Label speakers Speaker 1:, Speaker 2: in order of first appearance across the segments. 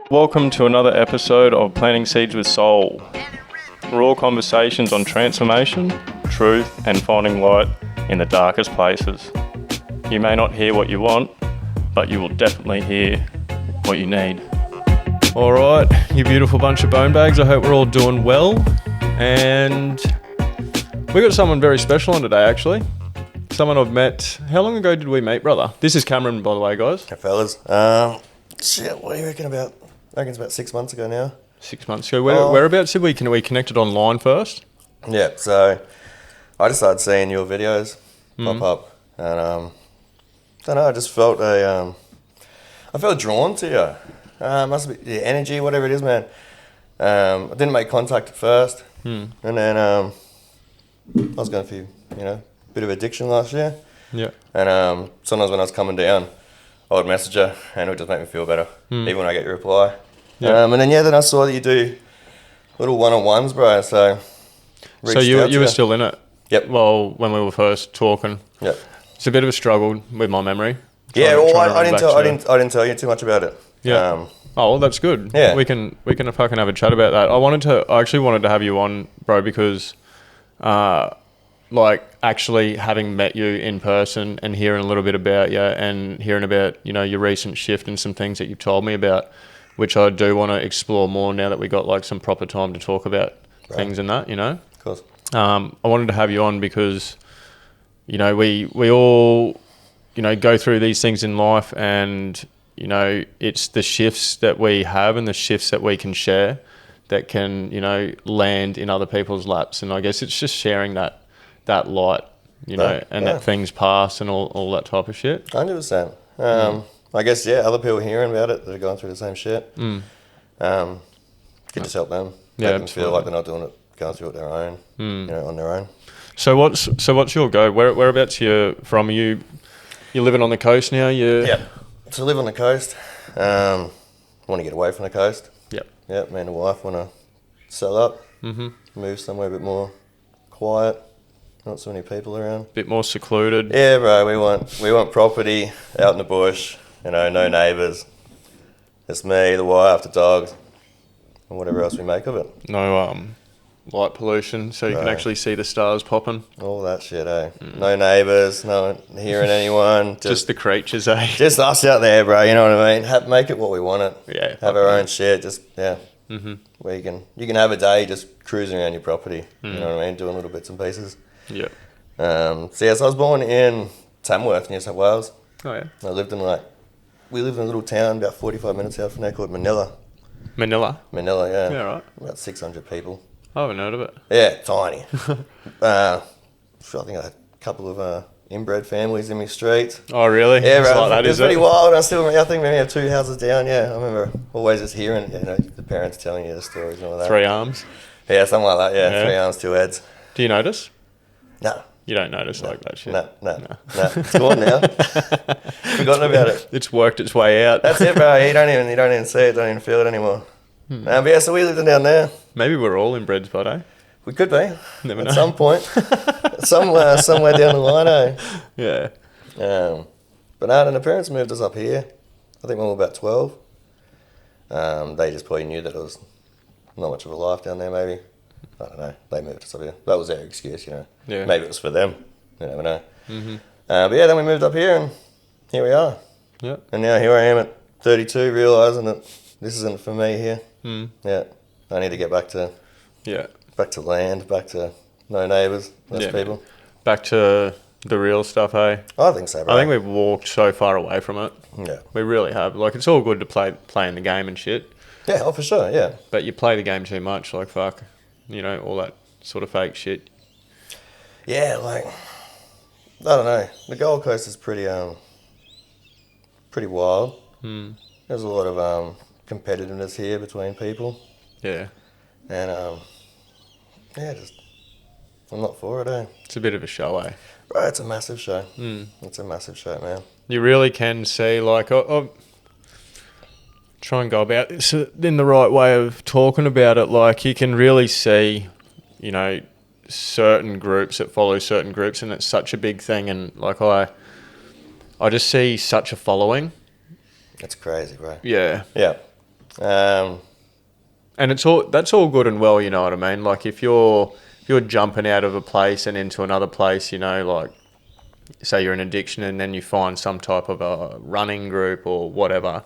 Speaker 1: Welcome to another episode of Planting Seeds with Soul. Raw conversations on transformation, truth, and finding light in the darkest places. You may not hear what you want, but you will definitely hear what you need. All right, you beautiful bunch of bone bags. I hope we're all doing well. And we got someone very special on today, actually. Someone I've met. How long ago did we meet, brother? This is Cameron, by the way, guys.
Speaker 2: Hey, fellas. What do you reckon about? I reckon it's about 6 months ago now.
Speaker 1: 6 months ago. Whereabouts did we connected online first?
Speaker 2: Yeah, so I just started seeing your videos pop up, and I don't know. I just felt I felt drawn to you. Must be the energy, whatever it is, man. I didn't make contact at first, and then I was going through, bit of addiction last year.
Speaker 1: Yeah.
Speaker 2: And sometimes when I was coming down, I would message her, and it would just make me feel better, even when I get your reply.
Speaker 1: Yeah.
Speaker 2: And then I saw that you do little one-on-ones, bro. So
Speaker 1: you were still in it.
Speaker 2: Yep.
Speaker 1: Well, when we were first talking.
Speaker 2: Yep.
Speaker 1: It's a bit of a struggle with my memory.
Speaker 2: I didn't tell you too much about it.
Speaker 1: Yeah. Well, that's good.
Speaker 2: Yeah.
Speaker 1: We can fucking have a chat about that. I actually wanted to have you on, bro, because actually having met you in person and hearing a little bit about you and hearing about, your recent shift and some things that you've told me about, which I do want to explore more now that we got some proper time to talk about things and that,
Speaker 2: Of course.
Speaker 1: I wanted to have you on because, we all, go through these things in life, and, it's the shifts that we have and the shifts that we can share that can, land in other people's laps. And I guess it's just sharing that light, that things pass and all that type of shit.
Speaker 2: 100%. I guess, other people hearing about it that are going through the same shit. Could just help them.
Speaker 1: Yeah,
Speaker 2: Make them feel like they're not doing it, going through it their own, on their own.
Speaker 1: So what's your go? Whereabouts you from? You're living on the coast now?
Speaker 2: Yeah. So I live on the coast. Want to get away from the coast.
Speaker 1: Yep.
Speaker 2: Yeah, me and the wife want to sell up, move somewhere a bit more quiet. Not so many people around.
Speaker 1: Bit more secluded.
Speaker 2: Yeah, bro. We want property out in the bush. No neighbours. It's me, the wife, the dogs, and whatever else we make of it.
Speaker 1: No light pollution, so you can actually see the stars popping.
Speaker 2: All that shit, eh? No neighbours, no one hearing anyone.
Speaker 1: Just the creatures, eh?
Speaker 2: Just us out there, bro. You know what I mean? Make it what we want it.
Speaker 1: Yeah.
Speaker 2: Have our own shit. Just where you can have a day just cruising around your property. You know what I mean? Doing little bits and pieces.
Speaker 1: Yeah.
Speaker 2: So I was born in Tamworth, New South Wales.
Speaker 1: Oh yeah.
Speaker 2: I lived in we lived in a little town about 45 minutes out from there called Manila.
Speaker 1: Manila,
Speaker 2: yeah.
Speaker 1: Yeah, right.
Speaker 2: About 600 people.
Speaker 1: I haven't heard of it.
Speaker 2: Yeah, tiny. I think I had a couple of inbred families in my street.
Speaker 1: Oh really?
Speaker 2: Yeah,
Speaker 1: it's
Speaker 2: bro.
Speaker 1: like that,
Speaker 2: it's pretty wild. I think maybe I have 2 houses down. Yeah, I remember always just hearing, the parents telling you the stories and all that.
Speaker 1: 3 arms.
Speaker 2: Yeah, something like that. Yeah, 3 arms, 2 heads.
Speaker 1: Do you notice?
Speaker 2: No.
Speaker 1: You don't notice like that shit?
Speaker 2: No. It's gone now. Forgotten about it.
Speaker 1: It's worked its way out.
Speaker 2: That's it, bro. You don't even see it, don't even feel it anymore. So we lived down there.
Speaker 1: Maybe we're all inbred, but eh?
Speaker 2: We could be.
Speaker 1: Never know.
Speaker 2: At some point. somewhere down the line, eh?
Speaker 1: Yeah.
Speaker 2: But no, then the parents moved us up here. I think when we were about 12. They just probably knew that it was not much of a life down there, maybe. I don't know. They moved us up here. That was their excuse, Yeah. Maybe it was for them. You never know. But then we moved up here, and here we are.
Speaker 1: Yeah.
Speaker 2: And now here I am at 32, realising that this isn't for me here. Yeah. I need to get back to land, back to no neighbours, less people.
Speaker 1: Back to the real stuff, eh?
Speaker 2: I think so, bro.
Speaker 1: I think we've walked so far away from it.
Speaker 2: Yeah.
Speaker 1: We really have. It's all good to play in the game and shit.
Speaker 2: Yeah, for sure, yeah.
Speaker 1: But you play the game too much, fuck. All that sort of fake shit.
Speaker 2: Yeah, I don't know. The Gold Coast is pretty wild. There's a lot of competitiveness here between people.
Speaker 1: Yeah.
Speaker 2: And I'm not for it, eh?
Speaker 1: It's a bit of a show, eh?
Speaker 2: Right, it's a massive show. It's a massive show, man.
Speaker 1: You really can see, try and go about this in the right way of talking about it. You can really see, certain groups that follow certain groups, and it's such a big thing. And I just see such a following.
Speaker 2: It's crazy, bro.
Speaker 1: Yeah.
Speaker 2: Yeah.
Speaker 1: And that's all good and well, you know what I mean? Like if you're jumping out of a place and into another place, you know, like say you're in addiction and then you find some type of a running group or whatever.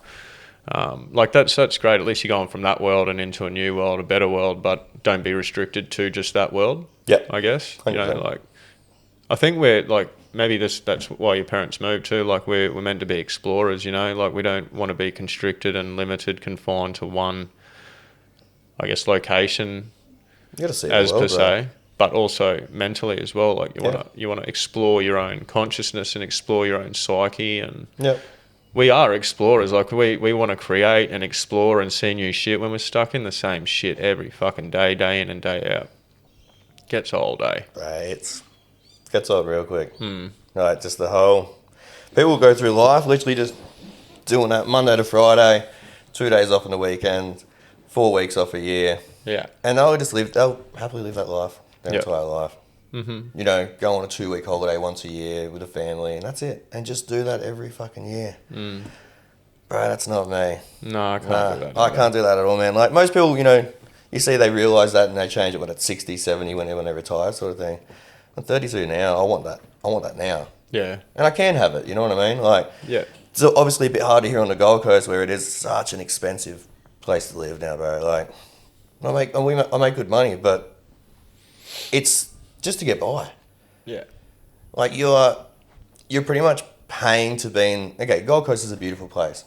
Speaker 1: Like that's great. At least you're going from that world and into a new world, a better world, but don't be restricted to just that world.
Speaker 2: Yeah.
Speaker 1: I guess.
Speaker 2: 100%.
Speaker 1: You know, like I think we're like maybe that's why your parents moved too. Like we're meant to be explorers, you know, like we don't want to be constricted and limited, confined to one, I guess, location
Speaker 2: You gotta see
Speaker 1: as
Speaker 2: the world,
Speaker 1: per se, but also mentally as well. Like you want to explore your own consciousness and explore your own psyche, and we are explorers. Like we want to create and explore and see new shit. When we're stuck in the same shit every fucking day in and day out, gets old, eh?
Speaker 2: Right, it gets old real quick. Right, just the whole people go through life literally just doing that Monday to Friday, 2 days off on the weekend, 4 weeks off a year.
Speaker 3: Yeah.
Speaker 2: And they'll happily live that life, their entire life. Mm-hmm. You know, go on a 2-week holiday once a year with a family, and that's it. And just do that every fucking year. Bro, that's not me.
Speaker 3: No, I can't do that.
Speaker 2: I can't do that at all, man. Like, most people, you know, you see they realise that and they change it when it's 60, 70, when they retire, sort of thing. I'm 32 now. I want that. I want that now.
Speaker 3: Yeah.
Speaker 2: And I can have it, you know what I mean? Like,
Speaker 3: Yeah.
Speaker 2: it's obviously a bit harder here on the Gold Coast where it is such an expensive place to live now, bro. Like, I make good money, but it's just to get by.
Speaker 3: Yeah.
Speaker 2: Like, you're pretty much paying to be in... Okay, Gold Coast is a beautiful place,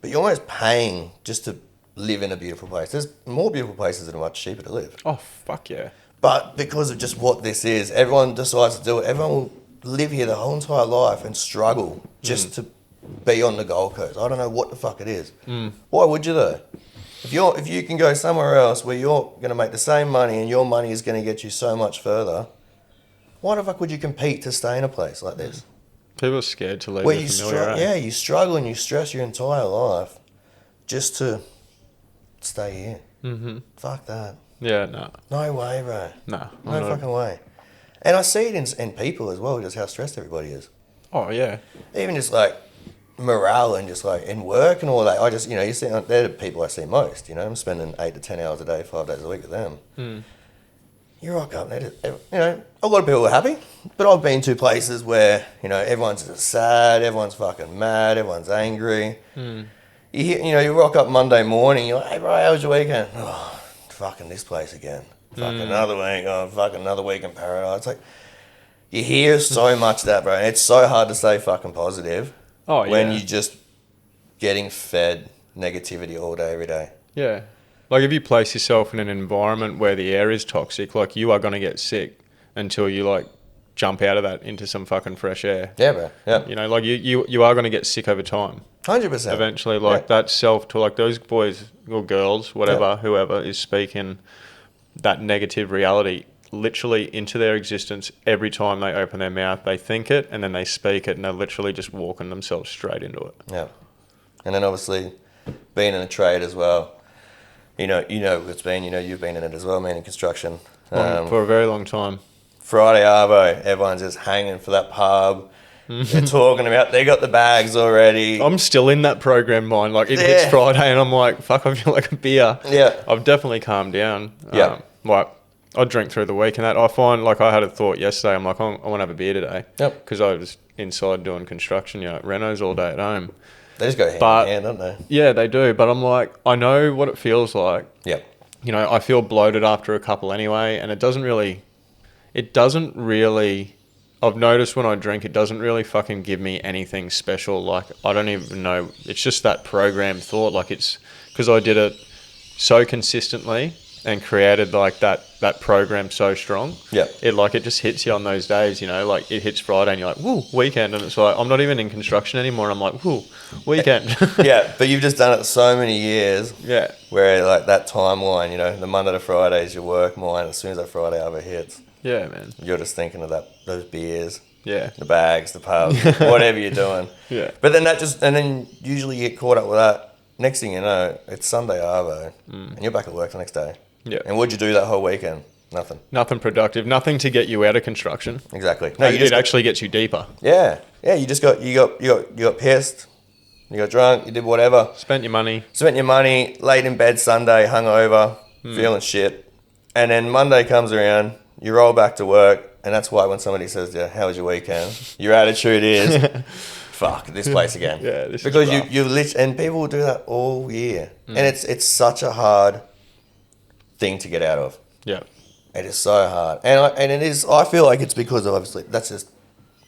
Speaker 2: but you're almost paying just to live in a beautiful place. There's more beautiful places that are much cheaper to live.
Speaker 3: Oh, fuck yeah.
Speaker 2: But because of just what this is, everyone decides to do it. Everyone will live here their whole entire life and struggle just to be on the Gold Coast. I don't know what the fuck it is. Why would you though? If you can go somewhere else where you're going to make the same money and your money is going to get you so much further, why the fuck would you compete to stay in a place like this?
Speaker 3: People are scared to leave
Speaker 2: Where
Speaker 3: their
Speaker 2: you
Speaker 3: familiar.
Speaker 2: you struggle and you stress your entire life just to stay here. Mm-hmm. Fuck that.
Speaker 3: Yeah, no.
Speaker 2: No way, bro.
Speaker 3: No.
Speaker 2: No fucking way. And I see it in people as well, just how stressed everybody is.
Speaker 3: Oh, yeah.
Speaker 2: Even just like morale and just like in work and all that. I just, you know, they're the people I see most, you know. I'm spending 8 to 10 hours a day, 5 days a week with them. You rock up and you know, a lot of people are happy, but I've been to places where, you know, everyone's sad, everyone's fucking mad, everyone's angry. You rock up Monday morning, you're like, hey bro, how was your weekend? Oh, fucking this place again. Fucking another week, fucking another week in paradise. It's like, you hear so much that, bro, and it's so hard to stay fucking positive when you're just getting fed negativity all day, every day.
Speaker 3: Yeah. Like if you place yourself in an environment where the air is toxic, like you are going to get sick until you like jump out of that into some fucking fresh air.
Speaker 2: Yeah, bro. Yeah.
Speaker 3: You know, like you are going to get sick over time.
Speaker 2: 100%.
Speaker 3: Eventually, like that self-talk, like those boys or girls, whatever, whoever is speaking that negative reality literally into their existence every time they open their mouth. They think it and then they speak it, and they're literally just walking themselves straight into it.
Speaker 2: Yeah. And then obviously being in a trade as well. You know it's been, you've been in it as well, man, in construction.
Speaker 3: For a very long time.
Speaker 2: Friday arvo, everyone's just hanging for that pub. They're talking about, they got the bags already.
Speaker 3: I'm still in that program mind. Like it hits Friday and I'm like, fuck, I feel like a beer.
Speaker 2: Yeah.
Speaker 3: I've definitely calmed down.
Speaker 2: Yeah.
Speaker 3: Like I drink through the week and that. I find, like I had a thought yesterday, I'm like, I want to have a beer today.
Speaker 2: Yep.
Speaker 3: Because I was inside doing construction, Renos all day at home.
Speaker 2: They just go hand in hand, don't they?
Speaker 3: Yeah, they do. But I'm like, I know what it feels like.
Speaker 2: Yeah.
Speaker 3: I feel bloated after a couple anyway, and it doesn't really, I've noticed when I drink, it doesn't really fucking give me anything special. Like, I don't even know. It's just that programmed thought. Like, it's because I did it so consistently and created like that program so strong.
Speaker 2: Yeah.
Speaker 3: It just hits you on those days, like it hits Friday and you're like, woo, weekend. And it's like, I'm not even in construction anymore. I'm like, woo, weekend.
Speaker 2: Yeah, but you've just done it so many years.
Speaker 3: Yeah.
Speaker 2: Where like that timeline, the Monday to Friday is your work mind. As soon as that Friday ever hits.
Speaker 3: Yeah, man.
Speaker 2: You're just thinking of those beers.
Speaker 3: Yeah.
Speaker 2: The bags, the pub, whatever you're doing.
Speaker 3: Yeah.
Speaker 2: But then then usually you get caught up with that. Next thing you know, it's Sunday arvo and you're back at work the next day.
Speaker 3: Yeah.
Speaker 2: And what'd you do that whole weekend? Nothing.
Speaker 3: Nothing productive. Nothing to get you out of construction.
Speaker 2: Exactly.
Speaker 3: No, it actually gets you deeper.
Speaker 2: Yeah. Yeah. You got pissed. You got drunk, you did whatever.
Speaker 3: Spent your money.
Speaker 2: Laid in bed Sunday, hungover, feeling shit. And then Monday comes around, you roll back to work, and that's why when somebody says, yeah, how was your weekend? Your attitude is, fuck, this place again.
Speaker 3: Yeah, this
Speaker 2: because
Speaker 3: is rough.
Speaker 2: you literally, and people will do that all year. And it's such a hard thing to get out of.
Speaker 3: Yeah.
Speaker 2: It is so hard. And it is, I feel like it's because of, obviously, that's just,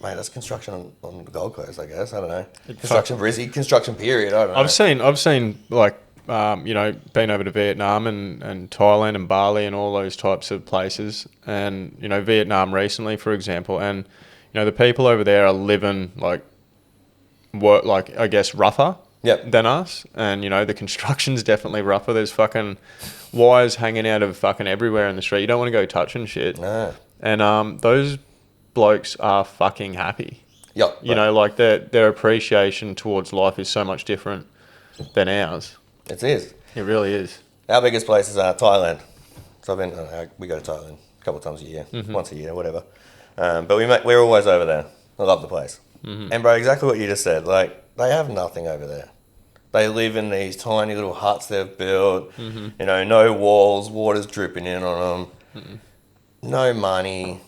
Speaker 2: mate, that's construction on the Gold Coast, I guess. I don't know. Construction period, I don't know.
Speaker 3: I've seen like, been over to Vietnam and Thailand and Bali and all those types of places. And, Vietnam recently, for example. And, the people over there are living I guess, rougher than us. And, the construction's definitely rougher. There's fucking wires hanging out of fucking everywhere in the street. You don't want to go touching shit.
Speaker 2: No.
Speaker 3: And those blokes are fucking happy.
Speaker 2: Yep.
Speaker 3: Their appreciation towards life is so much different than ours.
Speaker 2: It is.
Speaker 3: It really is.
Speaker 2: Our biggest place is Thailand. So we go to Thailand a couple of times a year, once a year, whatever. But we're always over there. I love the place. And bro, exactly what you just said. Like, they have nothing over there. They live in these tiny little huts they've built. No walls, water's dripping in on them. No money.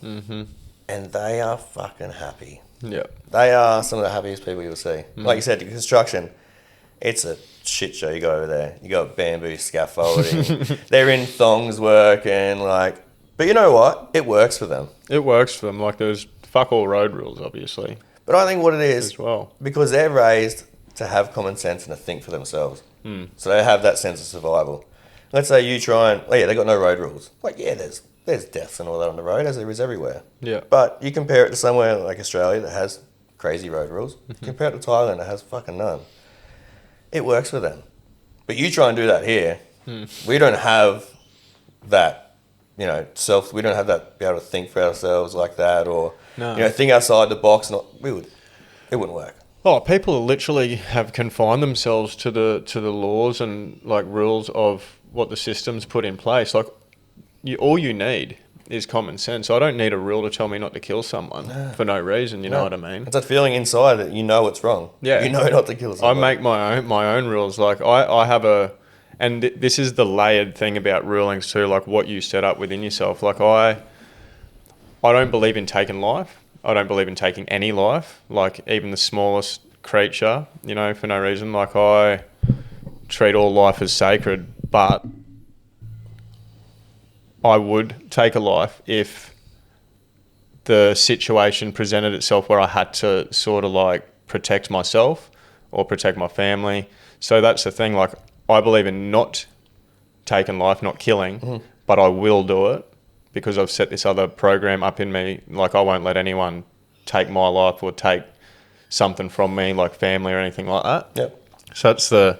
Speaker 2: And they are fucking happy.
Speaker 3: Yeah.
Speaker 2: They are some of the happiest people you'll see. Like you said, the construction, it's a shit show. You go over there, you got bamboo scaffolding. They're in thongs working, but you know what? It works for them.
Speaker 3: It works for them. Like, there's fuck all road rules, obviously.
Speaker 2: But I think what it is,
Speaker 3: as well,
Speaker 2: because they're raised to have common sense and to think for themselves. So they have that sense of survival. Let's say you try and, they got no road rules. There's deaths and all that on the road, as there is everywhere.
Speaker 3: Yeah.
Speaker 2: But you compare it to somewhere like Australia that has crazy road rules. Compare it to Thailand that has fucking none. It works for them. But you try and do that here. We don't have that, we don't have that, be able to think for ourselves like that, or, think outside the box. It wouldn't work.
Speaker 3: Oh, people literally have confined themselves to the laws and rules of what the system's put in place. All you need is common sense. I don't need a rule to tell me not to kill someone for no reason. You know what I mean?
Speaker 2: It's that feeling inside that you know it's wrong.
Speaker 3: Yeah,
Speaker 2: you know not to kill someone.
Speaker 3: I make my own rules. I have and this is the layered thing about rulings too. Like what you set up within yourself. I don't believe in taking life. I don't believe in taking any life. Even the smallest creature. For no reason. I treat all life as sacred, but I would take a life if the situation presented itself where I had to sort of protect myself or protect my family. So that's the thing. I believe in not taking life, not killing, but I will do it because I've set this other program up in me. I won't let anyone take my life or take something from me, like family or anything like that.
Speaker 2: Yep.
Speaker 3: So that's the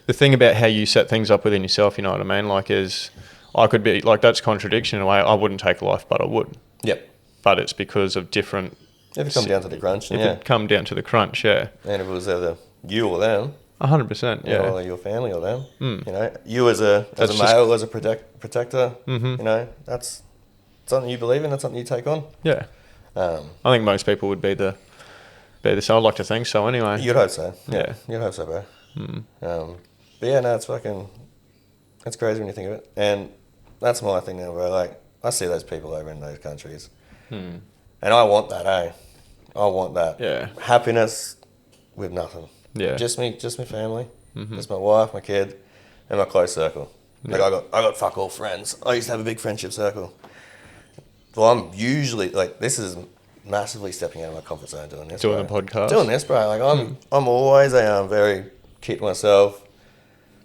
Speaker 3: thing about how you set things up within yourself, you know what I mean? Is I could be, that's contradiction in a way. I wouldn't take a life, but I would.
Speaker 2: Yep.
Speaker 3: But it's because of different...
Speaker 2: If it come down to the crunch,
Speaker 3: it come down to the crunch, yeah.
Speaker 2: And if it was either you or them...
Speaker 3: 100%, yeah.
Speaker 2: Or your family or them. You as a male, as a protector, that's something you believe in, that's something you take on.
Speaker 3: Yeah. I think most people would be the same. I'd like to think so anyway.
Speaker 2: You'd hope so.
Speaker 3: Yeah.
Speaker 2: You'd hope so, bro. But yeah, no, it's crazy when you think of it. And that's my thing now, bro. I see those people over in those countries. And I want that, I want that.
Speaker 3: Yeah.
Speaker 2: Happiness with nothing.
Speaker 3: Yeah.
Speaker 2: Just me family. Just my wife, my kid, and my close circle.
Speaker 3: Yeah.
Speaker 2: I got fuck all friends. I used to have a big friendship circle. Well, I'm usually, this is massively stepping out of my comfort zone doing this.
Speaker 3: Doing the podcast.
Speaker 2: Doing this, bro. I'm always a very keep to myself,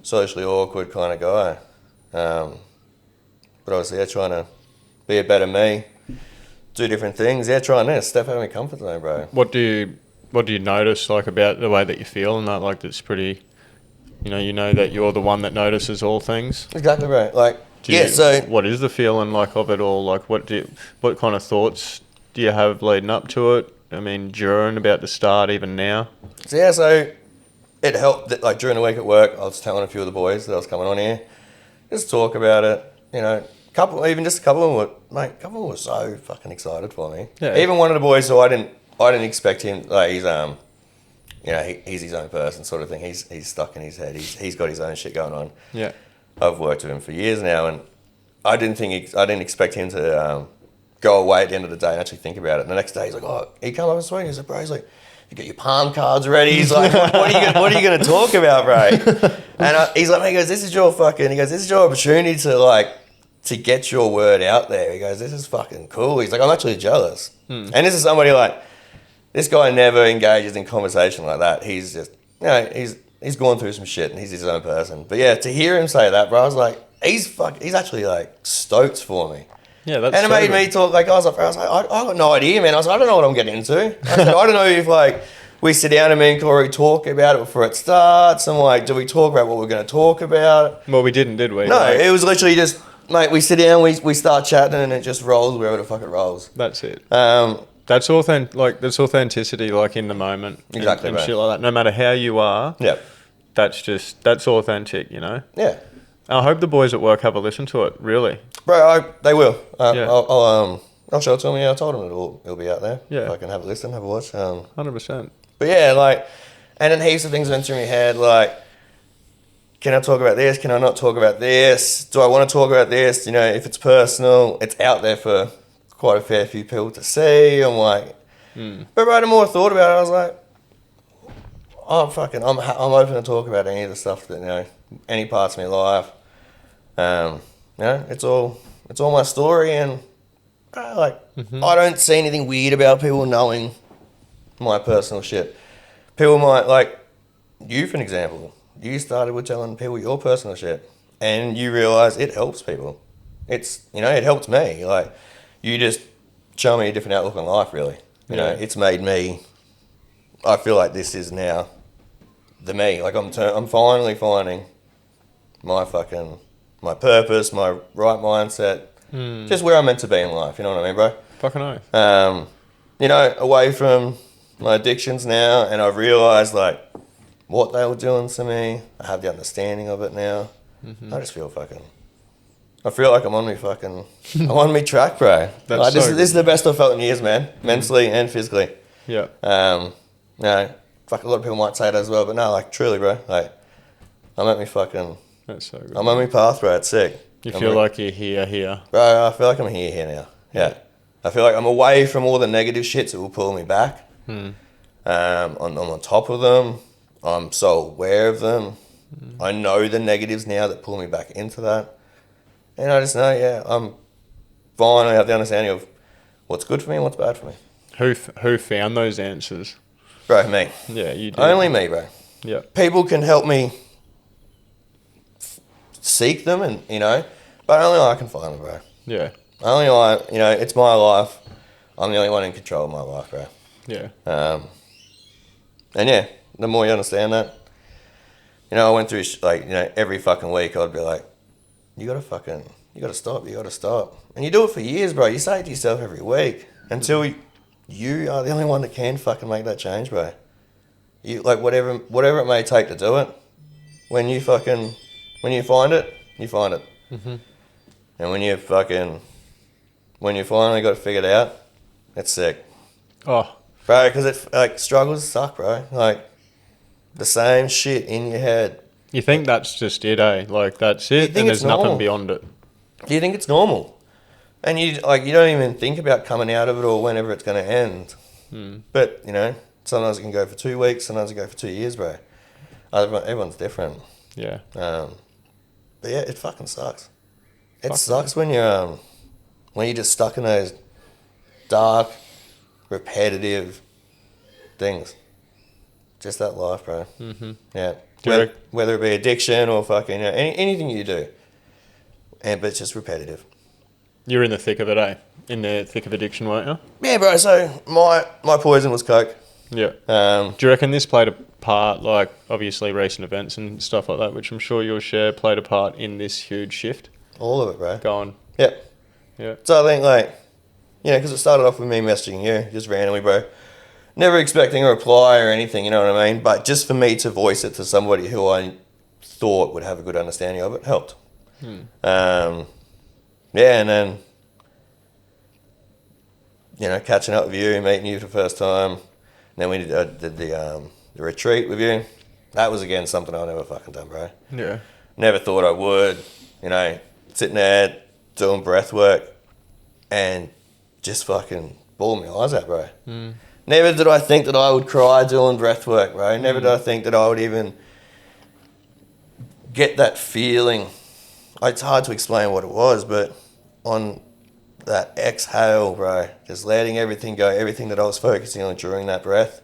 Speaker 2: socially awkward kind of guy. But obviously, trying to be a better me, do different things. Trying to step out of my comfort zone, bro.
Speaker 3: What do you notice about the way that you feel and that that's pretty, you know that you're the one that notices all things?
Speaker 2: Exactly, bro.
Speaker 3: What is the feeling of it all? What kind of thoughts do you have leading up to it? I mean, during, about the start, even now?
Speaker 2: So it helped that during the week at work, I was telling a few of the boys that I was coming on here, just talk about it, a couple of them were so fucking excited for me.
Speaker 3: Yeah.
Speaker 2: Even one of the boys who I didn't expect him, he's you know, he's his own person sort of thing. He's stuck in his head. He's got his own shit going on.
Speaker 3: Yeah.
Speaker 2: I've worked with him for years now, and I didn't expect him to go away at the end of the day and actually think about it. And the next day, he's like, oh, he come up and sweet. He's like, bro, he's like, you got your palm cards ready. He's like, what are you going to talk about, bro? And he's like, he goes, this is your opportunity to get your word out there. He goes, this is fucking cool. He's like, I'm actually jealous. And this is somebody like, this guy never engages in conversation like that. He's just, you know, he's gone through some shit and he's his own person. But yeah, to hear him say that, bro, I was like, he's actually like stoked for me.
Speaker 3: Yeah, that's
Speaker 2: and it made me talk, like, I was like, I got no idea, man. I was like, I don't know what I'm getting into. I said, I don't know if, like, we sit down and me and Corey talk about it before it starts, and, like, do we talk about what we're going to talk about?
Speaker 3: Well, we didn't, did we?
Speaker 2: No,
Speaker 3: Like,
Speaker 2: it was literally just, mate, we sit down, we start chatting, and it just rolls wherever the fuck it rolls.
Speaker 3: That's it.
Speaker 2: That's
Speaker 3: That's authenticity, like, in the moment.
Speaker 2: Exactly,
Speaker 3: and
Speaker 2: right.
Speaker 3: shit like that. No matter how you are,
Speaker 2: Yeah.
Speaker 3: that's authentic, you know?
Speaker 2: Yeah.
Speaker 3: I hope the boys at work have a listen to it, really.
Speaker 2: Bro, they will.
Speaker 3: Yeah.
Speaker 2: I'll show it to them. Yeah, I told them it'll be out there.
Speaker 3: Yeah.
Speaker 2: If I can have a listen, have a watch.
Speaker 3: 100%.
Speaker 2: But yeah, like, and then heaps of things went through my head, like, can I talk about this? Can I not talk about this? Do I want to talk about this? You know, if it's personal, it's out there for quite a fair few people to see. I'm like, but the more I thought about it, I was like, I'm open to talk about any of the stuff that, you know, any parts of my life. You know, it's all my story, and I don't see anything weird about people knowing my personal shit. People might, like, you for an example, you started with telling people your personal shit, and you realise it helps people. It's, you know, it helped me. Like, you just show me a different outlook on life, really. You know, it's made me, I feel like this is now the me. Like, I'm finally finding my purpose, my right mindset, just where I'm meant to be in life. You know what I mean, bro?
Speaker 3: Fucking oath.
Speaker 2: You know, away from my addictions now, and I've realised, like, what they were doing to me. I have the understanding of it now. I just feel I feel like I'm on me track, bro. Like, this is the best I've felt in years, man. Mentally and physically.
Speaker 3: Yeah.
Speaker 2: You know, a lot of people might say that as well, but no, like, truly, bro. Like, I'm at me
Speaker 3: That's so good.
Speaker 2: I'm on my path, bro. It's sick.
Speaker 3: You feel like you're here.
Speaker 2: Bro, I feel like I'm here now. Yeah. I feel like I'm away from all the negative shits that will pull me back. I'm on top of them. I'm so aware of them. I know the negatives now that pull me back into that. And I just know, I'm finally have the understanding of what's good for me and what's bad for me.
Speaker 3: Who found those answers?
Speaker 2: Bro, me.
Speaker 3: Yeah, you did.
Speaker 2: Only me, bro.
Speaker 3: Yeah.
Speaker 2: People can help me seek them, and, you know, but only I can find them, bro.
Speaker 3: Yeah.
Speaker 2: Only I, you know, it's my life. I'm the only one in control of my life, bro.
Speaker 3: Yeah.
Speaker 2: And yeah, the more you understand that, you know, I went through, like, you know, every fucking week I'd be like, you gotta stop. And you do it for years, bro. You say it to yourself every week until you are the only one that can fucking make that change, bro. You, like, whatever it may take to do it, when you find it, you find it. And when you finally got it figured out, it's sick.
Speaker 3: Oh.
Speaker 2: Bro, because it, like, struggles suck, bro. Like, the same shit in your head.
Speaker 3: You think that's just it, eh? Like, that's it, and there's nothing beyond it.
Speaker 2: Do you think it's normal? And you don't even think about coming out of it or whenever it's going to end. But, you know, sometimes it can go for 2 weeks, sometimes it can go for 2 years, bro. Everyone's different.
Speaker 3: Yeah.
Speaker 2: But yeah, it fucking sucks. It sucks when you're just stuck in those dark, repetitive things. Just that life, bro. Yeah. Whether it be addiction or fucking, you know, anything you do. But it's just repetitive.
Speaker 3: You're in the thick of it, eh? In the thick of addiction, weren't you?
Speaker 2: Yeah, bro. So my poison was coke.
Speaker 3: Yeah.
Speaker 2: Do
Speaker 3: you reckon this played a part, like, obviously recent events and stuff like that, which I'm sure you'll share, played a part in this huge shift?
Speaker 2: All of it, bro.
Speaker 3: Go on.
Speaker 2: Yeah.
Speaker 3: Yeah.
Speaker 2: So I think, like, you know, because it started off with me messaging you, just randomly, bro. Never expecting a reply or anything, you know what I mean? But just for me to voice it to somebody who I thought would have a good understanding of it helped. Yeah, and then, you know, catching up with you, meeting you for the first time. And then we did the retreat with you. That was, again, something I've never fucking done, bro.
Speaker 3: Yeah.
Speaker 2: Never thought I would, sitting there doing breath work and just fucking bawling my eyes out, bro. Never did I think that I would cry doing breath work, bro. Never did I think that I would even get that feeling. It's hard to explain what it was, but on that exhale, bro, just letting everything go, everything that I was focusing on during that breath.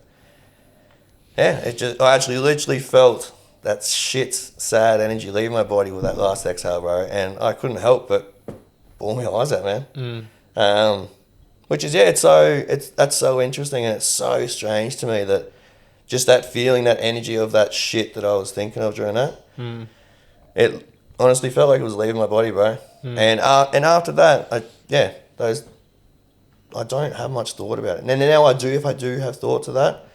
Speaker 2: Yeah, I actually literally felt that shit, sad energy leave my body with that last exhale, bro, and I couldn't help but bawl my eyes out, man. Which is, that's so interesting, and it's so strange to me that just that feeling, that energy of that shit that I was thinking of during that, it honestly felt like it was leaving my body, bro. And after that, I don't have much thought about it. And now I do, if I do have thoughts of that,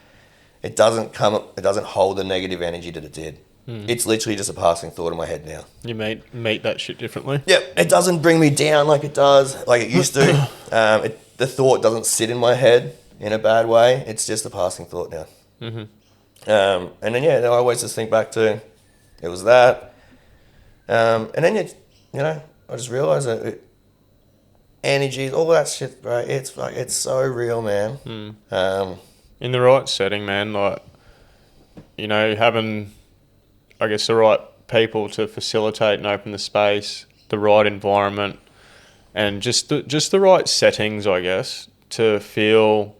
Speaker 2: it doesn't hold the negative energy that it did. It's literally just a passing thought in my head now.
Speaker 3: You meet that shit differently?
Speaker 2: Yep. It doesn't bring me down like it does, like it used to. The thought doesn't sit in my head in a bad way. It's just a passing thought now. And then, I always just think back to, it was that. And then, I just realised that energies, all that shit, bro, it's so real, man.
Speaker 3: In the right setting, man, like, having, I guess, the right people to facilitate and open the space, the right environment, and just the right settings, I guess, to feel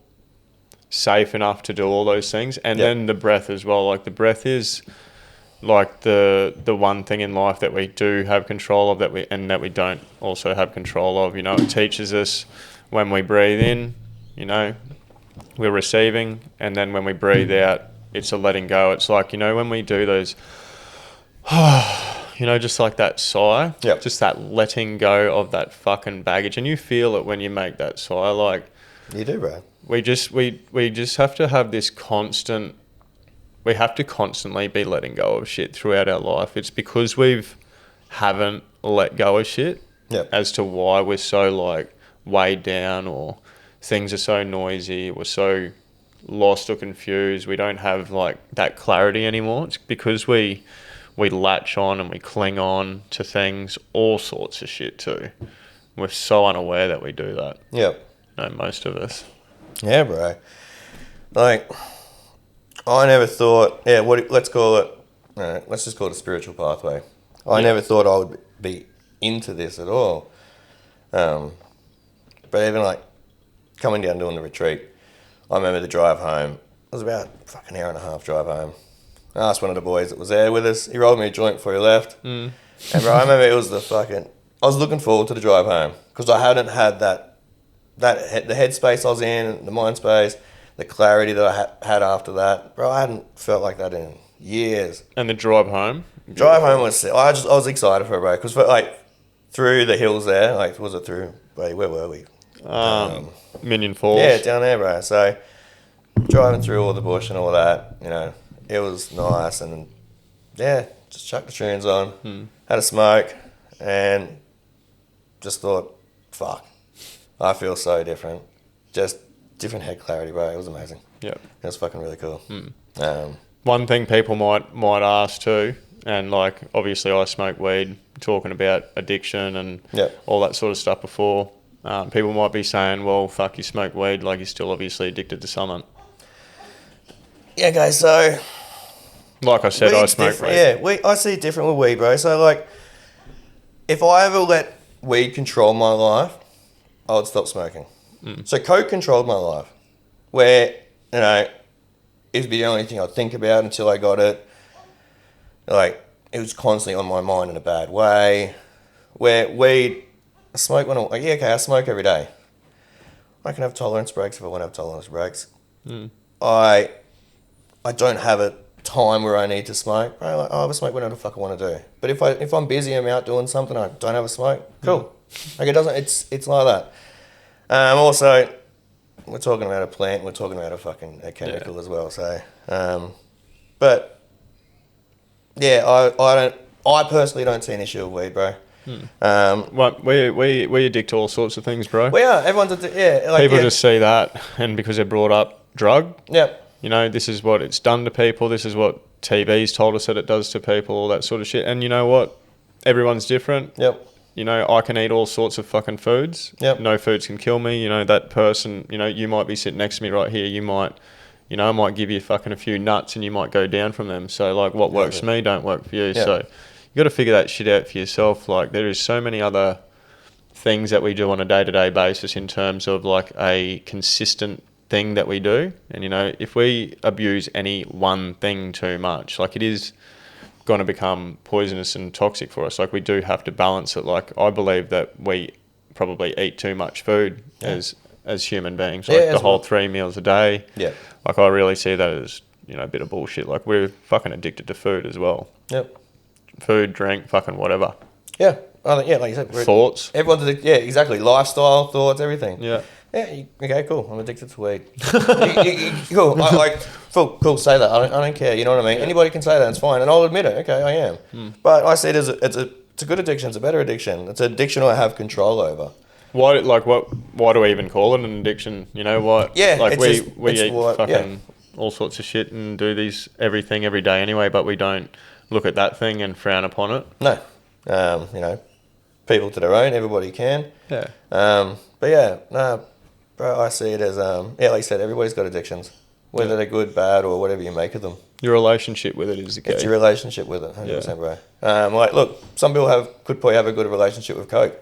Speaker 3: safe enough to do all those things. And then the breath as well. Like, the breath is like the one thing in life that we do have control of, that we don't also have control of. It teaches us when we breathe in, we're receiving, and then when we breathe out, it's a letting go. It's like, when we do those, just like that sigh, just that letting go of that fucking baggage, and you feel it when you make that sigh. Like,
Speaker 2: you do, bro.
Speaker 3: We just have to have this constant. We have to constantly be letting go of shit throughout our life. It's because haven't let go of shit as to why we're so like weighed down, or things are so noisy, we're so lost or confused, we don't have like that clarity anymore. It's because we latch on and we cling on to things, all sorts of shit too. We're so unaware that we do that.
Speaker 2: Yep.
Speaker 3: Most of us.
Speaker 2: Yeah, bro. Like, I never thought, let's call it, let's just call it a spiritual pathway. I never thought I would be into this at all. But even like coming down doing the retreat, I remember the drive home. It was about a fucking hour and a half drive home. I asked one of the boys that was there with us. He rolled me a joint before he left. And bro, I remember it was I was looking forward to the drive home, because I hadn't had the headspace I was in, the mind space, the clarity that I had after that. Bro, I hadn't felt like that in years.
Speaker 3: And the drive home?
Speaker 2: Drive home was, I was excited for it, bro, because through the hills there, was it through, where were we?
Speaker 3: Minion Falls.
Speaker 2: Yeah, down there, bro. So driving through all the bush and all that, it was nice, and just chucked the tunes on, had a smoke, and just thought, fuck, I feel so different. Just different head clarity, bro. It was amazing.
Speaker 3: Yeah,
Speaker 2: it was fucking really cool.
Speaker 3: One thing people might ask too, and like obviously I smoke weed, talking about addiction and all that sort of stuff before. People might be saying, well, fuck, you smoke weed, like you're still obviously addicted to something.
Speaker 2: Yeah, guys, so...
Speaker 3: Like I said, I smoke weed.
Speaker 2: Yeah, I see it different with weed, bro. So, like, if I ever let weed control my life, I would stop smoking. So coke controlled my life, where, it'd be the only thing I'd think about until I got it. Like, it was constantly on my mind in a bad way. Where weed... I smoke when I smoke every day. I can have tolerance breaks if I want to have tolerance breaks. I don't have a time where I need to smoke. I have a smoke whenever the fuck I want to do. But if I'm busy, I'm out doing something, I don't have a smoke, cool. Like, it's like that. Also, we're talking about a plant, we're talking about a chemical as well. So, but I personally don't see an issue with weed, bro.
Speaker 3: We addict to all sorts of things, bro.
Speaker 2: We are. Everyone's people
Speaker 3: just see that, and because they're brought up drug.
Speaker 2: Yep.
Speaker 3: you know, this is what it's done to people. This is what TV's told us that it does to people, all that sort of shit. And you know what? Everyone's different.
Speaker 2: Yep.
Speaker 3: You know, I can eat all sorts of fucking foods.
Speaker 2: Yep.
Speaker 3: No foods can kill me. You know, that person, you know, you might be sitting next to me right here. You might, you know, I might give you fucking a few nuts and you might go down from them. So, like, what works for me don't work for you.
Speaker 2: Yeah.
Speaker 3: So, you got to figure that shit out for yourself. Like, there is so many other things that we do on a day-to-day basis in terms of, like, a consistent thing that we do. And, you know, if we abuse any one thing too much, like, it is going to become poisonous and toxic for us. Like, we do have to balance it. Like, I believe that we probably eat too much food as human beings, like the whole 3 meals a day.
Speaker 2: Yeah.
Speaker 3: Like, I really see that as, you know, a bit of bullshit. Like, we're fucking addicted to food as well.
Speaker 2: Yep.
Speaker 3: Food, drink, fucking whatever.
Speaker 2: Yeah. Like you said,
Speaker 3: Thoughts.
Speaker 2: Everyone's addicted. Yeah, exactly. Lifestyle, thoughts, everything.
Speaker 3: Yeah.
Speaker 2: Yeah. Okay. Cool. I'm addicted to weed. Cool. Cool. Say that. I don't care. You know what I mean? Yeah. Anybody can say that. It's fine, and I'll admit it. Okay, I am. But I see it as it's a good addiction. It's a better addiction. It's an addiction I have control over.
Speaker 3: Why do we even call it an addiction? You know what?
Speaker 2: Yeah.
Speaker 3: Like, we eat fucking all sorts of shit and do everything every day anyway, but we don't look at that thing and frown upon it.
Speaker 2: No. You know, people to their own. Everybody can.
Speaker 3: Yeah.
Speaker 2: But yeah, no, bro, I see it as like you said, everybody's got addictions, whether they're good, bad, or whatever you make of them.
Speaker 3: Your relationship with it is the key.
Speaker 2: It's your relationship with it, 100%, bro. Like, look, some people could probably have a good relationship with Coke.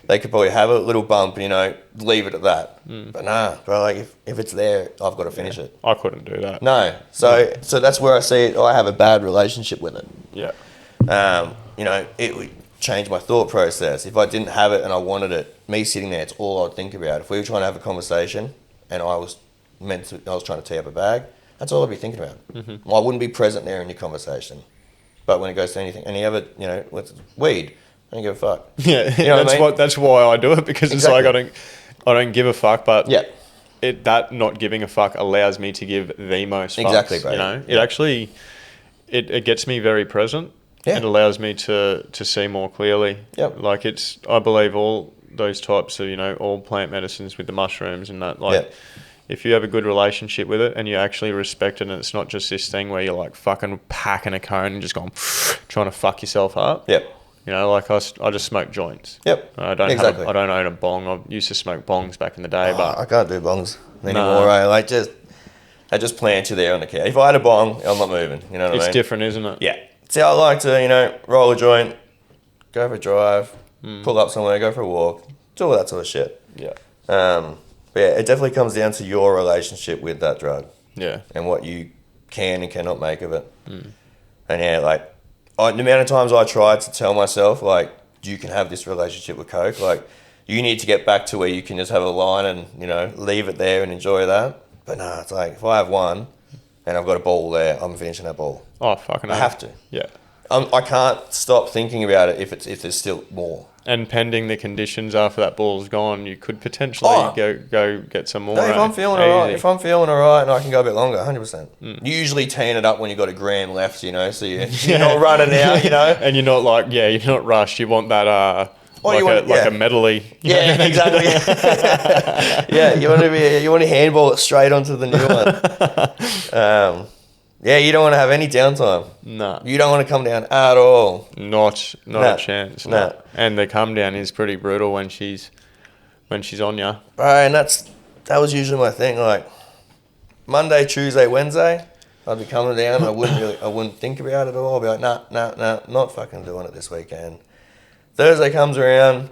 Speaker 2: They could probably have a little bump, you know, leave it at that. But nah, bro, like if it's there, I've got to finish it.
Speaker 3: I couldn't do that.
Speaker 2: No, so that's where I see it. I have a bad relationship with it.
Speaker 3: Yeah.
Speaker 2: You know, it would change my thought process. If I didn't have it and I wanted it, me sitting there, it's all I'd think about. If we were trying to have a conversation and I was trying to tee up a bag, that's all I'd be thinking about. Mm-hmm. I wouldn't be present there in your conversation. But when it goes to anything, any other, you know, with weed, I don't give a fuck.
Speaker 3: Yeah,
Speaker 2: you know
Speaker 3: that's why I do it, because it's like I don't give a fuck, but
Speaker 2: yeah.
Speaker 3: That not giving a fuck allows me to give the most fucks.
Speaker 2: Exactly, bro.
Speaker 3: You know, it actually it gets me very present.
Speaker 2: Yeah.
Speaker 3: It allows me to see more clearly.
Speaker 2: Yep.
Speaker 3: Like, I believe all those types of, you know, all plant medicines with the mushrooms and that, like, if you have a good relationship with it and you actually respect it, and it's not just this thing where you're like fucking packing a cone and just going trying to fuck yourself up.
Speaker 2: Yep.
Speaker 3: You know, like, I just smoke joints.
Speaker 2: Yep.
Speaker 3: I don't own a bong. I used to smoke bongs back in the day, but
Speaker 2: I can't do bongs anymore. Right? Like, I just plant you there on the couch. If I had a bong, I'm not moving. You know what I mean? It's
Speaker 3: different, isn't it?
Speaker 2: Yeah. See, I like to, you know, roll a joint, go for a drive, pull up somewhere, go for a walk, do all that sort of shit.
Speaker 3: Yeah.
Speaker 2: But yeah, it definitely comes down to your relationship with that drug.
Speaker 3: Yeah.
Speaker 2: And what you can and cannot make of it. And yeah, like, the amount of times I tried to tell myself, like, you can have this relationship with Coke, like, you need to get back to where you can just have a line and, you know, leave it there and enjoy that. But nah, it's like, if I have one and I've got a ball there, I'm finishing that ball.
Speaker 3: Oh, fucking
Speaker 2: I have to.
Speaker 3: Yeah.
Speaker 2: I can't stop thinking about it if there's still more.
Speaker 3: And pending the conditions after that ball's gone, you could potentially go get some more.
Speaker 2: No, if I'm feeling alright, and I can go a bit longer, 100%. You usually teeing it up when you've got a gram left, you know, so you're not running out, you know.
Speaker 3: And you're not like, you're not rushed. You want that a medley.
Speaker 2: Yeah, exactly. Yeah, you want to handball it straight onto the new one. Yeah, you don't want to have any downtime. No. You don't want to come down at all.
Speaker 3: Not a chance. No. And the come down is pretty brutal when she's on you.
Speaker 2: Right, and that was usually my thing. Like, Monday, Tuesday, Wednesday, I'd be coming down. I wouldn't think about it at all. I'd be like, nah, not fucking doing it this weekend. Thursday comes around,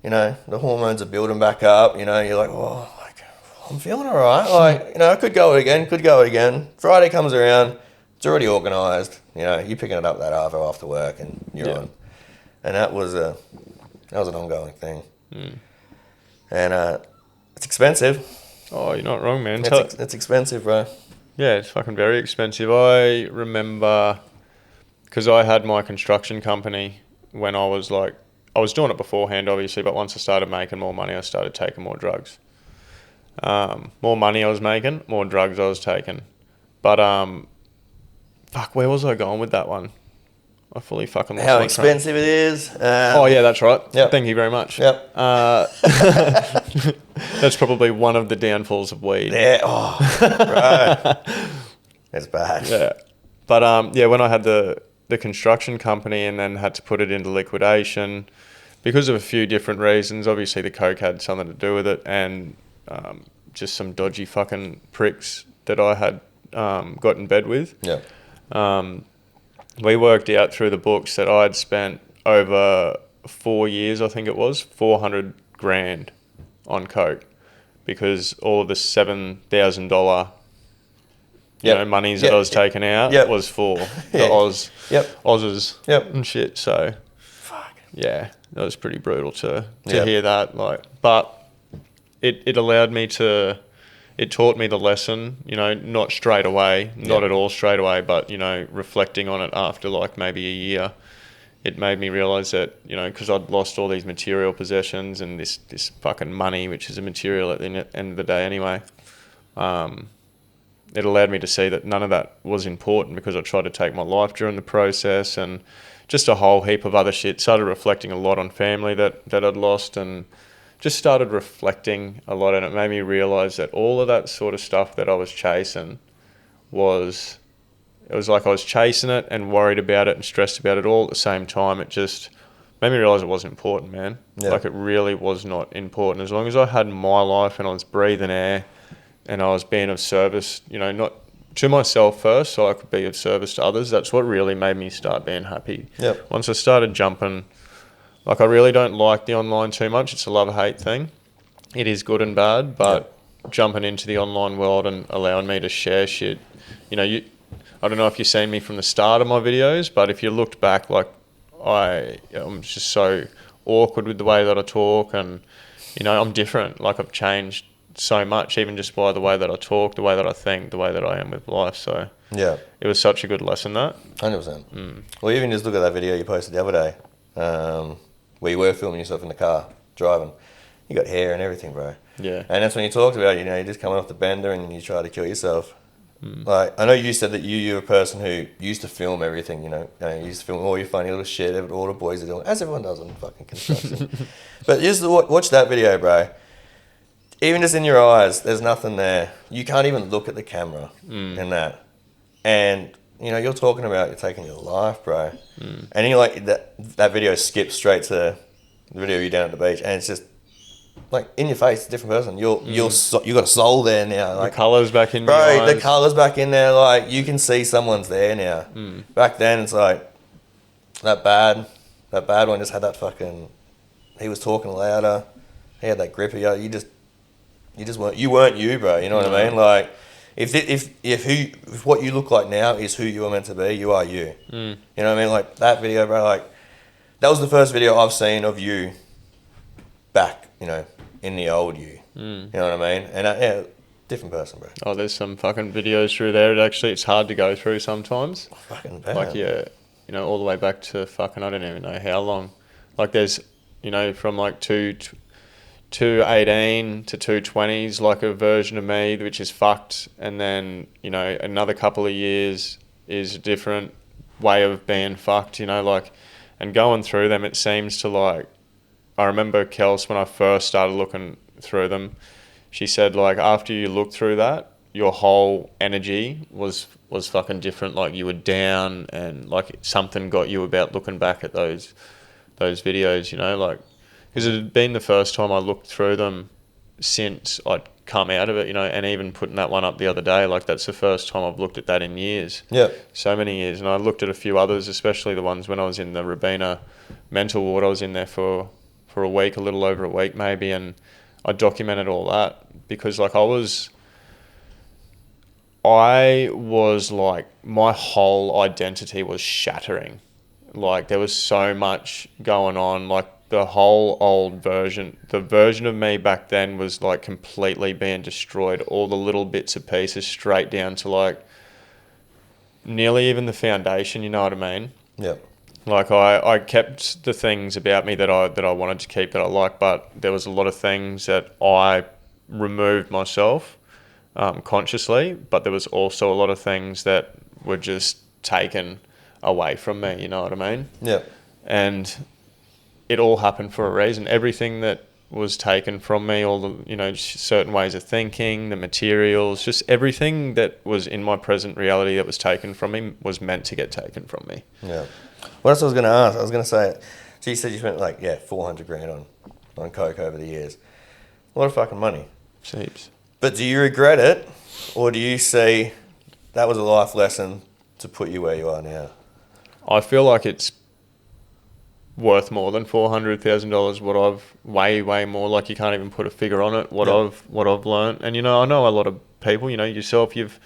Speaker 2: you know, the hormones are building back up. You know, you're like, oh, I'm feeling all right. Like, you know, I could go it again. Friday comes around, it's already organised. You know, you're picking it up that hour after work and you're on. And that was an ongoing thing. And it's expensive.
Speaker 3: Oh, you're not wrong, man.
Speaker 2: It's expensive, bro.
Speaker 3: Yeah, it's fucking very expensive. I remember, because I had my construction company when I was doing it beforehand, obviously, but once I started making more money, I started taking more drugs. More money I was making, more drugs I was taking. But, where was I going with that one? I fully fucking lost
Speaker 2: how
Speaker 3: my train.
Speaker 2: expensive it is.
Speaker 3: Oh yeah, that's right.
Speaker 2: Yep.
Speaker 3: Thank you very much.
Speaker 2: Yep.
Speaker 3: Oh yeah, that's right.
Speaker 2: Yep.
Speaker 3: Thank you very much.
Speaker 2: Yep.
Speaker 3: That's probably one of the downfalls of weed.
Speaker 2: Yeah. Oh, bro. It's bad.
Speaker 3: Yeah. But yeah, when I had the construction company and then had to put it into liquidation because of a few different reasons. Obviously, the coke had something to do with it, and just some dodgy fucking pricks that I had got in bed with.
Speaker 2: Yeah.
Speaker 3: We worked out through the books that I'd spent over 4 years, I think it was, 400 grand on coke, because all of the $7,000 monies that I was taking out was for the Aussies and shit. So,
Speaker 2: fuck.
Speaker 3: Yeah, that was pretty brutal to hear that. But it allowed me to. It taught me the lesson, not straight away, not at all straight away, but, reflecting on it after maybe a year, it made me realise that, because I'd lost all these material possessions and this fucking money, which is a material at the end of the day anyway, it allowed me to see that none of that was important, because I tried to take my life during the process and just a whole heap of other shit. Started reflecting a lot on family that I'd lost, and just started reflecting a lot, and it made me realise that all of that sort of stuff that I was chasing it was like I was chasing it and worried about it and stressed about it all at the same time. It just made me realise it wasn't important, man.
Speaker 2: Yeah.
Speaker 3: It really was not important. As long as I had my life and I was breathing air and I was being of service, not to myself first, so I could be of service to others, that's what really made me start being happy.
Speaker 2: Yep.
Speaker 3: Once I started jumping... I really don't like the online too much. It's a love-hate thing. It is good and bad, but jumping into the online world and allowing me to share shit, I don't know if you've seen me from the start of my videos, but if you looked back, I'm just so awkward with the way that I talk, and, I'm different. I've changed so much, even just by the way that I talk, the way that I think, the way that I am with life. So
Speaker 2: Yeah.
Speaker 3: it was such a good lesson, that.
Speaker 2: 100%. Well, even just look at that video you posted the other day, where you were filming yourself in the car, driving. You got hair and everything, bro.
Speaker 3: Yeah.
Speaker 2: And that's when you talked about, you're just coming off the bender and you try to kill yourself. I know you said that you're a person who used to film everything, you used to film all your funny little shit, all the boys are doing, as everyone does on fucking construction. But just watch that video, bro. Even just in your eyes, there's nothing there. You can't even look at the camera in that. And... you're talking about you're taking your life, bro. And you're like, that video skips straight to the video of you down at the beach, and it's just like in your face, different person. You got a soul there now.
Speaker 3: The colours back in
Speaker 2: bro,
Speaker 3: your eyes.
Speaker 2: the colours back in there. You can see someone's there now. Back then, it's like that bad one just had that fucking. He was talking louder. He had that grip. You just weren't you, bro. You know what I mean? If what you look like now is who you are meant to be, you are you. You know what I mean? That video, bro, that was the first video I've seen of you back, in the old you. You know what I mean? And different person, bro.
Speaker 3: Oh, there's some fucking videos through there. It's hard to go through sometimes.
Speaker 2: Fucking bad.
Speaker 3: All the way back to fucking, I don't even know how long. There's, from 218 to 220s, a version of me which is fucked, and then another couple of years is a different way of being fucked, and going through them, it seems to I remember Kels, when I first started looking through them, she said after you look through that, your whole energy was fucking different. You were down, and something got you about looking back at those videos, because it had been the first time I looked through them since I'd come out of it, and even putting that one up the other day, that's the first time I've looked at that in years.
Speaker 2: Yeah.
Speaker 3: So many years. And I looked at a few others, especially the ones when I was in the Rabina mental ward. I was in there for a week, a little over a week maybe, and I documented all that because I was my whole identity was shattering. There was so much going on, the whole old version, the version of me back then was completely being destroyed. All the little bits and pieces straight down to nearly even the foundation, you know what I mean?
Speaker 2: Yeah.
Speaker 3: I kept the things about me that I wanted to keep that I liked, but there was a lot of things that I removed myself consciously, but there was also a lot of things that were just taken away from me, you know what I mean?
Speaker 2: Yeah.
Speaker 3: And it all happened for a reason. Everything that was taken from me, all the, you know, certain ways of thinking, the materials, just everything that was in my present reality that was taken from me was meant to get taken from me.
Speaker 2: Yeah. What else I was going to ask? I was going to say, so you said you spent like, 400 grand on coke over the years. A lot of fucking money.
Speaker 3: Heaps.
Speaker 2: But do you regret it, or do you see that was a life lesson to put you where you are now?
Speaker 3: I feel like it's worth more than $400,000. What I've way more, like you can't even put a figure on it. What I've learned, and you know, I know a lot of people. You know, yourself, you've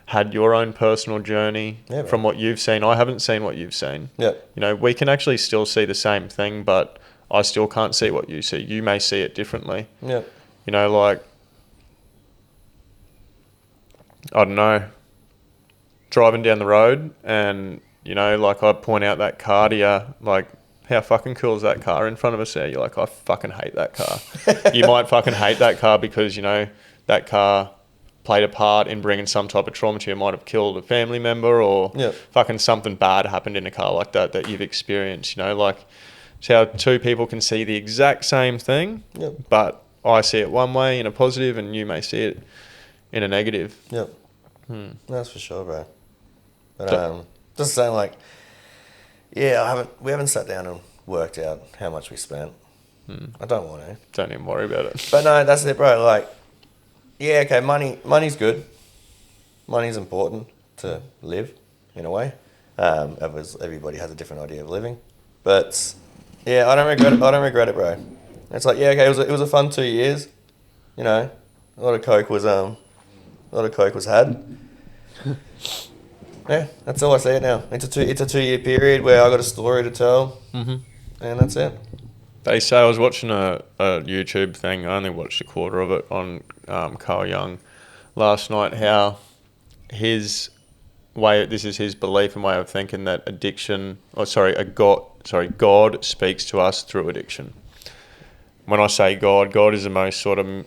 Speaker 3: had your own personal journey from what you've seen. I haven't seen what you've seen.
Speaker 2: Yeah.
Speaker 3: You know, we can actually still see the same thing, but I still can't see what you see. You may see it differently.
Speaker 2: Yeah.
Speaker 3: You know, like, I don't know, driving down the road and, you know, like I point out that car to you, like, how fucking cool is that car in front of us there? You're like, I fucking hate that car. You might fucking hate that car because, you know, that car played a part in bringing some type of trauma to you. It might have killed a family member or fucking something bad happened in a car like that you've experienced, you know, like it's how two people can see the exact same thing, but I see it one way in a positive and you may see it in a negative.
Speaker 2: Yep. That's for sure, bro. But just saying, like, we haven't sat down and worked out how much we spent. I don't want to.
Speaker 3: Don't even worry about it.
Speaker 2: But no, that's it, bro. Like, yeah, okay, money's good. Money's important to live, in a way. Everybody has a different idea of living. But yeah, I don't regret it, bro. It's like, yeah, okay, it was a fun 2 years. You know, a lot of coke was had. Yeah, that's all I see it now. It's a 2 year period where I got a story to tell, and that's it.
Speaker 3: They say, I was watching a YouTube thing, I only watched a quarter of it, on Carl Jung last night, how this is his belief and way of thinking that God speaks to us through addiction. When I say God is the most sort of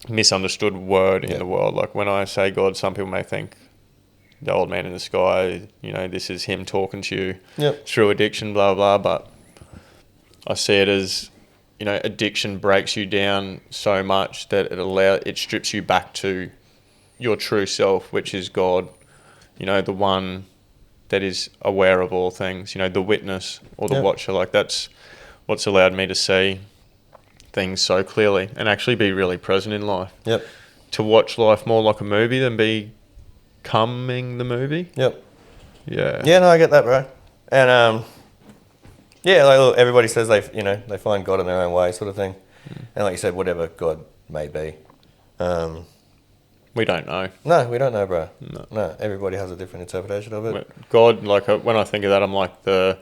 Speaker 3: misunderstood word in the world. Like when I say God, some people may think the old man in the sky, you know, this is him talking to you through addiction, blah, blah, but I see it as, you know, addiction breaks you down so much that it strips you back to your true self, which is God, you know, the one that is aware of all things, you know, the witness or the watcher. Like that's what's allowed me to see things so clearly and actually be really present in life.
Speaker 2: Yep.
Speaker 3: To watch life more like a movie than becoming the movie.
Speaker 2: Yep.
Speaker 3: Yeah.
Speaker 2: Yeah, no, I get that, bro. And yeah, like look, everybody says they find God in their own way, sort of thing. And like you said, whatever God may be.
Speaker 3: We don't know.
Speaker 2: No, we don't know, bro.
Speaker 3: No.
Speaker 2: Everybody has a different interpretation of it.
Speaker 3: God, like when I think of that, I'm like the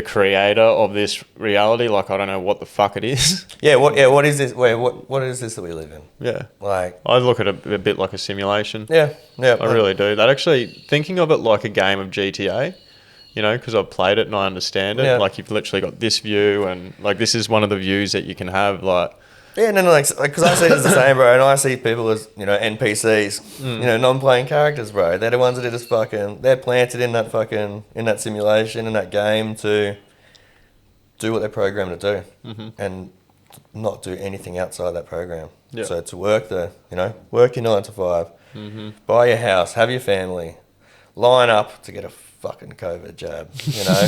Speaker 3: creator of this reality. Like I don't know what the fuck it is.
Speaker 2: What is this? Wait, what is this that we live in?
Speaker 3: Yeah.
Speaker 2: Like
Speaker 3: I look at it a bit like a simulation.
Speaker 2: Yeah.
Speaker 3: I really do. That actually, thinking of it like a game of GTA, you know, because I've played it and I understand it.
Speaker 2: Yeah.
Speaker 3: Like you've literally got this view and like this is one of the views that you can have. Like
Speaker 2: like because I see it as the same, bro, and I see people as, you know, NPCs, you know, non-playing characters, bro. They're the ones that are just they're planted in that simulation, in that game to do what they're programmed to do, and not do anything outside that program.
Speaker 3: Yeah.
Speaker 2: So to work work your 9 to 5, buy your house, have your family, line up to get a fucking COVID jab, you know?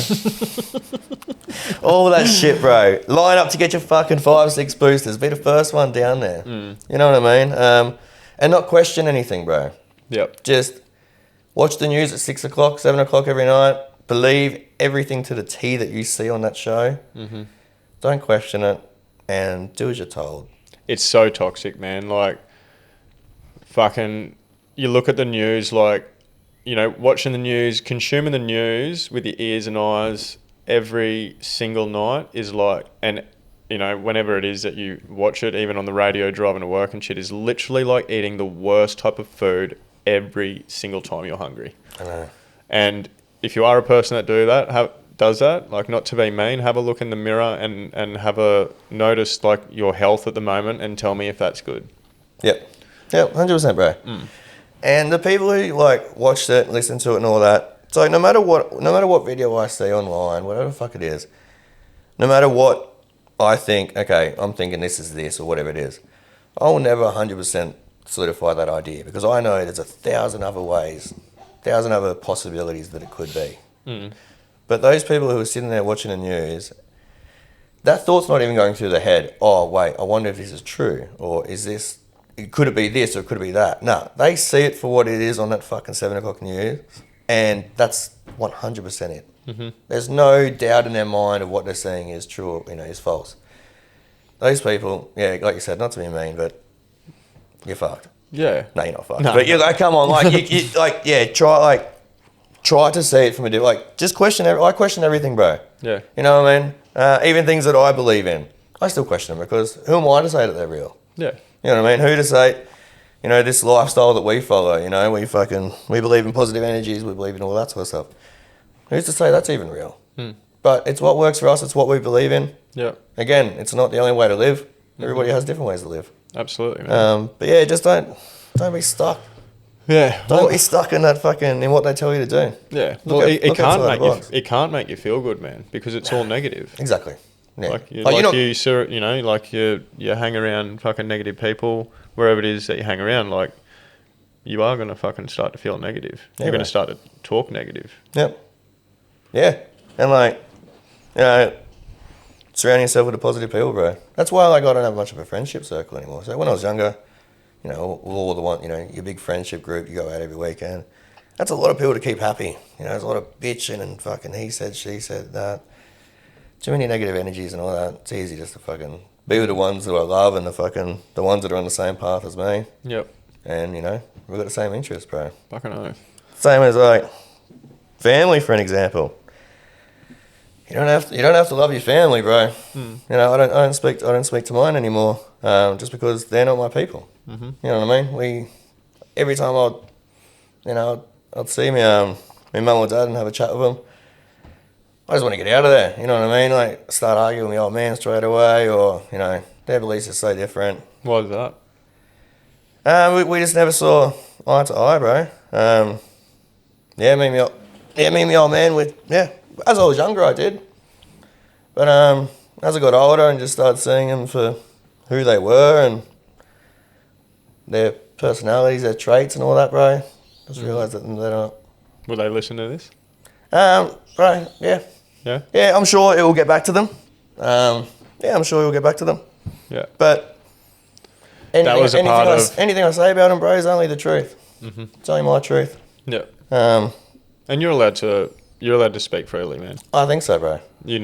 Speaker 2: All that shit, bro. Line up to get your fucking 5-6 boosters. Be the first one down there. You know what I mean? And not question anything, bro.
Speaker 3: Yep.
Speaker 2: Just watch the news at 6 o'clock, 7 o'clock every night. Believe everything to the T that you see on that show. Don't question it and do as you're told.
Speaker 3: It's so toxic, man. Like, fucking, you look at the news, like, you know, watching the news, consuming the news with your ears and eyes every single night is like, and, you know, whenever it is that you watch it, even on the radio, driving to work and shit, is literally like eating the worst type of food every single time you're hungry.
Speaker 2: I know.
Speaker 3: And if you are a person that does that, like, not to be mean, have a look in the mirror and have a notice, like, your health at the moment and tell me if that's good.
Speaker 2: Yep, 100%, bro. And the people who, like, watched it, listened to it and all that, So no matter what video I see online, whatever the fuck it is, no matter what I think, okay, I'm thinking this is this or whatever it is, I will never 100% solidify that idea because I know there's 1,000 other ways, 1,000 other possibilities that it could be. But those people who are sitting there watching the news, that thought's not even going through their head. Oh, wait, I wonder if this is true. Or is this, could it be this or could it be that? No, they see it for what it is on that fucking 7 o'clock news. And that's 100% it. There's no doubt in their mind of what they're saying is true or is false. Those people, yeah, like you said, not to be mean, but you're fucked.
Speaker 3: Yeah.
Speaker 2: No, you're not fucked.
Speaker 3: No.
Speaker 2: But you're like, come on, like, you like, yeah, try to see it from a different, like, just I question everything, bro.
Speaker 3: Yeah.
Speaker 2: You know what I mean? Even things that I believe in, I still question them because who am I to say that they're real?
Speaker 3: Yeah.
Speaker 2: You know what I mean? Who to say, this lifestyle that we follow, we believe in positive energies, we believe in all that sort of stuff. Who's to say that's even real? But it's what works for us, it's what we believe in.
Speaker 3: Yeah.
Speaker 2: Again, it's not the only way to live. Everybody has different ways to live.
Speaker 3: Absolutely, man.
Speaker 2: But yeah, just don't be stuck.
Speaker 3: Yeah.
Speaker 2: Don't be stuck in that in what they tell you to do.
Speaker 3: Yeah.
Speaker 2: Look
Speaker 3: Well,
Speaker 2: at-
Speaker 3: it
Speaker 2: look
Speaker 3: can't
Speaker 2: outside
Speaker 3: make
Speaker 2: the
Speaker 3: you.
Speaker 2: box.
Speaker 3: It can't make you feel good, man, because it's all negative.
Speaker 2: Exactly. Yeah.
Speaker 3: Like you hang around fucking negative people wherever it is that you hang around. Like you are gonna fucking start to feel negative.
Speaker 2: Yeah,
Speaker 3: You're gonna
Speaker 2: right.
Speaker 3: start to talk negative.
Speaker 2: Yep. Yeah. And surround yourself with positive people, bro. That's why I don't have much of a friendship circle anymore. So when I was younger, all the one, your big friendship group, you go out every weekend. That's a lot of people to keep happy. There's a lot of bitching and fucking he said, she said that. Too many negative energies and all that. It's easy just to fucking be with the ones that I love and the ones that are on the same path as me.
Speaker 3: Yep.
Speaker 2: And, we've got the same interests, bro.
Speaker 3: Fucking oath.
Speaker 2: Same as family, for an example. You don't have to love your family, bro. I don't speak to mine anymore, just because they're not my people. You know what I mean? Every time I'd see my mum or dad and have a chat with them. I just want to get out of there. You know what I mean? Like start arguing with my old man straight away, or their beliefs are so different.
Speaker 3: Why is that?
Speaker 2: We just never saw eye to eye, bro. Me and my old man as I was younger, I did. But as I got older and just started seeing them for who they were and their personalities, their traits and all that, bro, just realised that they're not.
Speaker 3: Will they listen to this?
Speaker 2: Bro, yeah.
Speaker 3: Yeah.
Speaker 2: Yeah, I'm sure it will get back to them. I'm sure it will get back to them.
Speaker 3: Yeah.
Speaker 2: But anything I say about them, bro, is only the truth. It's only my truth.
Speaker 3: Yeah.
Speaker 2: And
Speaker 3: you're allowed to speak freely, man.
Speaker 2: I think so, bro.
Speaker 3: I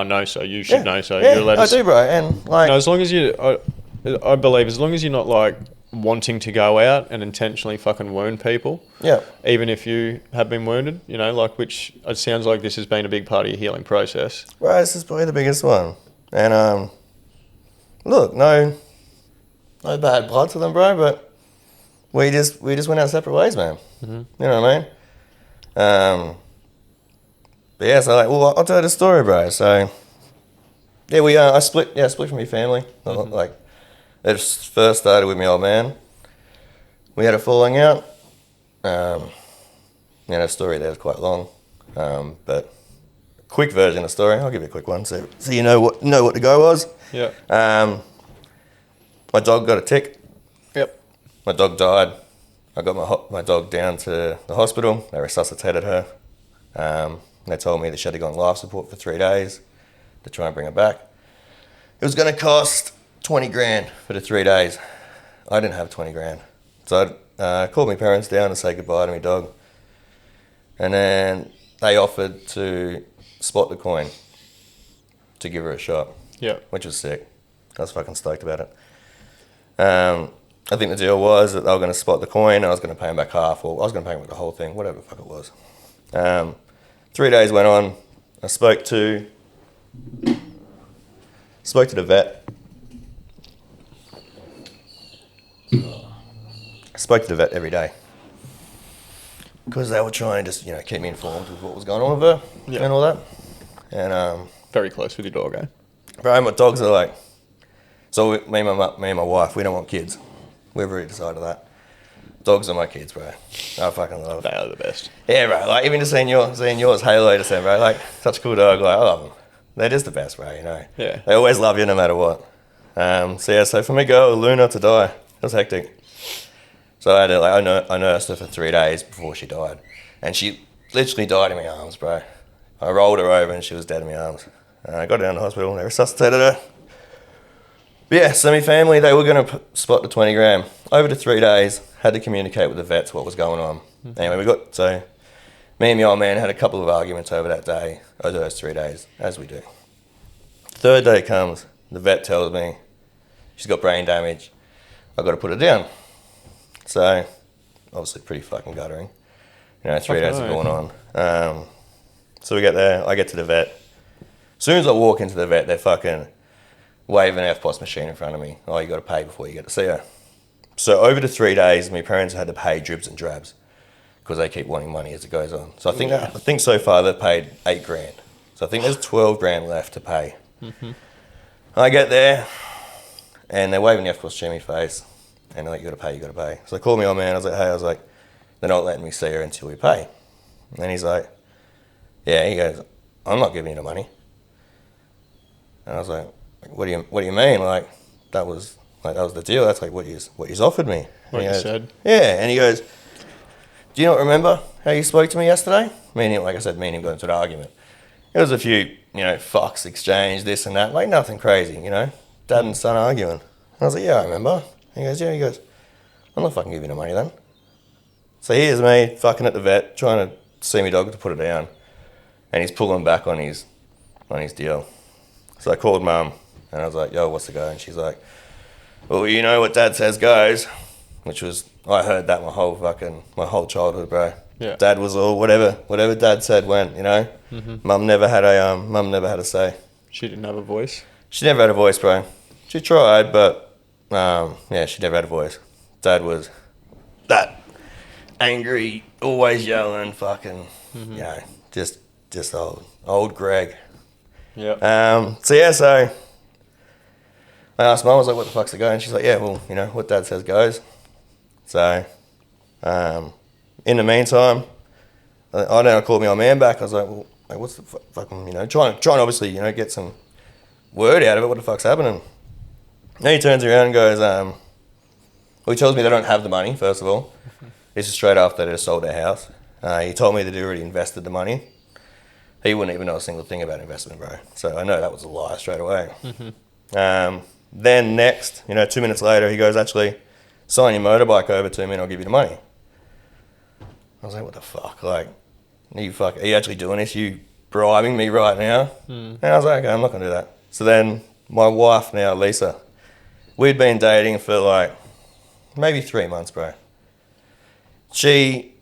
Speaker 3: know so. You should know so.
Speaker 2: Yeah,
Speaker 3: You're allowed
Speaker 2: I
Speaker 3: to
Speaker 2: do, bro. And
Speaker 3: as long as I believe, as long as you're not like wanting to go out and intentionally fucking wound people.
Speaker 2: Yeah.
Speaker 3: Even if you have been wounded, which it sounds like this has been a big part of your healing process.
Speaker 2: Bro, this is probably the biggest one. And look, no bad blood to them, bro, but we just went our separate ways, man. You know what I mean? But yeah, so I'll tell you the story, bro. So yeah, I split from my family. Like it first started with my old man. We had a falling out. The story there is quite long, but quick version of the story. I'll give you a quick one, so you know what the go was.
Speaker 3: Yeah.
Speaker 2: My dog got a tick.
Speaker 3: Yep.
Speaker 2: My dog died. I got my dog down to the hospital. They resuscitated her. They told me that she had to go on life support for 3 days to try and bring her back. It was going to cost 20 grand for the 3 days. I didn't have 20 grand. So I called my parents down to say goodbye to my dog. And then they offered to spot the coin to give her a shot.
Speaker 3: Yeah.
Speaker 2: Which was sick. I was fucking stoked about it. I think the deal was that they were going to spot the coin and I was going to pay them back half, or I was going to pay them back the whole thing, whatever the fuck it was. 3 days went on. I spoke to the vet. I spoke to the vet every day because they were trying to just keep me informed with what was going on with her and all that. And
Speaker 3: very close with your dog, eh?
Speaker 2: bro, my dogs are like, so me and my wife, we don't want kids. We've already decided that. Dogs are my kids, bro. I fucking love.
Speaker 3: They are the best.
Speaker 2: Yeah, bro. Like even just seeing yours, Halo, just saying, bro. Like such a cool dog. Like I love them. They're just the best, bro. You know.
Speaker 3: Yeah.
Speaker 2: They always love you no matter what. So for me, girl Luna to die, it was hectic. So I had to, like, I nursed her for 3 days before she died, and she literally died in my arms, bro. I rolled her over and she was dead in my arms. I got her down to the hospital and they resuscitated her. But yeah, so my family, they were going to spot the 20 gram. Over the 3 days, had to communicate with the vets what was going on. Anyway, me and my old man had a couple of arguments over that day, over those 3 days, as we do. Third day comes, the vet tells me she's got brain damage. I've got to put her down. So, obviously pretty fucking guttering. You know, 3 days are going on. So we get there, I get to the vet. As soon as I walk into the vet, they're fucking waving an FPOS machine in front of me. Oh, you got to pay before you get to see her. So over the 3 days, my parents had to pay dribs and drabs because they keep wanting money as it goes on. So I think so far they've paid 8 grand. So I think there's 12 grand left to pay. Mm-hmm. I get there and they're waving the FPOS machine in my face and they're like, you got to pay. So I called my old man, I was like, they're not letting me see her until we pay. And he's like, yeah, he goes, I'm not giving you the money. And I was like, what do you mean? Like that was the deal. That's like what he's offered me.
Speaker 3: What you said?
Speaker 2: Yeah. And he goes, do you not remember how you spoke to me yesterday? Me and him, like I said, me and him got into an argument. There was a few, fucks exchanged, this and that, like nothing crazy, dad and son arguing. And I was like, yeah, I remember. He goes, yeah. He goes, I'm not fucking giving you the money then. So here's me fucking at the vet, trying to see my dog to put it down. And he's pulling back on his deal. So I called mum and I was like, yo, what's the go? And she's like, well, you know what dad says goes, which was, I heard that my whole childhood, bro.
Speaker 3: Yeah.
Speaker 2: Dad was all, whatever dad said went, Mm-hmm. Mum never had a say.
Speaker 3: She didn't have a voice?
Speaker 2: She never had a voice, bro. She tried, but, she never had a voice. Dad was that angry, always yelling, fucking, just old Greg.
Speaker 3: Yeah.
Speaker 2: So I asked Mum, I was like, what the fuck's the go? And she's like, yeah, well, what dad says goes. So, in the meantime, I called my old man back. I was like, well, what's the fucking, trying obviously, get some word out of it. What the fuck's happening? And he turns around and goes, well, he tells me they don't have the money, first of all. This is straight after they just sold their house. He told me that he already invested the money. He wouldn't even know a single thing about investment, bro. So I know that was a lie straight away. Mm-hmm. Then next, 2 minutes later, he goes, actually, sign your motorbike over to me and I'll give you the money. I was like, what the fuck? Like, are you actually doing this? You bribing me right now? Mm. And I was like, okay, I'm not going to do that. So then my wife now, Lisa, we'd been dating for like maybe 3 months, bro. She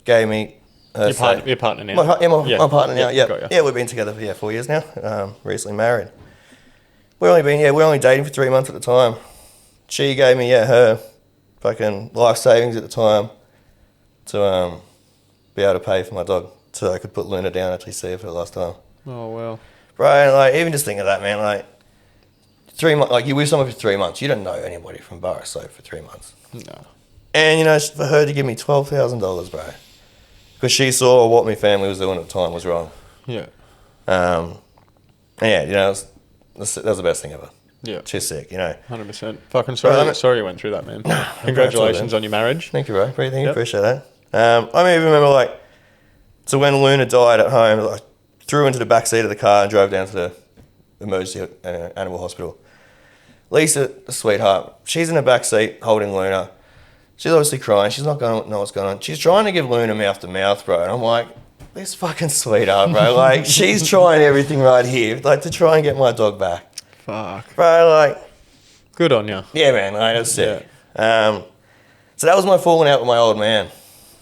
Speaker 2: gave me her
Speaker 3: your partner now?
Speaker 2: My partner now, yeah.
Speaker 3: Got you.
Speaker 2: Yeah, we've been together for 4 years now, recently married. We're only dating for 3 months at the time. She gave me, her fucking life savings at the time to be able to pay for my dog so I could put Luna down and actually see her for the last time.
Speaker 3: Oh, wow.
Speaker 2: Right, like, even just think of that, man, like, 3 months, like, you with someone for 3 months, you don't know anybody from Burra Soap for 3 months.
Speaker 3: No.
Speaker 2: And, for her to give me $12,000, bro, because she saw what my family was doing at the time was wrong.
Speaker 3: Yeah.
Speaker 2: And yeah, that was the best thing ever.
Speaker 3: Yeah.
Speaker 2: She's sick,
Speaker 3: 100%. Fucking sorry you went through that, man. Congratulations on your marriage.
Speaker 2: Thank you, bro. Thank you. Appreciate that. I even remember, so when Luna died at home, I threw into the back seat of the car and drove down to the emergency animal hospital. Lisa, the sweetheart, she's in the back seat holding Luna. She's obviously crying. She's not going to know what's going on. She's trying to give Luna mouth to mouth, bro. And I'm like, this fucking sweetheart, bro. Like, she's trying everything right here, to try and get my dog back.
Speaker 3: Fuck.
Speaker 2: Bro,
Speaker 3: good on you.
Speaker 2: Yeah, man. It was sick. Yeah. So that was my falling out with my old man.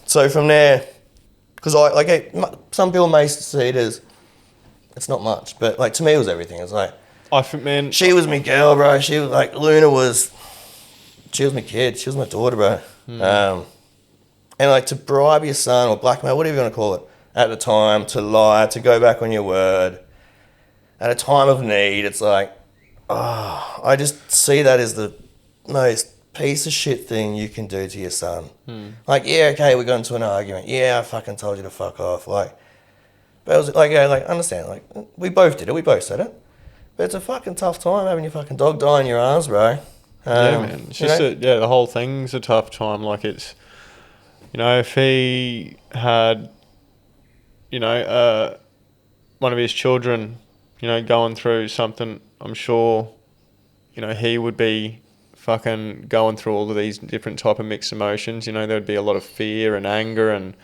Speaker 2: So from there, because some people may see it as, it's not much, but to me it was everything. It was
Speaker 3: I think, man,
Speaker 2: she was my girl, bro. She was Luna she was my kid. She was my daughter, bro. And to bribe your son or blackmail, whatever you want to call it, at the time, to lie, to go back on your word, at a time of need, it's I just see that as the most piece of shit thing you can do to your son. Like, yeah, okay, we got into an argument. Yeah, I fucking told you to fuck off. Like, but it was like, yeah, like, understand, like, we both did it. We both said it. But it's a fucking tough time having your fucking dog die in your arms, bro.
Speaker 3: Yeah, man. It's just the whole thing's a tough time. Like, it's, if he had, one of his children, going through something, I'm sure, he would be fucking going through all of these different type of mixed emotions. There'd be a lot of fear and anger and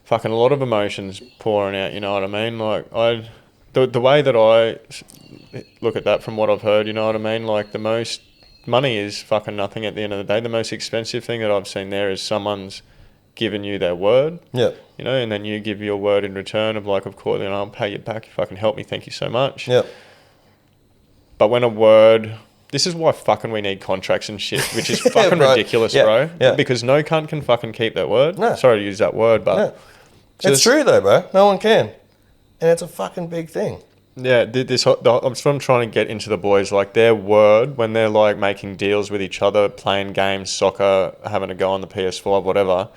Speaker 3: fucking a lot of emotions pouring out, you know what I mean? Like, the way that I look at that from what I've heard, you know what I mean? Like, the most money is fucking nothing at the end of the day. The most expensive thing that I've seen there is someone's given you their word.
Speaker 2: Yeah.
Speaker 3: And then you give your word in return of like, of course, I'll pay you back. You fucking help me. Thank you so much.
Speaker 2: Yeah.
Speaker 3: But when a word, this is why fucking we need contracts and shit, which is fucking ridiculous, bro.
Speaker 2: Yeah.
Speaker 3: Because no cunt can fucking keep their word.
Speaker 2: No.
Speaker 3: Sorry to use that word, but
Speaker 2: it's true though, bro. No one can, and it's a fucking big thing.
Speaker 3: Yeah, that's what I'm trying to get into the boys. Like, their word, when they're like making deals with each other, playing games, soccer, having a go on the PS5, whatever.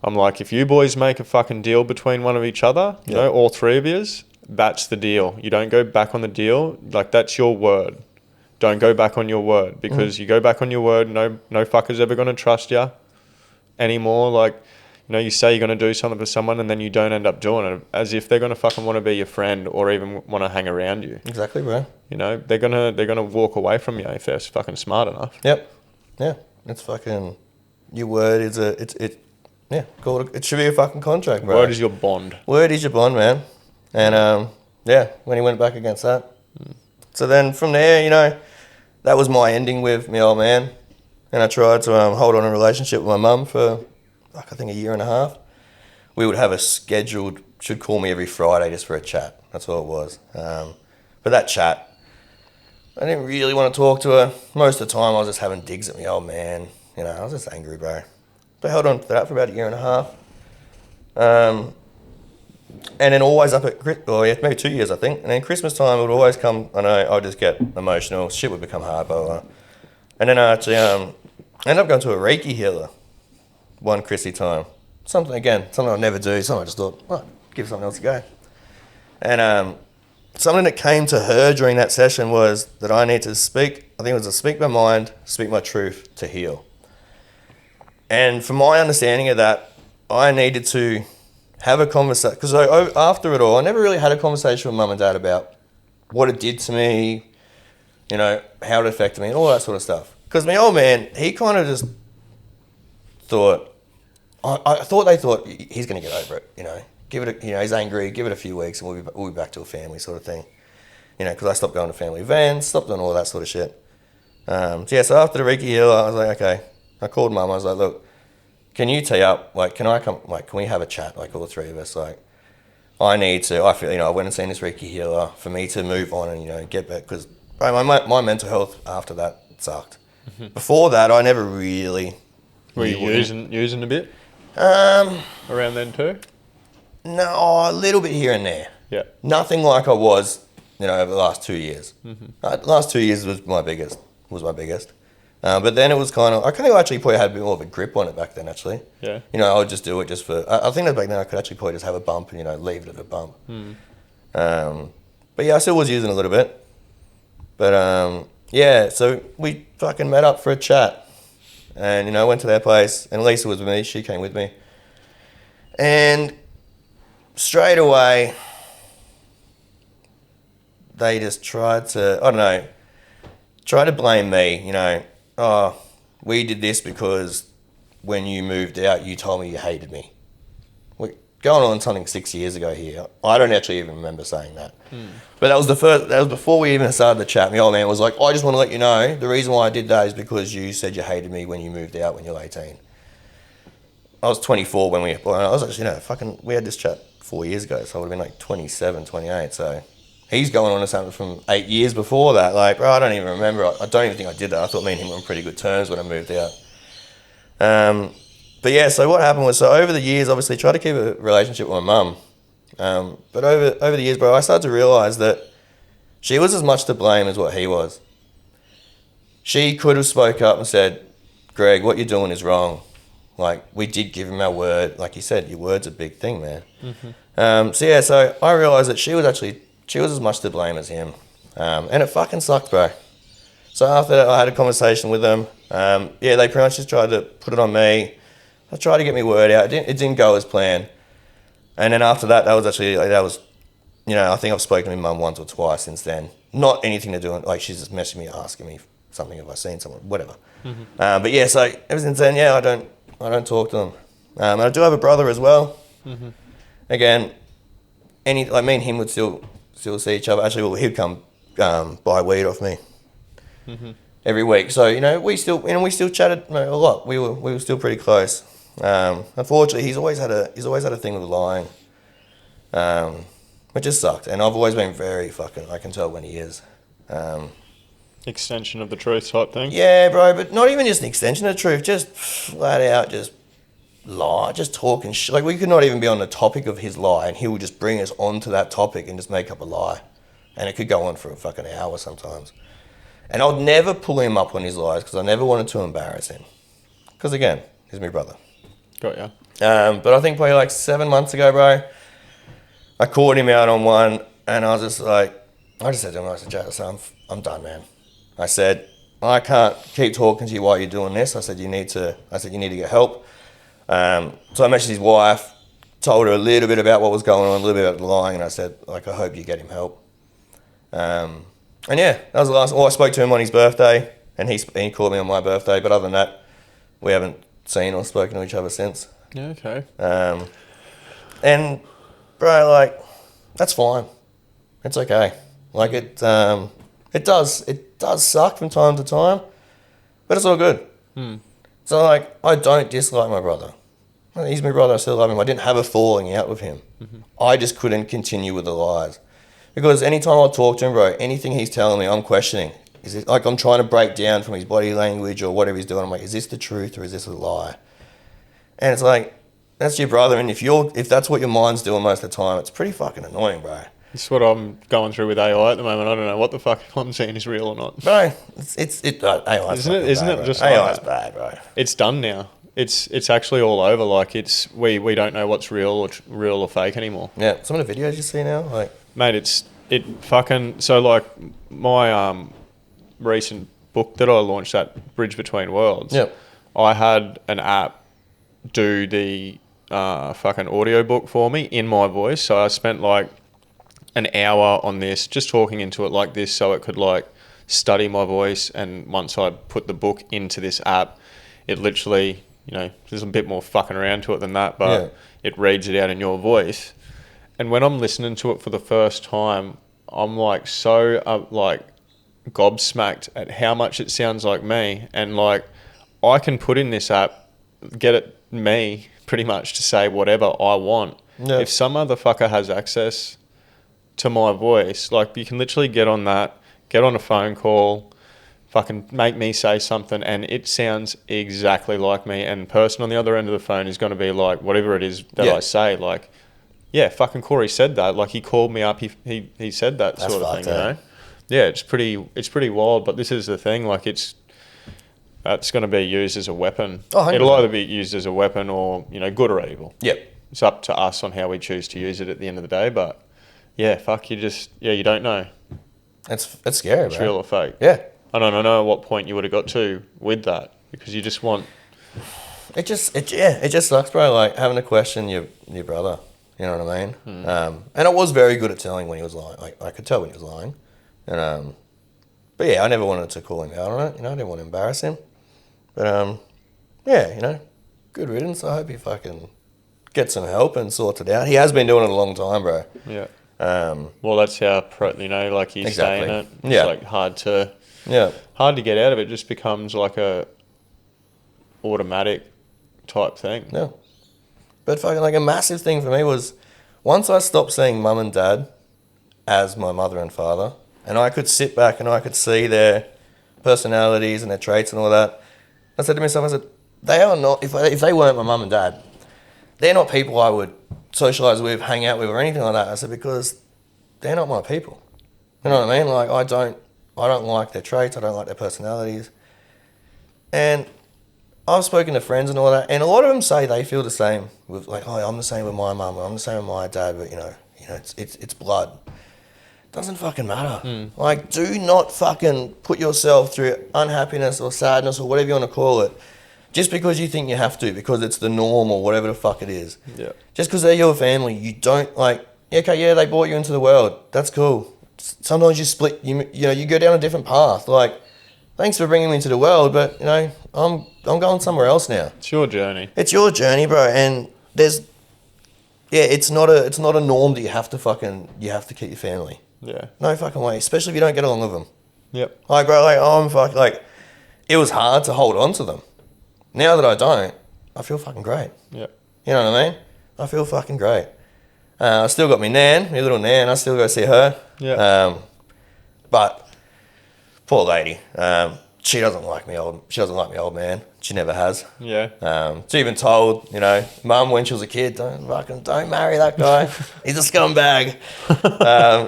Speaker 3: I'm like, if you boys make a fucking deal between one of each other, you know, all three of yous, that's the deal. You don't go back on the deal. Like, that's your word. Don't go back on your word, because you go back on your word, no fucker's ever going to trust you anymore. Like, you say you're going to do something for someone and then you don't end up doing it, as if they're going to fucking want to be your friend or even want to hang around you.
Speaker 2: Exactly, bro.
Speaker 3: They're gonna walk away from you if they're fucking smart enough.
Speaker 2: Yep. Yeah. It's fucking, your word is it should be a fucking contract, bro.
Speaker 3: Word is your bond.
Speaker 2: Word is your bond, man. And when he went back against that. So then from there, that was my ending with my old man. And I tried to hold on a relationship with my mum for, I think, a year and a half. We would have a scheduled, she'd call me every Friday just for a chat. That's all it was. But that chat, I didn't really want to talk to her. Most of the time I was just having digs at my old man. I was just angry, bro. But I held on to that for about a year and a half. And then always up at, maybe 2 years, I think. And then Christmas time, it would always come, I know, I'd just get emotional. Shit would become hard, blah. And then I actually ended up going to a Reiki healer one Chrissy time. Something I'd never do. Something I just thought, give something else a go. And something that came to her during that session was that I need to speak, I think it was to speak my mind, speak my truth, to heal. And from my understanding of that, I needed to have a conversation, because after it all, I never really had a conversation with mum and dad about what it did to me, how it affected me and all that sort of stuff. Because my old man, he kind of just thought, I thought they thought he's going to get over it, give it, he's angry, give it a few weeks and we'll be back to a family sort of thing, because I stopped going to family events, stopped doing all that sort of shit. So after the Reiki healer, I was like, okay, I called mum, I was like, look, can you tee up, like, can I come, like, can we have a chat, like, all the three of us, like, I feel, I went and seen this Reiki healer for me to move on and, get back, because my mental health after that sucked. Mm-hmm. Before that, I never really...
Speaker 3: Were you using a bit? Around then too?
Speaker 2: No, a little bit here and there.
Speaker 3: Yeah.
Speaker 2: Nothing like I was, over the last 2 years. Mm-hmm. The last 2 years was my biggest. But then it was kind of, I kind of actually probably had a bit more of a grip on it back then, actually.
Speaker 3: Yeah.
Speaker 2: I would just do it just for, I think that back then I could actually probably just have a bump and, leave it at a bump. Mm. But yeah, I still was using a little bit. But so we fucking met up for a chat. And, went to their place, and Lisa was with me, she came with me. And straight away, they just tried to, try to blame me, we did this because when you moved out, you told me you hated me. We're going on something 6 years ago here. I don't actually even remember saying that. Mm. But that was before we even started the chat. My old man was like, I just want to let you know, the reason why I did that is because you said you hated me when you moved out when you were 18. I was 24 when I was actually, we had this chat 4 years ago, so I would have been like 27, 28, so... He's going on to something from 8 years before that. Like, bro, I don't even remember. I don't even think I did that. I thought me and him were on pretty good terms when I moved out. But yeah, so what happened was, over the years, obviously, tried to keep a relationship with my mum. But over the years, bro, I started to realise that she was as much to blame as what he was. She could have spoke up and said, Greg, what you're doing is wrong. Like, we did give him our word. Like you said, your word's a big thing, man. So I realised that she was as much to blame as him. And it fucking sucked, bro. So after that, I had a conversation with them. They pretty much just tried to put it on me. I tried to get my word out. It didn't go as planned. And then after that, I think I've spoken to my mum once or twice since then. Not anything to do with, like, she's just messaging me, asking me something, if I've seen someone, whatever. So ever since then, I don't talk to them. And I do have a brother as well. Again, me and him would still see each other. Actually, he'd come buy weed off me every week. So we still chatted a lot. We were still pretty close. Unfortunately, he's always had a thing with lying, which just sucked. And I've always been very fucking. I can tell when he is.
Speaker 3: Extension of the truth type thing.
Speaker 2: Yeah, bro, but not even just an extension of the truth. Just flat out, just lie, just talking shit. Like, we could not even be on the topic of his lie, and he would just bring us onto that topic and just make up a lie, and it could go on for a fucking hour sometimes. And I'd never pull him up on his lies because I never wanted to embarrass him. Because again, he's my brother.
Speaker 3: Got ya.
Speaker 2: But I think probably like 7 months ago, bro, I caught him out on one, and I just said to him, I said, I'm done, man. I said, I can't keep talking to you while you're doing this. I said, you need to get help. So I messaged his wife, told her a little bit about what was going on, a little bit about the lying, and I said, like, I hope you get him help. And yeah, that was the last. I spoke to him on his birthday, and he called me on my birthday. But other than that, we haven't seen or spoken to each other since.
Speaker 3: Yeah, okay.
Speaker 2: And bro, like, that's fine. It's okay. Like, it does suck from time to time, but it's all good. So like, I don't dislike my brother. He's my brother. I still love him. I didn't have a falling out with him. I just couldn't continue with the lies. Because anytime I talk to him, bro, anything he's telling me, I'm questioning. Is it like I'm trying to break down from his body language or whatever he's doing? I'm like, is this the truth or is this a lie? And it's like, that's your brother, and if that's what your mind's doing most of the time, it's pretty fucking annoying, bro.
Speaker 3: It's what I'm going through with AI at the moment. I don't know what the fuck I'm saying is real or not.
Speaker 2: Bro, AI's
Speaker 3: Isn't it
Speaker 2: bro.
Speaker 3: just
Speaker 2: AI's
Speaker 3: like
Speaker 2: bad, bro.
Speaker 3: It's done now. It's actually all over. Like, we don't know what's real or fake anymore.
Speaker 2: Yeah, some of the videos you see now, like,
Speaker 3: Mate, so like my recent book that I launched, that Bridge Between Worlds.
Speaker 2: Yep.
Speaker 3: I had an app do the fucking audio book for me in my voice. So I spent like an hour on this, just talking into it like this, so it could like study my voice. And once I put the book into this app, it literally, there's a bit more fucking around to it than that, but it reads it out in your voice. And when I'm listening to it for the first time, I'm like so like gobsmacked at how much it sounds like me. And like, I can put in this app, get it me pretty much to say whatever I want. Yeah. If some other fucker has access to my voice, like, you can literally get on a phone call, fucking make me say something, and it sounds exactly like me. And the person on the other end of the phone is going to be like, whatever it is that I say, like, yeah, fucking Corey said that. Like, he called me up, he said that. That's sort of thing, Yeah, it's pretty wild. But this is the thing, like, that's going to be used as a weapon. Oh, it'll either be used as a weapon or, good or evil.
Speaker 2: Yep.
Speaker 3: It's up to us on how we choose to use it at the end of the day. But yeah, fuck, you don't know.
Speaker 2: It's scary,
Speaker 3: it's real or fake.
Speaker 2: Yeah.
Speaker 3: I don't know at what point you would have got to with that, because you just want.
Speaker 2: It just sucks, bro. Like, having to question your brother. You know what I mean? And I was very good at telling when he was lying. Like, I could tell when he was lying. And but yeah, I never wanted to call him out on it. I didn't want to embarrass him. But good riddance. I hope he fucking gets some help and sorts it out. He has been doing it a long time, bro.
Speaker 3: Yeah. Well, that's how like he's saying it. It's like hard to get out of it. It just becomes like a automatic type thing.
Speaker 2: Yeah. But fucking, like, a massive thing for me was once I stopped seeing mum and dad as my mother and father, and I could sit back and I could see their personalities and their traits and all that, I said to myself, they are not, if they weren't my mum and dad, they're not people I would socialise with, hang out with, or anything like that. I said, because they're not my people. You know what I mean? Like, I don't like their traits, I don't like their personalities. And I've spoken to friends and all that, and a lot of them say they feel the same with like, oh, I'm the same with my mum, or I'm the same with my dad, but it's blood. Doesn't fucking matter. Like, do not fucking put yourself through unhappiness or sadness or whatever you want to call it, just because you think you have to, because it's the norm or whatever the fuck it is.
Speaker 3: Yeah.
Speaker 2: Just because they're your family, you don't like. Okay, yeah, they brought you into the world. That's cool. Sometimes you split. You go down a different path. Like, thanks for bringing me into the world, but I'm going somewhere else now.
Speaker 3: It's your journey.
Speaker 2: It's your journey, bro, and it's not a norm that you have to keep your family.
Speaker 3: Yeah.
Speaker 2: No fucking way, especially if you don't get along with them.
Speaker 3: Yep.
Speaker 2: Like, bro, it was hard to hold on to them. Now that I don't, I feel fucking great.
Speaker 3: Yep.
Speaker 2: You know what I mean? I feel fucking great. I still got my little nan. I still go see her.
Speaker 3: Yeah.
Speaker 2: But poor lady. She doesn't like me old man. She never has.
Speaker 3: Yeah.
Speaker 2: She even told, mum when she was a kid, don't marry that guy. He's a scumbag.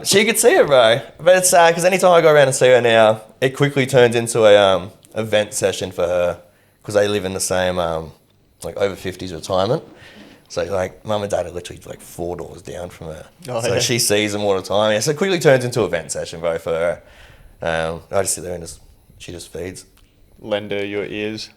Speaker 2: She could see it, bro. But it's sad because anytime I go around and see her now, it quickly turns into a event session for her because they live in the same over 50s retirement. So like mum and dad are literally like 4 doors down from her. Oh, so yeah. She sees them all the time. Yeah, so it quickly turns into an event session, bro, for her. I just sit there and she just feeds.
Speaker 3: Lend her your ears.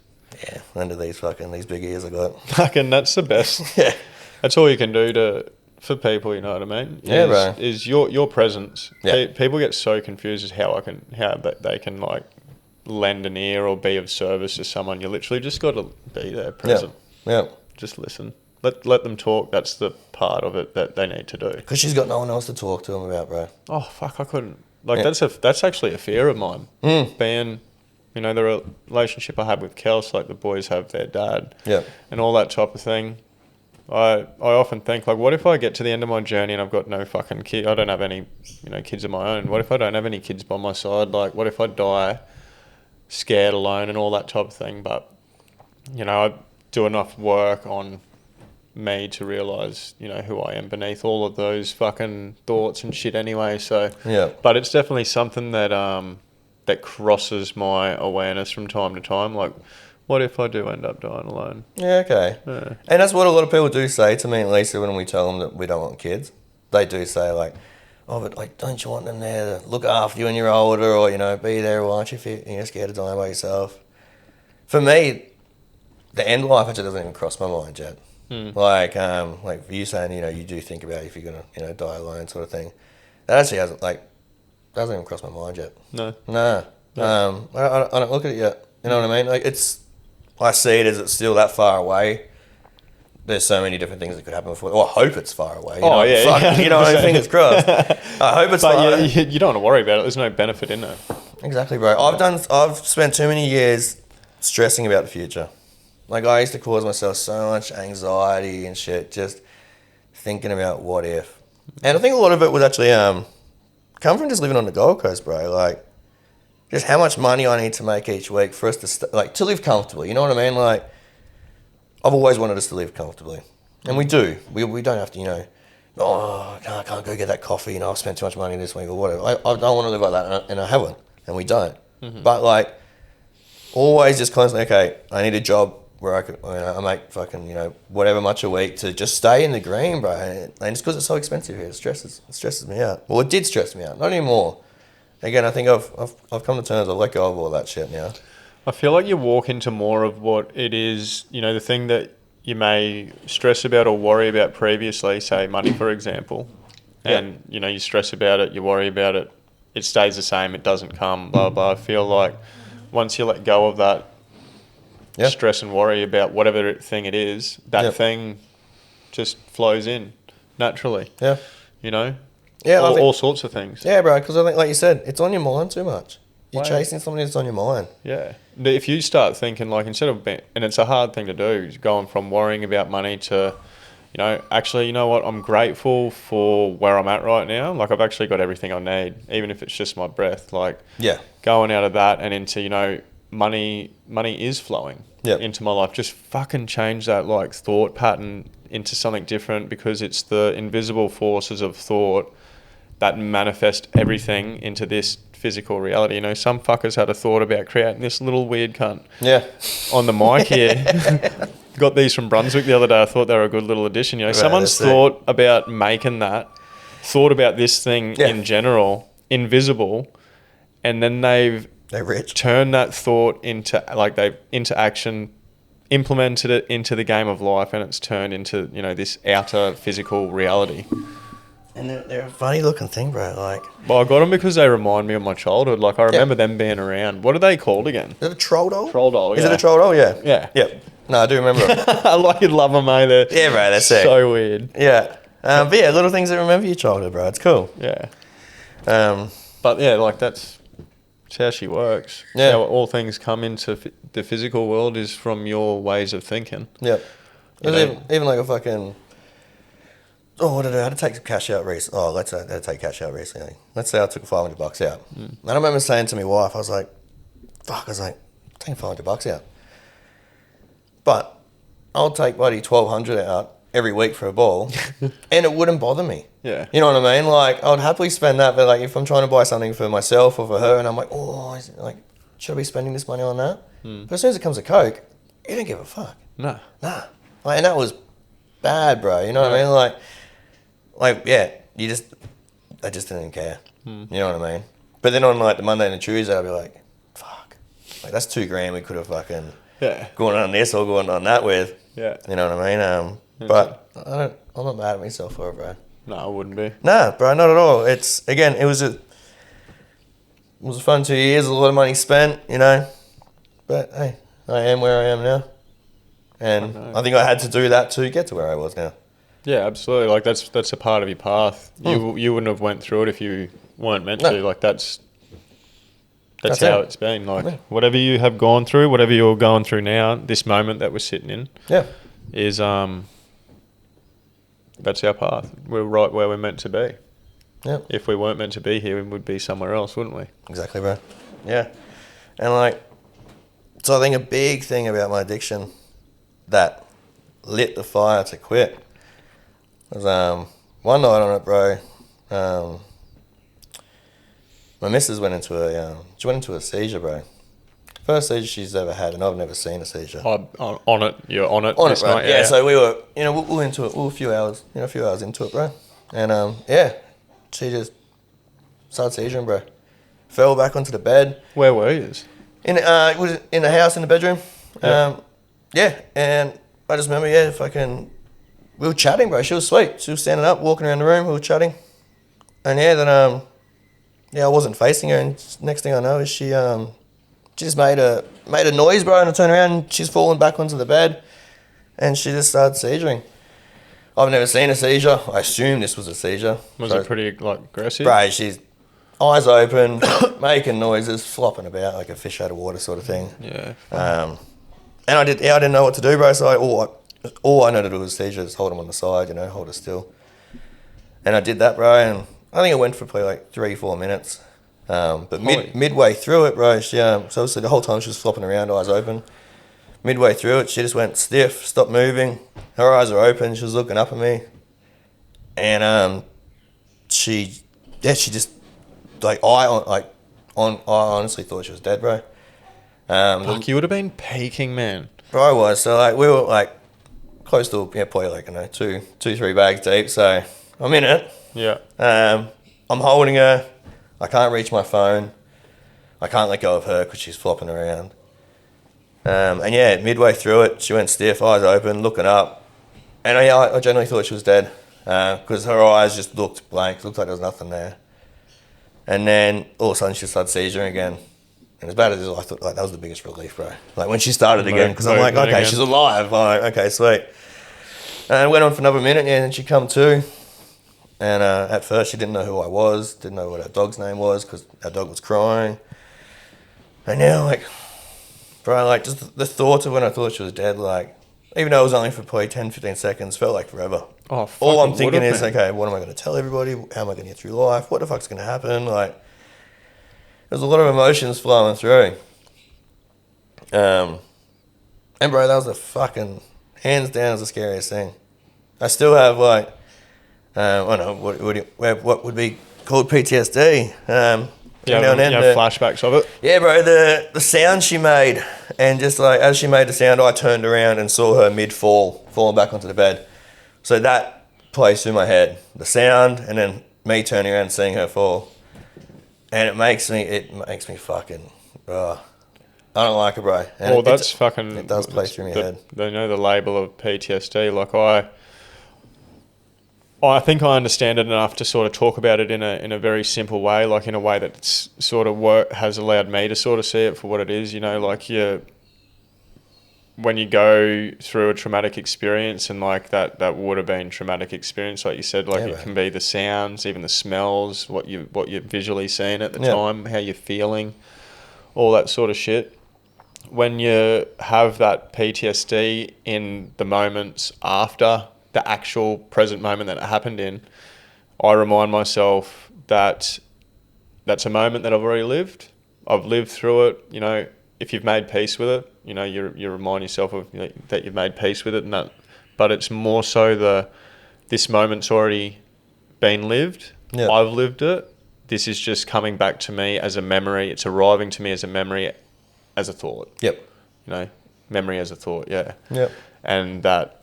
Speaker 2: Yeah, lend her these big ears I got.
Speaker 3: Fucking, that's the best.
Speaker 2: Yeah.
Speaker 3: That's all you can do for people, you know what I mean?
Speaker 2: Yeah, bro.
Speaker 3: Is your presence.
Speaker 2: Yeah.
Speaker 3: People get so confused as how they can like lend an ear or be of service to someone. You literally just got to be there, present.
Speaker 2: Yeah.
Speaker 3: Just listen. Let them talk. That's the part of it that they need to do.
Speaker 2: Because she's got no one else to talk to them about, bro.
Speaker 3: Oh fuck! I couldn't. Like that's actually a fear of mine. Being, the relationship I have with Kels, like the boys have their dad.
Speaker 2: Yeah.
Speaker 3: And all that type of thing. I often think like, what if I get to the end of my journey and I've got no fucking kid? I don't have any, kids of my own. What if I don't have any kids by my side? Like, what if I die scared, alone, and all that type of thing? But I do enough work on me to realise, who I am beneath all of those fucking thoughts and shit anyway. So
Speaker 2: yeah.
Speaker 3: But it's definitely something that that crosses my awareness from time to time. Like, what if I do end up dying alone?
Speaker 2: Yeah, okay.
Speaker 3: Yeah.
Speaker 2: And that's what a lot of people do say to me, at least when we tell them that we don't want kids. They do say like, oh, but like, don't you want them there to look after you when you're older, or be there, or aren't you scared of dying by yourself? For me, the end life actually doesn't even cross my mind yet. Like for you saying, you do think about if you're gonna, die alone, sort of thing. That actually doesn't even cross my mind yet.
Speaker 3: No.
Speaker 2: Nah. I don't look at it yet. You know what I mean? Like I see it as it's still that far away. There's so many different things that could happen before. Well, I hope it's far away. I think it's crossed. I hope it's far away.
Speaker 3: You don't want to worry about it. There's no benefit in it.
Speaker 2: Exactly, bro. I've spent too many years stressing about the future. Like, I used to cause myself so much anxiety and shit, just thinking about what if. And I think a lot of it was actually come from just living on the Gold Coast, bro. Like, just how much money I need to make each week for us to to live comfortably. You know what I mean? Like, I've always wanted us to live comfortably, and we do. We don't have to, I can't go get that coffee. I've spent too much money this week or whatever. I don't want to live like that, and I haven't, and we don't. Mm-hmm. But like, always just constantly, okay, I need a job where I make fucking, whatever much a week to just stay in the green, bro. And just because it's so expensive here, it stresses me out. Well, it did stress me out, not anymore. Again, I think I've come to terms, I've let go of all that shit now.
Speaker 3: I feel like you walk into more of what it is, the thing that you may stress about or worry about previously, say money, for example. And, you stress about it, you worry about it, it stays the same, it doesn't come, blah, blah. I feel like once you let go of that, stress and worry about whatever thing it is, that thing just flows in naturally.
Speaker 2: Yeah.
Speaker 3: Yeah, all sorts of things.
Speaker 2: Yeah, bro, because I think, like you said, it's on your mind too much. You're chasing something that's on your mind.
Speaker 3: Yeah. If you start thinking, like, instead of being, and it's a hard thing to do, going from worrying about money to, actually, you know what, I'm grateful for where I'm at right now. Like, I've actually got everything I need, even if it's just my breath. Like, going out of that and into, money is flowing into my life. Just fucking change that like thought pattern into something different, because it's the invisible forces of thought that manifest everything into this physical reality. You know, some fuckers had a thought about creating this little weird cunt
Speaker 2: Yeah.
Speaker 3: on the mic here. Got these from Brunswick the other day. I thought they were a good little addition. You know,
Speaker 2: Right,
Speaker 3: someone's
Speaker 2: that's it.
Speaker 3: thought about making that, thought about this thing
Speaker 2: Yeah.
Speaker 3: in general, invisible, and then they've
Speaker 2: They're rich.
Speaker 3: turned that thought into action, implemented it into the game of life, and it's turned into, you know, this outer physical reality.
Speaker 2: And they're a funny looking thing, bro. Like,
Speaker 3: Well, I got them because they remind me of my childhood. Like, I remember them being around. What are they called again?
Speaker 2: is it a troll doll?
Speaker 3: Troll doll,
Speaker 2: Is
Speaker 3: yeah.
Speaker 2: it a troll doll? Yeah.
Speaker 3: Yeah.
Speaker 2: Yep. No, I do remember it.
Speaker 3: I like you'd love them, mate. They're
Speaker 2: Yeah, bro, that's sick.
Speaker 3: so weird.
Speaker 2: Yeah. But yeah, little things that remember your childhood, bro. It's cool.
Speaker 3: Yeah.
Speaker 2: Um,
Speaker 3: But yeah, like that's how she works.
Speaker 2: Yeah.
Speaker 3: How all things come into the physical world is from your ways of thinking.
Speaker 2: yeah.
Speaker 3: You
Speaker 2: There's
Speaker 3: know-
Speaker 2: even like a fucking. Oh, what did I had to take some cash out recently? Oh, let's say I had to take cash out recently. Let's say I took $500 out. And I remember saying to my wife, I was like, taking $500 out. But I'll take bloody $1,200 out every week for a ball, and it wouldn't bother me.
Speaker 3: Yeah.
Speaker 2: You know what I mean? Like, I would happily spend that, but like if I'm trying to buy something for myself or for her, and I'm like, should I be spending this money on that? But as soon as it comes to Coke, you don't give a fuck.
Speaker 3: No.
Speaker 2: Nah. Like, and that was bad, bro. You know what I mean? Yeah, I just didn't care. You know what I mean? But then on like the Monday and the Tuesday, I'd be like, fuck. Like, that's $2,000 we could have fucking
Speaker 3: Yeah.
Speaker 2: gone on this or gone on that with.
Speaker 3: Yeah.
Speaker 2: You know what I mean? But I'm not mad at myself for it, bro.
Speaker 3: No, I wouldn't be.
Speaker 2: Nah, bro, not at all. It was a fun 2 years, a lot of money spent, you know. But hey, I am where I am now. And I think I had to do that to get to where I was now.
Speaker 3: Yeah, absolutely. Like that's a part of your path. You wouldn't have went through it if you weren't meant to. Like that's how it's been. Like whatever you have gone through, whatever you're going through now, this moment that we're sitting in, is that's our path. We're right where we're meant to be.
Speaker 2: Yeah.
Speaker 3: If we weren't meant to be here, we would be somewhere else, wouldn't we?
Speaker 2: Exactly, bro. Yeah. And like, so I think a big thing about my addiction that lit the fire to quit was one night on it, bro. My missus went into a seizure, bro. First seizure she's ever had, and I've never seen a seizure.
Speaker 3: On it, you're on it.
Speaker 2: On it,
Speaker 3: this
Speaker 2: bro.
Speaker 3: night,
Speaker 2: Yeah, so we were, we were into it. We were a few hours into it, bro. And she just started seizuring, bro. Fell back onto the bed.
Speaker 3: Where were you?
Speaker 2: It was in the house in the bedroom.
Speaker 3: Yeah.
Speaker 2: And I just remember, we were chatting, bro. She was sweet. She was standing up, walking around the room. We were chatting, and then I wasn't facing her. And next thing I know is she just made a noise, bro. And I turned around, and she's fallen back onto the bed, and she just started seizuring. I've never seen a seizure. I assume this was a seizure.
Speaker 3: Was it pretty like aggressive?
Speaker 2: Bro, she's eyes open, making noises, flopping about like a fish out of water sort of thing.
Speaker 3: Yeah.
Speaker 2: And I didn't know what to do, bro. So all I know to do was seizure, just hold him on the side, hold her still. And I did that, bro. And I think it went for probably like 3-4 minutes. But midway through it, bro, so obviously the whole time she was flopping around, eyes open. Midway through it, she just went stiff, stopped moving. Her eyes are open. She was looking up at me, and she just I honestly thought she was dead, bro.
Speaker 3: Fuck, you would have been peaking, man.
Speaker 2: Bro, I was. So like we were like close to probably like 2-3 bags deep. So I'm in it.
Speaker 3: Yeah.
Speaker 2: I'm holding her. I can't reach my phone. I can't let go of her because she's flopping around. And midway through it, she went stiff, eyes open, looking up. And I generally thought she was dead because her eyes just looked blank, looked like there was nothing there. And then all of a sudden she started seizuring again. And as bad as it was, I thought like that was the biggest relief, bro. Like when she started again, because I'm like, okay,
Speaker 3: again.
Speaker 2: she's alive. I'm like, okay, sweet. And it went on for another minute, and then she come to. And at first she didn't know who I was, didn't know what our dog's name was because our dog was crying. And now like, bro, like just the thought of when I thought she was dead, like, even though it was only for probably 10-15 seconds, felt like forever.
Speaker 3: Oh,
Speaker 2: all I'm thinking is, okay, what am I going to tell everybody? How am I going to get through life? What the fuck's going to happen? Like, there's a lot of emotions flowing through. And bro, that was the fucking, hands down, is the scariest thing. I still have like, I don't know, what would be called PTSD.
Speaker 3: You have flashbacks of it?
Speaker 2: Yeah, bro, the sound she made, and just like as she made the sound, I turned around and saw her mid-fall, falling back onto the bed. So that plays through my head. The sound, and then me turning around and seeing her fall. And it makes me fucking, I don't like it, bro. And
Speaker 3: well, that's fucking...
Speaker 2: It does play through my head.
Speaker 3: They know the label of PTSD. Like, I think I understand it enough to sort of talk about it in a very simple way, like in a way that's sort of has allowed me to sort of see it for what it is. You know, like when you go through a traumatic experience, and like that would have been traumatic experience, like you said, like it can be the sounds, even the smells, what you're visually seeing at the time, how you're feeling, all that sort of shit. When you have that PTSD in the moments after the actual present moment that it happened in, I remind myself that that's a moment that I've already lived. I've lived through it. You know, if you've made peace with it, you know, you remind yourself of that you've made peace with it, and that. But it's more so this moment's already been lived. Yep. I've lived it. This is just coming back to me as a memory. It's arriving to me as a memory, as a thought. Yep. You know, memory as a thought. Yeah. Yep. And that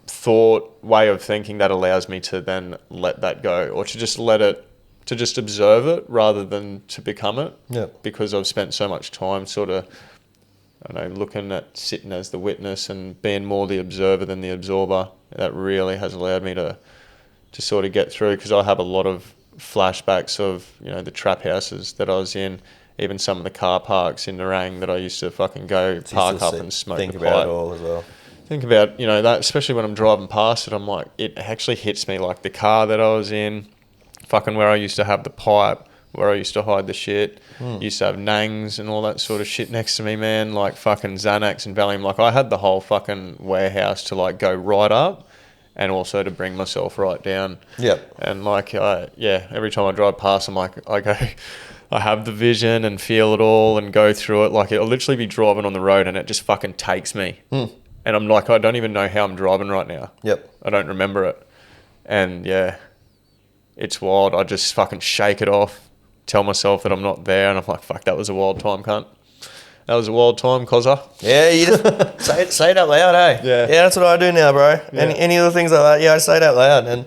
Speaker 3: thought, way of thinking, that allows me to then let that go, or to just to just observe it rather than to become it. Yeah. Because I've spent so much time sort of, I don't know, sitting as the witness and being more the observer than the absorber. That really has allowed me to sort of get through, because I have a lot of flashbacks of, you know, the trap houses that I was in, even some of the car parks in Nerang that I used to fucking go park up and smoke the pipe. Think about it all as well. Think about, you know, that, especially when I'm driving past it, I'm like, it actually hits me, like the car that I was in, fucking where I used to have the pipe, where I used to hide the shit, used to have nangs and all that sort of shit next to me, man, like fucking Xanax and Valium. Like I had the whole fucking warehouse to like go right up and also to bring myself right down. Yep. And like, every time I drive past, I'm like, I have the vision and feel it all and go through it. Like I'll literally be driving on the road and it just fucking takes me. And I'm like, I don't even know how I'm driving right now. Yep. I don't remember it. And yeah, it's wild. I just fucking shake it off, tell myself that I'm not there, and I'm like, fuck, that was a wild time, cunt. That was a wild time, cozza. Yeah, you just say it out loud, eh? Yeah. Yeah, that's what I do now, bro. Yeah. Any other things like that, I say it out loud. And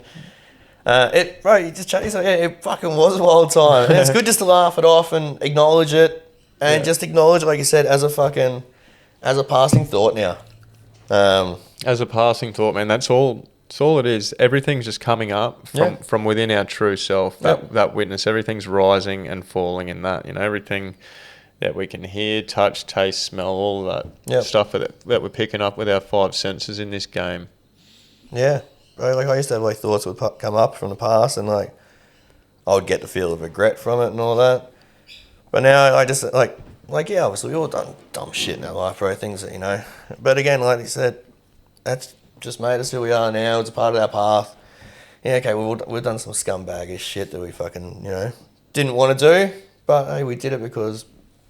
Speaker 3: you just chat yourself, it fucking was a wild time. And it's good just to laugh it off and acknowledge it, and just acknowledge it, like you said, as a passing thought now. As a passing thought, man, that's all it is. Everything's just coming up from within our true self, that witness. Everything's rising and falling in that, you know, everything that we can hear, touch, taste, smell, all that stuff that we're picking up with our five senses in this game. Yeah. Like I used to have like thoughts that would come up from the past, and like I would get the feel of regret from it and all that. But now I just obviously we all done dumb shit in our life, bro, things that, you know. But again, like you said, that's just made us who we are now. It's a part of our path. Yeah, okay, we've done some scumbaggish shit that we fucking, you know, didn't want to do. But hey, we did it because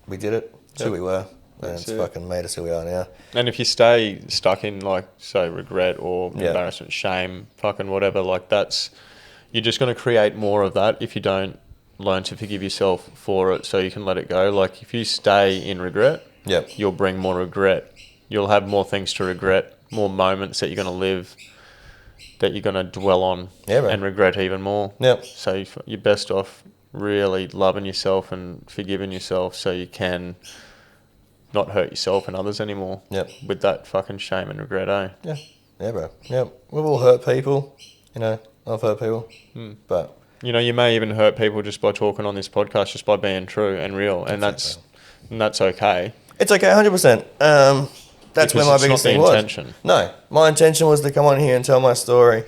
Speaker 3: we did it. It's who we were. And it's fucking made us who we are now. And if you stay stuck in, like, say, regret or embarrassment, shame, fucking whatever, like you're just going to create more of that if you don't learn to forgive yourself for it, so you can let it go. Like if you stay in regret, you'll bring more regret. You'll have more things to regret, more moments that you're going to live that you're going to dwell on and regret even more. So you're best off really loving yourself and forgiving yourself, so you can not hurt yourself and others anymore. With that fucking shame and regret, eh? Yeah, bro. We've all hurt people, you know. I've hurt people, but you know, you may even hurt people just by talking on this podcast, just by being true and real, and that's okay. It's okay, 100%. That's where my biggest thing was. Intention. No, my intention was to come on here and tell my story,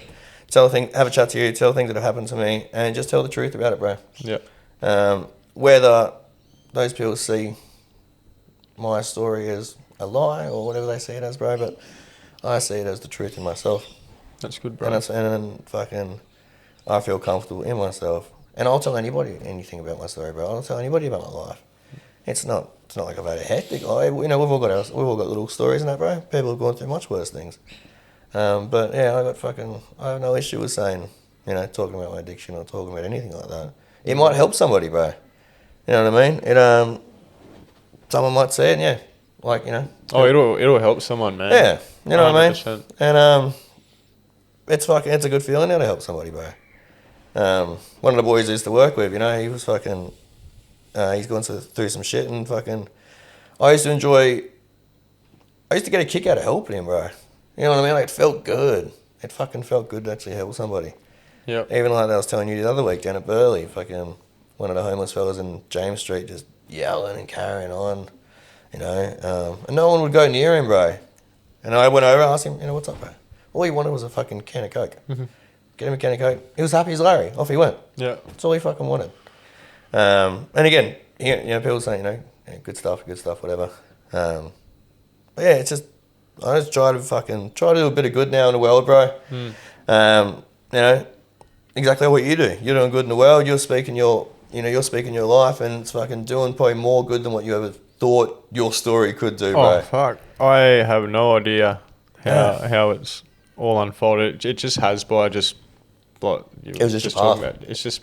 Speaker 3: have a chat to you, tell things that have happened to me, and just tell the truth about it, bro. Whether those people see my story as a lie or whatever they see it as, bro, but I see it as the truth in myself. That's good, bro. And fucking, I feel comfortable in myself, and I'll tell anybody anything about my story, bro. I'll tell anybody about my life. It's not like I've had a hectic life. You know, we've all got little stories and that, bro. People have gone through much worse things. But yeah, I have no issue with saying, you know, talking about my addiction or talking about anything like that.
Speaker 2: it might help somebody, bro. You know what I mean? It someone might say it, yeah, like, you know.
Speaker 3: Oh, it'll help someone, man.
Speaker 2: Yeah, you know
Speaker 3: 100%.
Speaker 2: what I mean? And it's a good feeling now to help somebody, bro. One of the boys I used to work with, you know, he was fucking, he's gone through some shit, and fucking, I used to get a kick out of helping him, bro. You know what I mean? Like, it felt good. It fucking felt good to actually help somebody.
Speaker 3: Yep.
Speaker 2: Even like I was telling you the other week down at Burleigh, fucking one of the homeless fellas in James Street just yelling and carrying on, you know, and no one would go near him, bro. And I went over and asked him, you know, what's up, bro? All he wanted was a fucking can of Coke.
Speaker 3: Mm-hmm.
Speaker 2: Get him a can of Coke. He was happy as Larry. Off he went.
Speaker 3: Yeah.
Speaker 2: That's all he fucking wanted. And again, you know, people saying, you know, good stuff, whatever. But yeah, it's just, I just try to do a bit of good now in the world, bro. You know, exactly what you do. You're doing good in the world. You're speaking your life, and it's fucking doing probably more good than what you ever thought your story could do, bro.
Speaker 3: Oh, fuck. I have no idea how it's all unfolded. It just has by just what you
Speaker 2: It was
Speaker 3: were
Speaker 2: just
Speaker 3: talking
Speaker 2: path.
Speaker 3: about. It's just,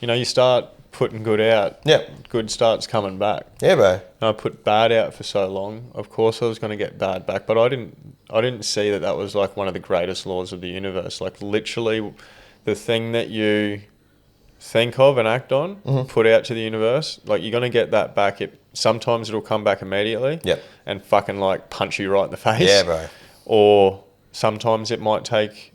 Speaker 3: you know, you start putting good out.
Speaker 2: Yep.
Speaker 3: Good starts coming back.
Speaker 2: Yeah, bro.
Speaker 3: I put bad out for so long. Of course, I was going to get bad back, but I didn't see that was like one of the greatest laws of the universe. Like, literally, the thing that you think of and act on, put out to the universe, like, you're going to get that back. Sometimes it'll come back immediately.
Speaker 2: Yep.
Speaker 3: And fucking like punch you right in the face.
Speaker 2: Yeah, bro.
Speaker 3: Or sometimes it might take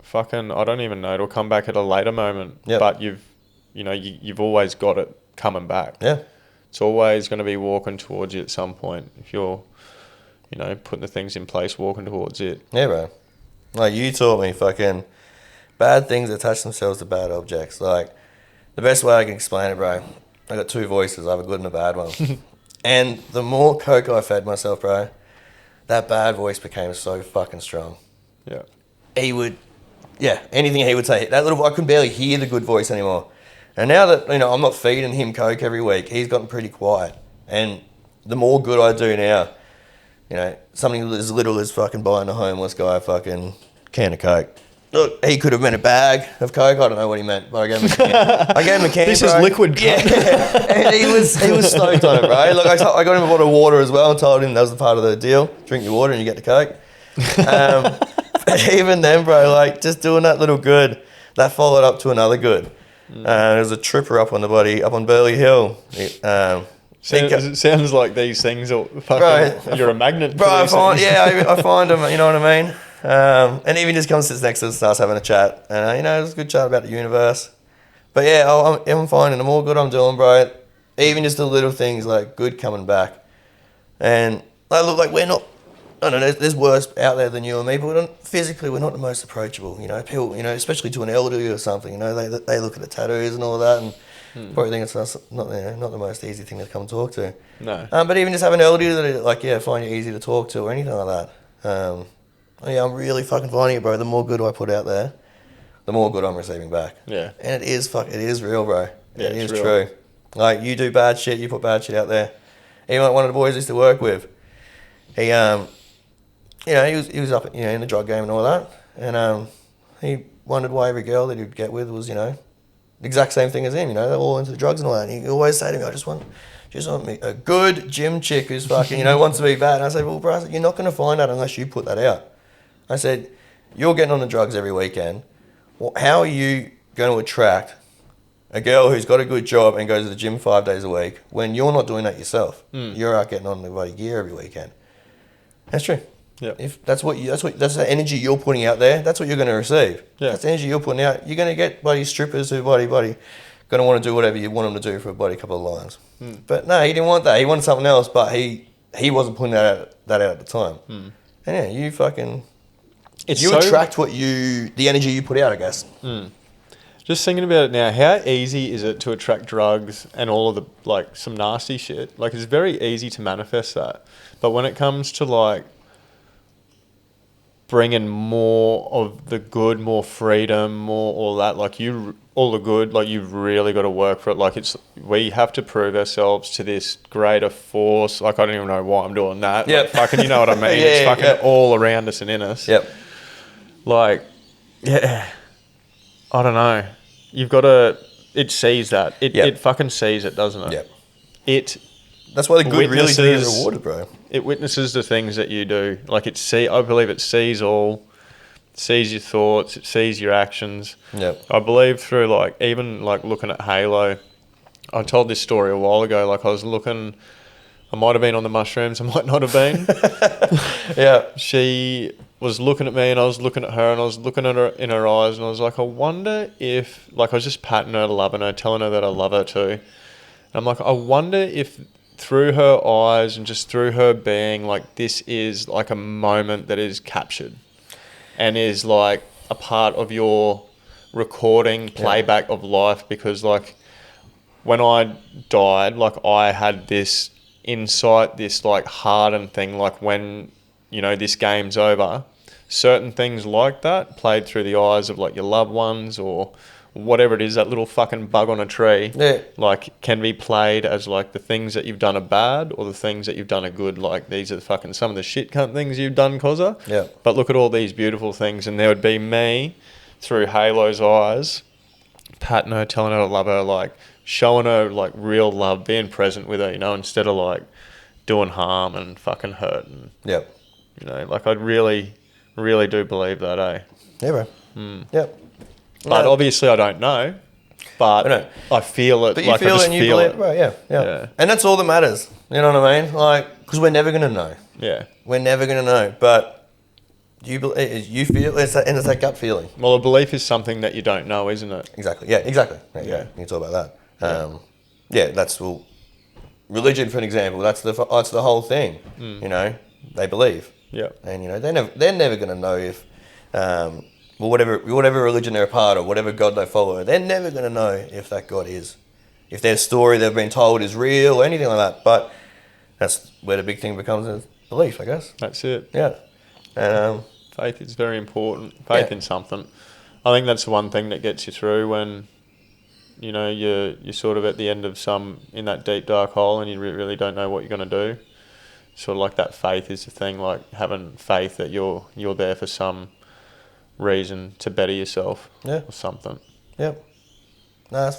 Speaker 3: fucking, I don't even know. It'll come back at a later moment.
Speaker 2: Yep.
Speaker 3: But you've always got it coming back.
Speaker 2: Yeah.
Speaker 3: It's always going to be walking towards you at some point. If you're, you know, putting the things in place, walking towards it.
Speaker 2: Yeah, bro. Like, you taught me fucking bad things attach themselves to bad objects. Like, the best way I can explain it, bro, I got two voices. I have a good and a bad one. And the more coke I fed myself, bro, that bad voice became so fucking strong.
Speaker 3: Yeah.
Speaker 2: Anything he would say. That little, I could barely hear the good voice anymore. And now that, you know, I'm not feeding him coke every week, he's gotten pretty quiet. And the more good I do now, you know, something as little as fucking buying a homeless guy a fucking can of coke. Look, he could have meant a bag of coke. I don't know what he meant, but I gave him a can.
Speaker 3: This
Speaker 2: bro.
Speaker 3: is liquid coke.
Speaker 2: Yeah. And he was stoked on it, bro. Look, I got him a bottle of water as well and told him that was the part of the deal. Drink your water and you get the coke. But even then, bro, like, just doing that little good, that followed up to another good. There was a tripper up on Burleigh Hill.
Speaker 3: It sounds like these things are fucking,
Speaker 2: Bro,
Speaker 3: you're a magnet.
Speaker 2: Bro,
Speaker 3: for these things.
Speaker 2: I find him, you know what I mean? And even just comes, sits next to us, starts having a chat. And, you know, it was a good chat about the universe. But yeah, I'm finding the more good I'm doing, bro, even just the little things, like, good coming back. And I look like we're not, I don't know, there's worse out there than you and me, but physically we're not the most approachable, you know. People, you know, especially to an elderly or something, you know, they look at the tattoos and all that, and probably think it's not the most easy thing to come talk to.
Speaker 3: No.
Speaker 2: But even just having an elderly that, like, find you easy to talk to or anything like that. I'm really fucking finding it, bro. The more good I put out there, the more good I'm receiving back.
Speaker 3: Yeah.
Speaker 2: And it is real, bro.
Speaker 3: Yeah,
Speaker 2: it is
Speaker 3: real.
Speaker 2: true. Like, you do bad shit, you put bad shit out there. Even like one of the boys I used to work with, he, you know, he was up, you know, in the drug game and all that. And he wondered why every girl that he'd get with was, you know, the exact same thing as him, you know, they're all into the drugs and all that. And he'd always say to me, I just want me a good gym chick who's fucking, you know, wants to be bad. And I said, well, bro, you're not going to find that unless you put that out. I said, you're getting on the drugs every weekend. Well, how are you going to attract a girl who's got a good job and goes to the gym 5 days a week when you're not doing that yourself? You're out getting on the bloody gear every weekend. That's true.
Speaker 3: Yeah.
Speaker 2: If that's the energy you're putting out there, that's what you're going to receive.
Speaker 3: Yeah.
Speaker 2: That's the energy you're putting out. You're going to get bloody strippers who bloody going to want to do whatever you want them to do for a bloody couple of lines. But no, he didn't want that. He wanted something else, but he wasn't putting that out at the time. And yeah, you fucking attract the energy you put out, I guess.
Speaker 3: Just thinking about it now, how easy is it to attract drugs and all of the, like, some nasty shit? Like, it's very easy to manifest that. But when it comes to, like, bringing more of the good, more freedom, more all that, like, all the good, like, you've really got to work for it. Like, we have to prove ourselves to this greater force. Like, I don't even know why I'm doing that.
Speaker 2: Yep.
Speaker 3: Like, fucking, you know what I mean? It's fucking all around us and in us.
Speaker 2: Yep.
Speaker 3: Like, yeah, I don't know. You've got to it sees that. It fucking sees it, doesn't it?
Speaker 2: Yep.
Speaker 3: It
Speaker 2: That's why the good really do get
Speaker 3: witnesses-
Speaker 2: rewarded, bro.
Speaker 3: It witnesses the things that you do. Like I believe it sees all, sees your thoughts, it sees your actions.
Speaker 2: Yep.
Speaker 3: I believe through like even like looking at Halo. I told this story a while ago. Like I was looking, I might have been on the mushrooms, I might not have been.
Speaker 2: Yeah.
Speaker 3: She was looking at me and I was looking at her and I was looking at her in her eyes and I was like, I wonder if, like I was just patting her, loving her, telling her that I love her too. And I'm like, I wonder if through her eyes and just through her being, like this is like a moment that is captured and is like a part of your recording playback of life, because like when I died, like I had this insight, this like hardened thing, like when, you know, this game's over, certain things like that played through the eyes of like your loved ones or whatever it is, that little fucking bug on a tree, like can be played as like the things that you've done are bad or the things that you've done are good. Like these are fucking some of the shit cunt things you've done, Cozza.
Speaker 2: Yeah.
Speaker 3: But look at all these beautiful things, and there would be me through Halo's eyes, patting her, telling her I love her, like showing her like real love, being present with her, you know, instead of like doing harm and fucking hurt. And,
Speaker 2: Yep.
Speaker 3: you know, like I really, really do believe that, eh?
Speaker 2: Yeah, bro. Yep.
Speaker 3: But obviously I don't know. But
Speaker 2: I know.
Speaker 3: I feel it.
Speaker 2: But you
Speaker 3: like
Speaker 2: feel
Speaker 3: I
Speaker 2: it
Speaker 3: just
Speaker 2: and you
Speaker 3: feel
Speaker 2: believe
Speaker 3: it.
Speaker 2: it, bro. Yeah, yeah.
Speaker 3: Yeah.
Speaker 2: And that's all that matters. You know what I mean? Like, because we're never going to know.
Speaker 3: Yeah.
Speaker 2: We're never going to know. But you feel it's that, and it's that gut feeling.
Speaker 3: Well, a belief is something that you don't know, isn't it?
Speaker 2: Exactly. Yeah, exactly.
Speaker 3: Yeah.
Speaker 2: You can talk about that. That's religion, for an example. That's the whole thing. You know, they believe.
Speaker 3: Yeah.
Speaker 2: And you know, they're never going to know if whatever religion they're a part of, whatever God they follow, they're never going to know if that God if their story they've been told is real or anything like that. But that's where the big thing becomes is belief, I guess.
Speaker 3: That's it.
Speaker 2: Yeah. And
Speaker 3: Faith is very important. Faith in something. I think that's the one thing that gets you through when, you know, you're sort of at the end of in that deep dark hole and you really don't know what you're going to do. Sort of like that faith is the thing, like having faith that you're there for some reason to better yourself or something.
Speaker 2: Yep. No,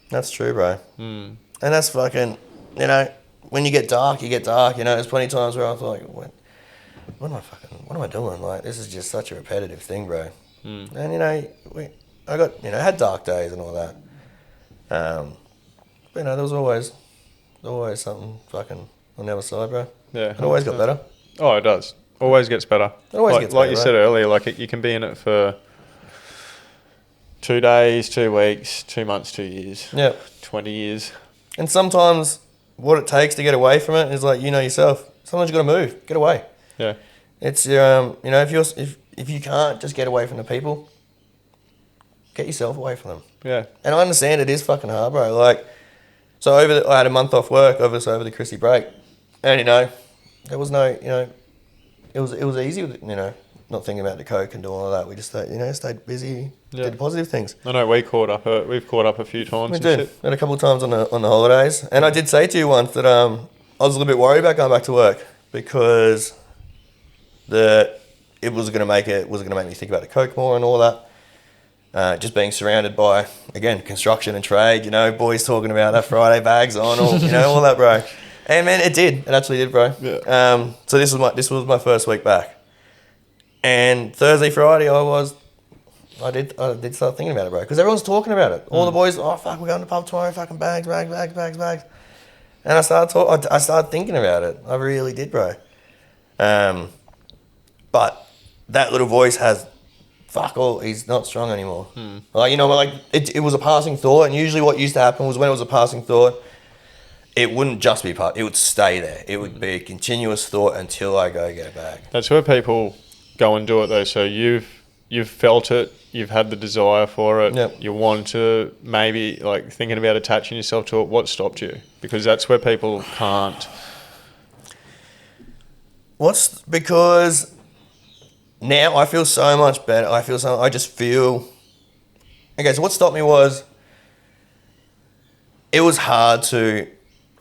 Speaker 2: that's true, bro. And that's fucking, you know, when you get dark, you know, there's plenty of times where I was like, what am I doing? Like, this is just such a repetitive thing, bro. And, you know, I got, you know, had dark days and all that. But, you know, there was always something fucking on the other side, bro.
Speaker 3: Yeah.
Speaker 2: It always got better.
Speaker 3: Oh, it does. Always gets better.
Speaker 2: It always gets
Speaker 3: like
Speaker 2: better,
Speaker 3: you
Speaker 2: right?
Speaker 3: said earlier, like you can be in it for 2 days, 2 weeks, 2 months, 2 years.
Speaker 2: Yeah.
Speaker 3: 20 years.
Speaker 2: And sometimes what it takes to get away from it is like, you know yourself. Sometimes you got to move, get away.
Speaker 3: Yeah.
Speaker 2: It's you know, if you can't just get away from the people, get yourself away from them.
Speaker 3: Yeah.
Speaker 2: And I understand it is fucking hard, bro. Like, so I had a month off work over the Chrissy break, and you know, there was no, you know, it was easy with, you know, not thinking about the coke and doing all that. We just stayed busy, did positive things.
Speaker 3: I know we've caught up a few times.
Speaker 2: We
Speaker 3: and
Speaker 2: did.
Speaker 3: shit.
Speaker 2: And a couple of times on the holidays. And I did say to you once that I was a little bit worried about going back to work because it was going to make me think about the coke more and all that. Just being surrounded by, again, construction and trade, you know, boys talking about that Friday bags on, or you know, all that, bro. And man, it actually did, bro.
Speaker 3: Yeah.
Speaker 2: So this was my first week back, and Thursday, Friday, I did start thinking about it, bro, because everyone's talking about it. All the boys, oh fuck, we're going to the pub tomorrow, fucking bags. And I started thinking about it. I really did, bro. But that little voice has, fuck all, he's not strong anymore. Like, you know, like it was a passing thought, and usually what used to happen was when it was a passing thought, it wouldn't just be it would stay there. It would be a continuous thought until I go get it back.
Speaker 3: That's where people go and do it though. So you've felt it, you've had the desire for it,
Speaker 2: Yep.
Speaker 3: you want to maybe like thinking about attaching yourself to it. What stopped you? Because that's where people can't.
Speaker 2: Because now I feel so much better. I just feel. Okay, so what stopped me was it was hard to.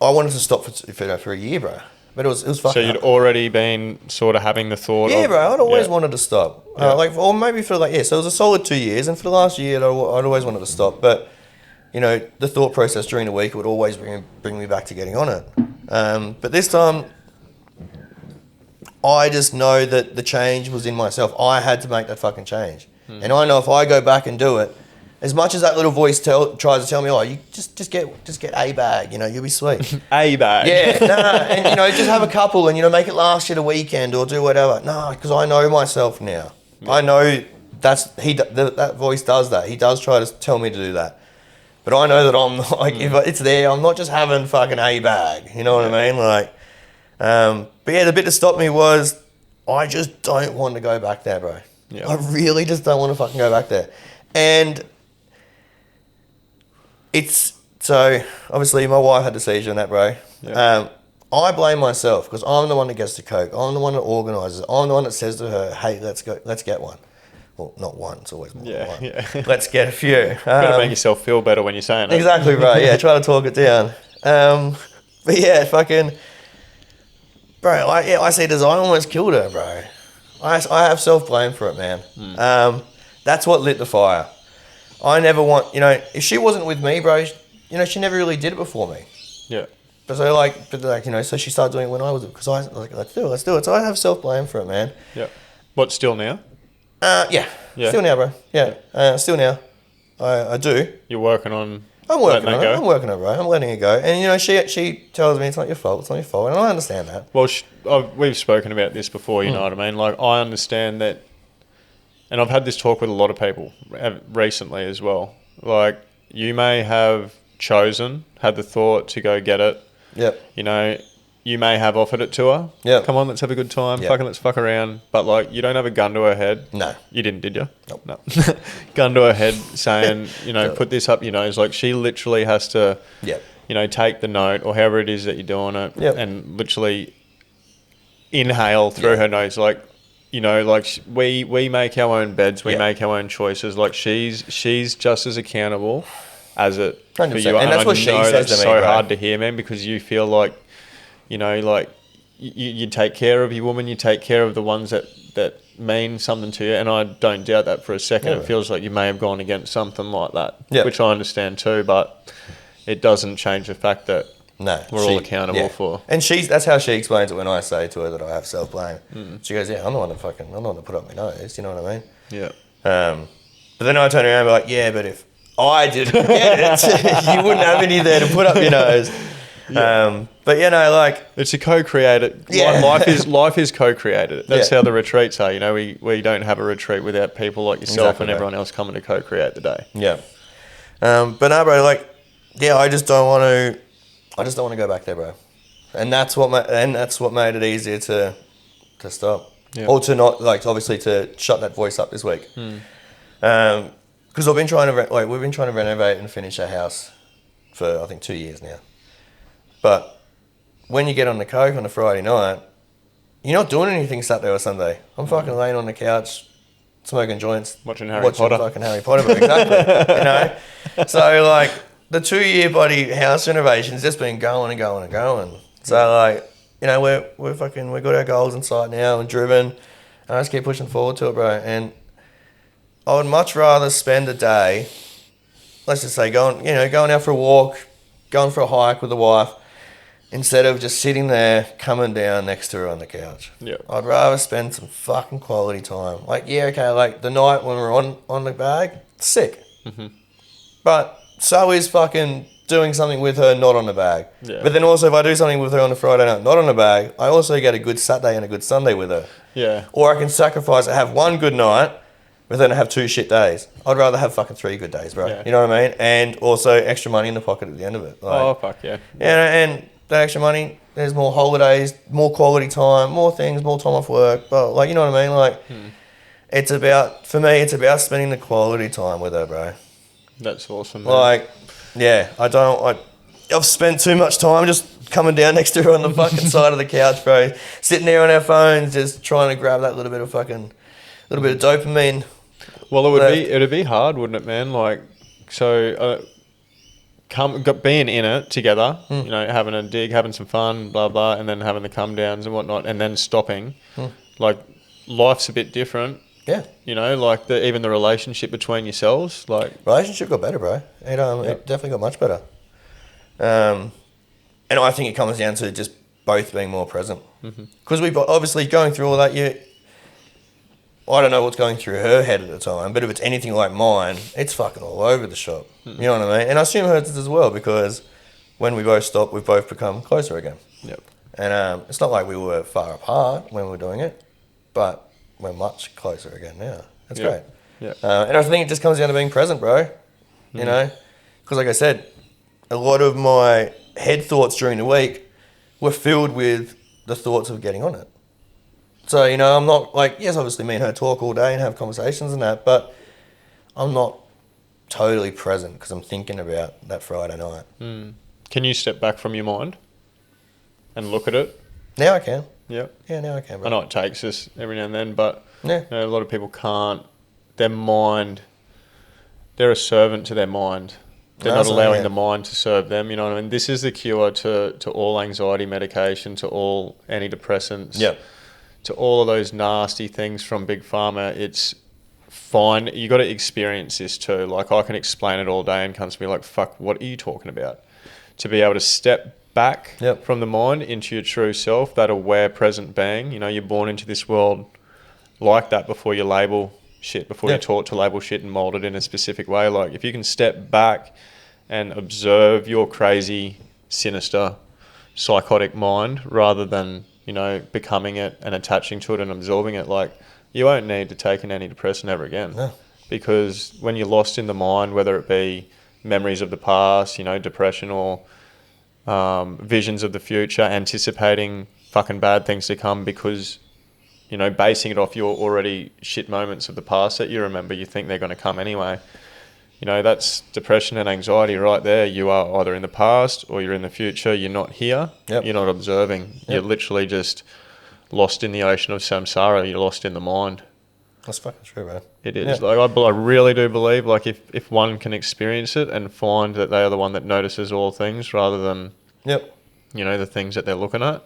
Speaker 2: I wanted to stop for a year, bro. But it was
Speaker 3: So
Speaker 2: fucking.
Speaker 3: you'd already been sort of having the thought.
Speaker 2: Yeah,
Speaker 3: of,
Speaker 2: bro. I'd always
Speaker 3: yeah.
Speaker 2: wanted to stop.
Speaker 3: Yeah.
Speaker 2: Or maybe for like, so it was a solid 2 years, and for the last year, I'd always wanted to stop. But you know, the thought process during the week would always bring me back to getting on it. But this time, I just know that the change was in myself. I had to make that fucking change, and I know if I go back and do it, as much as that little voice tries to tell me, oh, you just get a bag, you know, you'll be sweet.
Speaker 3: A bag.
Speaker 2: Yeah, and you know, just have a couple and, you know, make it last you the weekend or do whatever. No, because I know myself now. Yeah. I know that voice does that. He does try to tell me to do that. But I know that I'm like, if it's there, I'm not just having fucking a bag. You know what I mean? Like, but yeah, the bit that stopped me was I just don't want to go back there, bro. Yeah. I really just don't want to fucking go back there. And so obviously my wife had the seizure and that, bro. Yeah. I blame myself because I'm the one that gets the coke. I'm the one that organises. I'm the one that says to her, "Hey, let's get one." Well, not one. It's always more than one. Yeah. Let's get a few.
Speaker 3: You gotta make yourself feel better when you're saying it.
Speaker 2: Exactly, bro. Yeah, try to talk it down. But yeah, fucking, bro. I see this. I almost killed her, bro. I have self blame for it, man. That's what lit the fire. I never want, you know, if she wasn't with me, bro, you know, she never really did it before me.
Speaker 3: Yeah.
Speaker 2: But you know, so she started doing it when I was, because I was like, let's do it. So I have self-blame for it, man.
Speaker 3: Yeah. What, still now?
Speaker 2: Yeah. Still now, bro. Yeah. Still now. I do.
Speaker 3: You're working on
Speaker 2: I'm working on it. I'm working on it, bro. I'm letting it go. And, you know, she tells me it's not your fault. And I understand that.
Speaker 3: Well, we've spoken about this before, you know what I mean? Like, I understand that. And I've had this talk with a lot of people recently as well. Like, you may have had the thought to go get it.
Speaker 2: Yep.
Speaker 3: You know, you may have offered it to her.
Speaker 2: Yep.
Speaker 3: Come on, let's have a good time.
Speaker 2: Yep.
Speaker 3: Let's fuck around. But, like, you don't have a gun to her head.
Speaker 2: No.
Speaker 3: You didn't, did you?
Speaker 2: Nope.
Speaker 3: No. Gun to her head saying, you know, put this up your nose. Like, she literally has to, you know, take the note or however it is that you're doing it and literally inhale through her nose. Like, you know, like we make our own beds, we make our own choices. Like she's just as accountable as it
Speaker 2: 100%.
Speaker 3: for you.
Speaker 2: And that's what she says
Speaker 3: that's
Speaker 2: to me,
Speaker 3: so
Speaker 2: right?
Speaker 3: hard to hear, man, because you feel like, you know, like you take care of your woman, you take care of the ones that mean something to you, and I don't doubt that for a second. It feels like you may have gone against something like that, which I understand too, but it doesn't change the fact that we're all accountable for.
Speaker 2: And that's how she explains it when I say to her that I have self-blame. She goes, I'm the one that put up my nose, you know what I mean?
Speaker 3: Yeah.
Speaker 2: But then I turn around and be like, yeah, but if I didn't get it, you wouldn't have any there to put up your nose. Yeah. But you know, like,
Speaker 3: it's a co-created.
Speaker 2: Yeah.
Speaker 3: Life is co-created. That's how the retreats are. You know, we don't have a retreat without people like yourself and everyone else coming to co-create the day.
Speaker 2: Yeah. But no, bro, like, I just don't want to go back there, bro. And that's what made it easier to stop, or to not, like, obviously to shut that voice up this week. Because we've been trying to renovate and finish our house for I think 2 years now. But when you get on the coke on a Friday night, you're not doing anything Saturday or Sunday. I'm fucking laying on the couch, smoking joints,
Speaker 3: watching Potter.
Speaker 2: Fucking Harry Potter, but exactly. You know, so like the 2 year bloody house renovation's just been going and going and going. So like, you know, we've got our goals in sight now and driven, and I just keep pushing forward to it, bro. And I would much rather spend a day, let's just say going out for a walk, going for a hike with the wife, instead of just sitting there, coming down next to her on the couch. Yeah. I'd rather spend some fucking quality time. Like, like the night when we're on the bag, sick. Mm-hmm. But so is fucking doing something with her not on the bag. Yeah. But then also if I do something with her on a Friday night not on the bag, I also get a good Saturday and a good Sunday with her. Yeah. Or I can sacrifice and have one good night, but then I have 2 shit days. I'd rather have fucking 3 good days, bro. Yeah. You know what I mean? And also extra money in the pocket at the end of it. Like,
Speaker 3: oh, fuck yeah.
Speaker 2: And that extra money, there's more holidays, more quality time, more things, more time off work. But like, you know what I mean? Like, it's about spending the quality time with her, bro.
Speaker 3: That's awesome, man.
Speaker 2: Like, I've spent too much time just coming down next to her on the fucking side of the couch, bro. Sitting there on our phones, just trying to grab that little bit of dopamine.
Speaker 3: Well, it'd be hard, wouldn't it, man? Like, so being in it together, you know, having a dig, having some fun, blah blah, and then having the come downs and whatnot, and then stopping. Like, life's a bit different.
Speaker 2: Yeah.
Speaker 3: You know, like even the relationship between yourselves, like
Speaker 2: Relationship got better, bro. It definitely got much better. And I think it comes down to just both being more present. Because we obviously going through all that. I don't know what's going through her head at the time, but if it's anything like mine, it's fucking all over the shop. You know what I mean? And I assume hers as well, because when we both stop, we've both become closer again.
Speaker 3: Yep.
Speaker 2: And it's not like we were far apart when we were doing it, but we're much closer again now. It's great.
Speaker 3: Yeah.
Speaker 2: And I think it just comes down to being present, bro. You know? Because like I said, a lot of my head thoughts during the week were filled with the thoughts of getting on it. So, you know, I'm not like, yes, obviously me and her talk all day and have conversations and that, but I'm not totally present because I'm thinking about that Friday night.
Speaker 3: Can you step back from your mind and look at it?
Speaker 2: Now I can.
Speaker 3: Yeah.
Speaker 2: Yeah, now I can, bro.
Speaker 3: I know it takes us every now and then, but
Speaker 2: Yeah.
Speaker 3: you know, a lot of people can't. Their mind, they're a servant to their mind. They're not allowing the mind to serve them. You know what I mean? This is the cure to all anxiety medication, to all antidepressants.
Speaker 2: Yeah.
Speaker 3: To all of those nasty things from Big Pharma. It's fine. You got to experience this too. Like, I can explain it all day and comes to me like, fuck, what are you talking about? To be able to step back from the mind into your true self, that aware present being. You know, you're born into this world like that before you label shit, before you're taught to label shit and mold it in a specific way. Like, if you can step back and observe your crazy, sinister, psychotic mind rather than, you know, becoming it and attaching to it and absorbing it, like, you won't need to take an antidepressant ever again.
Speaker 2: No.
Speaker 3: Because when you're lost in the mind, whether it be memories of the past, you know, depression, or visions of the future, anticipating fucking bad things to come because, you know, basing it off your already shit moments of the past that you remember, you think they're going to come anyway. You know, that's depression and anxiety right there. You are either in the past or you're in the future. You're not here. You're not observing. You're literally just lost in the ocean of samsara. You're lost in the mind.
Speaker 2: That's fucking true, bro.
Speaker 3: It is. Like, I really do believe, like, if one can experience it and find that they are the one that notices all things rather than, you know, the things that they're looking at,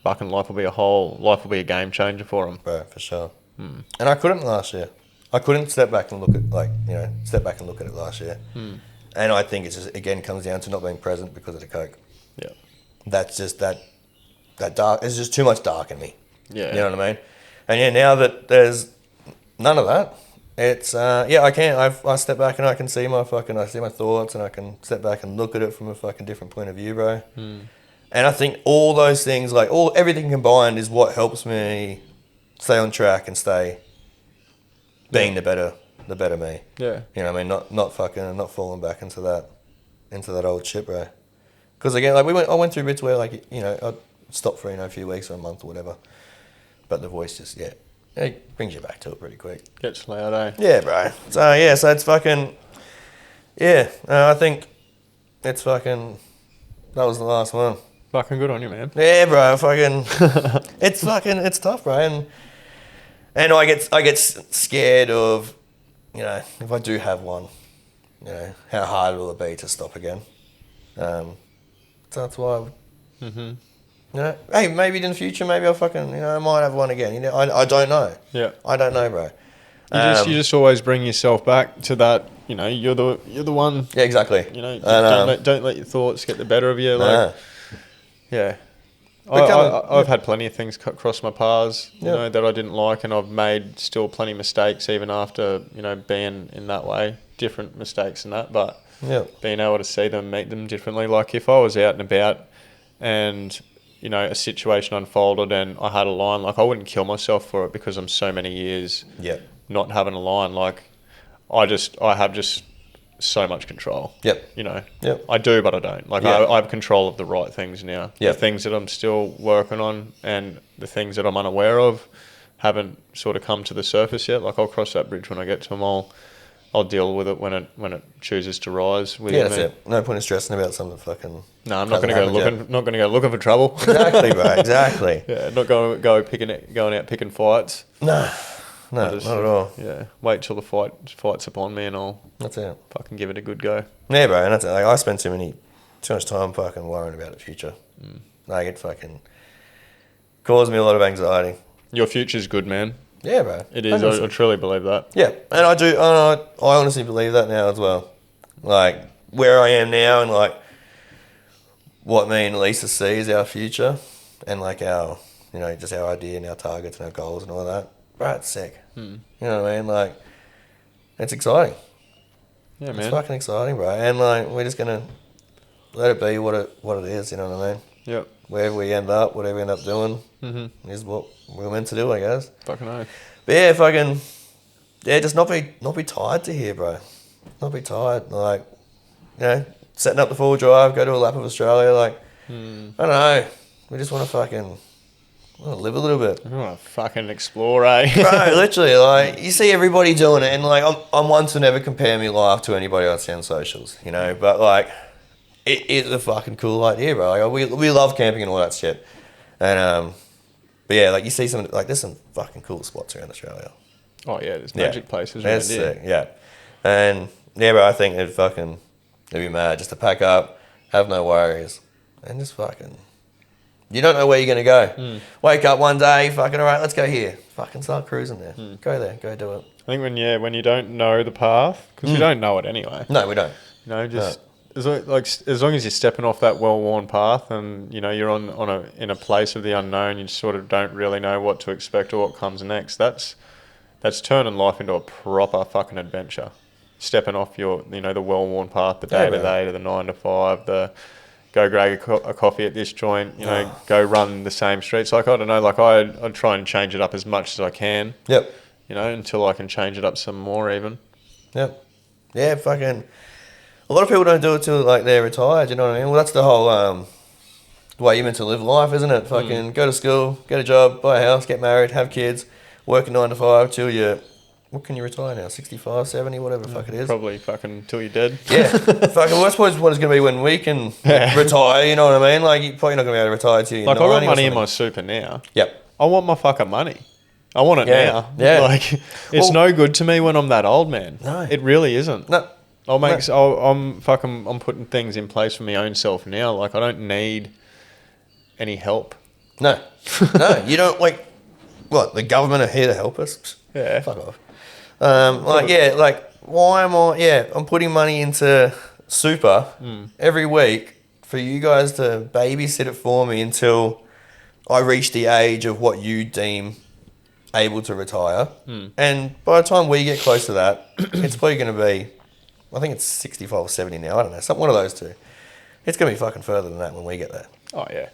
Speaker 3: fucking life will be a game changer for them.
Speaker 2: Bro, for sure. And I couldn't last year. I couldn't step back and look at it last year. And I think it's just, again, comes down to not being present because of the coke.
Speaker 3: Yeah.
Speaker 2: That's just that dark. It's just too much dark in me.
Speaker 3: Yeah.
Speaker 2: You know what I mean? And yeah, now that there's none of that, it's I can. I step back and I can see I see my thoughts, and I can step back and look at it from a fucking different point of view, bro. And I think all those things, like everything combined, is what helps me stay on track and stay being the better me.
Speaker 3: Yeah.
Speaker 2: You know what I mean? Not falling back into that old shit, bro. Because again, like I went through bits where, like, you know, I'd stop for, you know, a few weeks or a month or whatever, but the voice just it brings you back to it pretty quick.
Speaker 3: Gets loud, eh?
Speaker 2: Yeah, bro. So it's fucking I think it's fucking that was the last one.
Speaker 3: Fucking good on you, man.
Speaker 2: Yeah, bro. It's tough, bro. And I get scared of, you know, if I do have one, you know, how hard will it be to stop again? So that's why, you know, hey, maybe in the future, maybe I'll fucking, you know, I might have one again. You know, I don't know.
Speaker 3: Yeah.
Speaker 2: I don't know, bro.
Speaker 3: You just always bring yourself back to that. You know, you're the one.
Speaker 2: Yeah, exactly.
Speaker 3: You know, don't let your thoughts get the better of you. Like, yeah. I've had plenty of things cross my paths, you know, that I didn't like, and I've made still plenty of mistakes even after, you know, being in that way, different mistakes and that, but being able to see them, meet them differently. Like, if I was out and about and, you know, a situation unfolded and I had a line, like, I wouldn't kill myself for it because I'm so many years not having a line. Like, I have just so much control. You know, I do, but I don't. Like, I have control of the right things now. The things that I'm still working on and the things that I'm unaware of haven't sort of come to the surface yet. Like, I'll cross that bridge when I get to them. I'll deal with it when it chooses to rise.
Speaker 2: That's it. No point in stressing about something fucking.
Speaker 3: No, I'm not going to go looking for trouble.
Speaker 2: Exactly, bro. Exactly.
Speaker 3: Not going out picking fights.
Speaker 2: No. No, not at all.
Speaker 3: Yeah, wait till the fight's upon me and I'll
Speaker 2: That's it.
Speaker 3: fucking give it a good go.
Speaker 2: Yeah, bro, and that's it. Like, I spend too much time fucking worrying about the future. Like, it fucking caused me a lot of anxiety.
Speaker 3: Your future's good, man.
Speaker 2: Yeah, bro.
Speaker 3: It is. I truly believe that.
Speaker 2: Yeah, and I do. I honestly believe that now as well. Like, where I am now and, like, what me and Lisa see as our future and, like, our, you know, just our idea and our targets and our goals and all that. Bro, it's sick. You know what I mean? Like, it's exciting.
Speaker 3: Yeah, man.
Speaker 2: It's fucking exciting, bro. And, like, we're just going to let it be what it is, you know what I mean?
Speaker 3: Yep.
Speaker 2: Wherever we end up, whatever we end up doing is what we're meant to do, I guess.
Speaker 3: Fucking oath.
Speaker 2: But yeah, fucking, yeah, just not be tired to here, bro. Not be tired. Like, you know, setting up the full drive, go to a lap of Australia. Like, I don't know. We just want to fucking live a little bit.
Speaker 3: I want to fucking explore, eh?
Speaker 2: Bro, literally, like, you see everybody doing it, and, like, I'm one to never compare my life to anybody else on socials, you know, but, like, it is a fucking cool idea, bro. Like, we love camping and all that shit. And, but yeah, like, you see there's some fucking cool spots around Australia.
Speaker 3: Oh, yeah, there's magic places around
Speaker 2: That's
Speaker 3: here.
Speaker 2: sick, yeah. And, yeah, bro, I think it'd be mad just to pack up, have no worries, and just fucking, you don't know where you're going to go. Wake up one day, fucking, all right, let's go here. Fucking start cruising there. Go there, go do it.
Speaker 3: I think when you don't know the path, because we don't know it anyway.
Speaker 2: No, we don't.
Speaker 3: You know, just as long as you're stepping off that well-worn path, and you know you're in a place of the unknown, you sort of don't really know what to expect or what comes next. That's turning life into a proper fucking adventure. Stepping off the well-worn path, the day-to-day, to the 9 to 5, the go grab a coffee at this joint, you know, go run the same streets. Like, I don't know, like I try and change it up as much as I can.
Speaker 2: Yep.
Speaker 3: You know, until I can change it up some more even.
Speaker 2: Yep. Yeah, fucking, a lot of people don't do it till, like, they're retired, you know what I mean? Well, that's the whole way you're meant to live life, isn't it? Fucking go to school, get a job, buy a house, get married, have kids, work a 9 to 5 till you're, what can you retire now? 65, 70, whatever the fuck it is.
Speaker 3: Probably fucking till you're dead.
Speaker 2: Yeah. Fucking, I suppose what it's going to be when we can retire, you know what I mean? Like, you're probably not going to be able to retire till you're
Speaker 3: Like,
Speaker 2: 90
Speaker 3: I got money in
Speaker 2: something.
Speaker 3: my super now.
Speaker 2: Yep.
Speaker 3: I want my fucking money. I want it now.
Speaker 2: Yeah.
Speaker 3: Like, it's no good to me when I'm that old, man.
Speaker 2: No.
Speaker 3: It really isn't.
Speaker 2: No.
Speaker 3: I'm putting things in place for my own self now. Like, I don't need any help.
Speaker 2: No. No, you don't, like, what, the government are here to help us?
Speaker 3: Yeah.
Speaker 2: Fuck off. Why am I'm putting money into super every week for you guys to babysit it for me until I reach the age of what you deem able to retire. And by the time we get close to that, it's probably going to be, I think it's 65 or 70 now, I don't know, one of those two. It's going to be fucking further than that when we get there.
Speaker 3: Oh, yeah.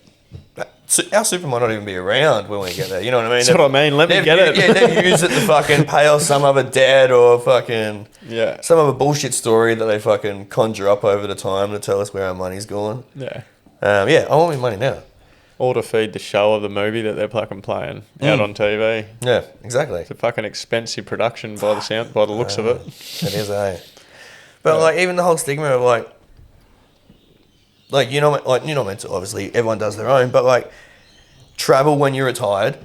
Speaker 2: Our super might not even be around when we get there, you know what I mean?
Speaker 3: That's what I mean, let me get it.
Speaker 2: Yeah, they use it to fucking pay off some other debt or fucking some other bullshit story that they fucking conjure up over the time to tell us where our money's going.
Speaker 3: Yeah.
Speaker 2: I want my money now.
Speaker 3: Or to feed the show of the movie that they're fucking playing out on TV.
Speaker 2: Yeah, exactly.
Speaker 3: It's a fucking expensive production by the looks of it.
Speaker 2: It is, eh? But like, even the whole stigma of like you're not meant to, obviously everyone does their own, but like travel when you're retired.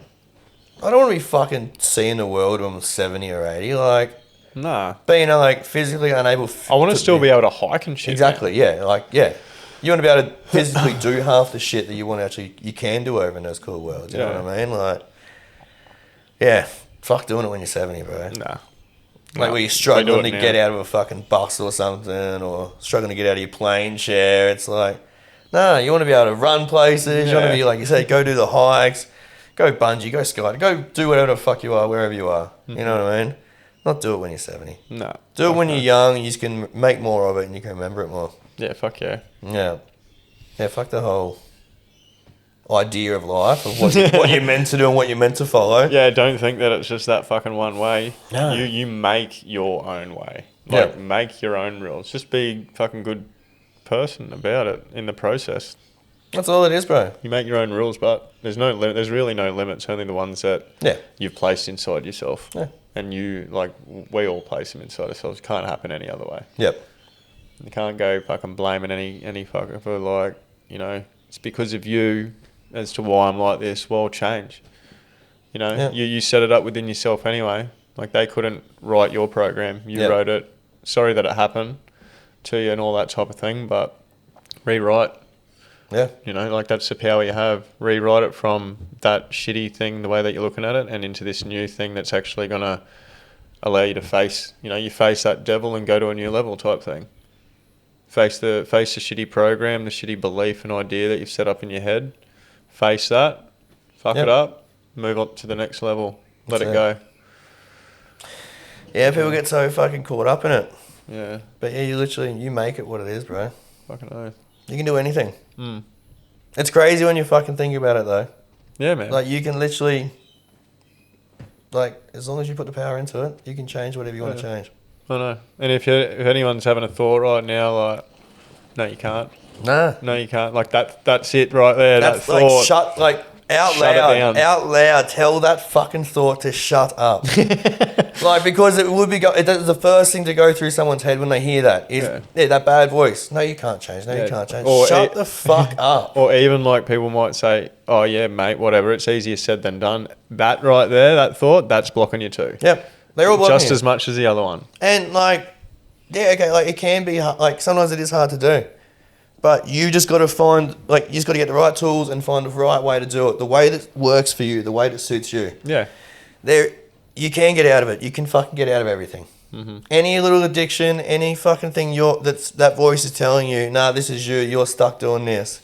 Speaker 2: I don't want to be fucking seeing the world when I'm 70 or 80. Like,
Speaker 3: Nah.
Speaker 2: being like physically unable.
Speaker 3: I want to still be able to hike and shit.
Speaker 2: Exactly. Yeah. Like, yeah. You want to be able to physically do half the shit that you can do over in those cool worlds. You know what I mean? Like, yeah. Fuck doing it when you're 70, bro.
Speaker 3: Nah.
Speaker 2: Like, where you're struggling to get out of a fucking bus or something, or struggling to get out of your plane chair. It's like, no, you want to be able to run places. You want to be, like you said, go do the hikes, go bungee, go sky, go do whatever the fuck you are, wherever you are. You know what I mean? Not do it when you're 70.
Speaker 3: No.
Speaker 2: Do it when you're young, and you can make more of it, and you can remember it more.
Speaker 3: Yeah, fuck yeah.
Speaker 2: Yeah. Yeah, fuck the whole idea of life, of what you're meant to do and what you're meant to follow.
Speaker 3: Yeah, don't think that it's just that fucking one way.
Speaker 2: No.
Speaker 3: You make your own way. Like, make your own rules. Just be a fucking good person about it in the process.
Speaker 2: That's all it is, bro.
Speaker 3: You make your own rules, but there's really no limits, only the ones that you've placed inside yourself.
Speaker 2: Yeah.
Speaker 3: And we all place them inside ourselves. It can't happen any other way.
Speaker 2: Yep.
Speaker 3: You can't go fucking blaming any fucker for, like, you know, it's because of you as to why I'm like this. Well, change. You know, you set it up within yourself anyway. Like, they couldn't write your program. You wrote it. Sorry that it happened to you and all that type of thing, but rewrite.
Speaker 2: Yeah.
Speaker 3: You know, like, that's the power you have. Rewrite it from that shitty thing, the way that you're looking at it, and into this new thing that's actually going to allow you to face, you know, you face that devil and go to a new level type thing. Face the shitty program, the shitty belief and idea that you've set up in your head. Face that, fuck it up, move on to the next level. Let it go.
Speaker 2: Yeah, people get so fucking caught up in it.
Speaker 3: Yeah.
Speaker 2: But yeah, you make it what it is, bro.
Speaker 3: Fucking oath.
Speaker 2: You can do anything. It's crazy when you fucking think about it, though.
Speaker 3: Yeah, man.
Speaker 2: Like, you can literally, like, as long as you put the power into it, you can change whatever you want to change.
Speaker 3: I know. And if anyone's having a thought right now, like, no, you can't.
Speaker 2: Nah.
Speaker 3: No, you can't. Like, that's it right there.
Speaker 2: That's
Speaker 3: that
Speaker 2: like,
Speaker 3: thought.
Speaker 2: Out loud, tell that fucking thought to shut up. Like, because it would be, it's the first thing to go through someone's head when they hear that is, that bad voice. No, you can't change. No, you can't change.
Speaker 3: Or
Speaker 2: shut the fuck up.
Speaker 3: Or even, like, people might say, oh, yeah, mate, whatever. It's easier said than done. That right there, that thought, that's blocking you too.
Speaker 2: Yep. They're all blocking
Speaker 3: just as much as the other one.
Speaker 2: And, like, yeah, okay, like, it can be, like, sometimes it is hard to do. But you just got to find, like, you just got to get the right tools and find the right way to do it. The way that works for you, the way that suits you.
Speaker 3: Yeah.
Speaker 2: You can get out of it. You can fucking get out of everything. Any little addiction, any fucking thing that voice is telling you, nah, this is you're stuck doing this.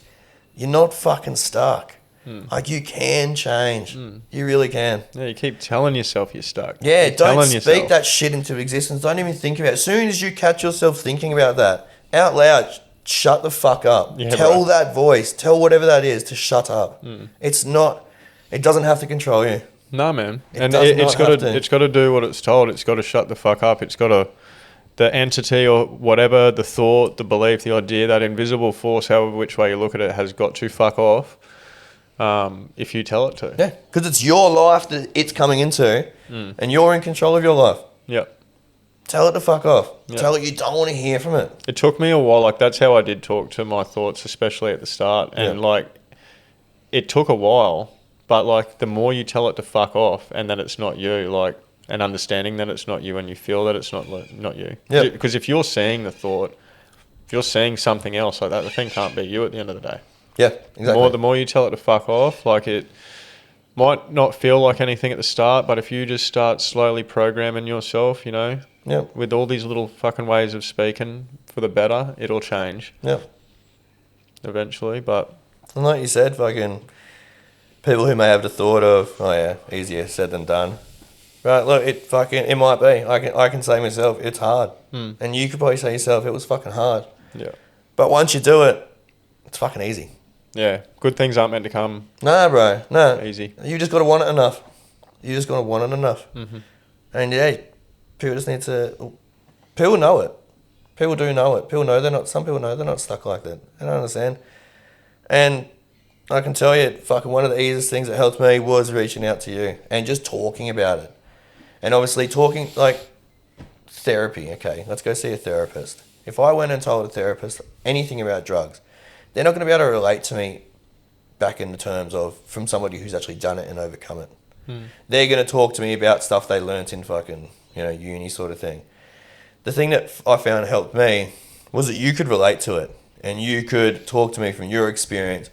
Speaker 2: You're not fucking stuck. Like, you can change. You really can.
Speaker 3: Yeah, you keep telling yourself you're stuck.
Speaker 2: Yeah, don't speak
Speaker 3: yourself.
Speaker 2: that shit into existence. Don't even think about it. As soon as you catch yourself thinking about that, out loud, shut the fuck up.
Speaker 3: Yeah,
Speaker 2: tell that voice, tell whatever that is to shut up. It doesn't have to control you.
Speaker 3: No, man.
Speaker 2: It's
Speaker 3: got to do what it's told. It's got to shut the fuck up. It's got to, the entity or whatever, the thought, the belief, the idea, that invisible force, however which way you look at it, has got to fuck off if you tell it to.
Speaker 2: Yeah, because it's your life that it's coming into and you're in control of your life.
Speaker 3: Yep.
Speaker 2: Tell it to fuck off.
Speaker 3: Yep.
Speaker 2: Tell it you don't want to hear from it.
Speaker 3: It took me a while. Like, that's how I did talk to my thoughts, especially at the start. And, like, it took a while. But, like, the more you tell it to fuck off and that it's not you, like, and understanding that it's not you and you feel that it's not you.
Speaker 2: Yep.
Speaker 3: Because if you're seeing the thought, if you're seeing something else like that, the thing can't be you at the end of the day.
Speaker 2: Yeah, exactly.
Speaker 3: The more you tell it to fuck off, like, it might not feel like anything at the start, but if you just start slowly programming yourself, you know, with all these little fucking ways of speaking for the better, it'll change.
Speaker 2: Yep.
Speaker 3: Eventually, but...
Speaker 2: And like you said, fucking... people who may have the thought of, oh yeah, easier said than done. Right, look, it might be. I can say myself, it's hard. And you could probably say yourself, it was fucking hard.
Speaker 3: Yeah.
Speaker 2: But once you do it, it's fucking easy.
Speaker 3: Yeah, good things aren't meant to come.
Speaker 2: Nah, bro, no.
Speaker 3: Easy.
Speaker 2: You just got to want it enough. You just got to want it enough. And yeah, people just need to, people know it. People do know it. Some people know they're not stuck like that. I don't understand. And I can tell you, fucking one of the easiest things that helped me was reaching out to you and just talking about it. And obviously talking, like, therapy, okay, let's go see a therapist. If I went and told a therapist anything about drugs, they're not going to be able to relate to me back in the terms of from somebody who's actually done it and overcome it. They're going to talk to me about stuff they learnt in fucking, uni sort of thing. The thing that I found helped me was that you could relate to it and you could talk to me from your experience.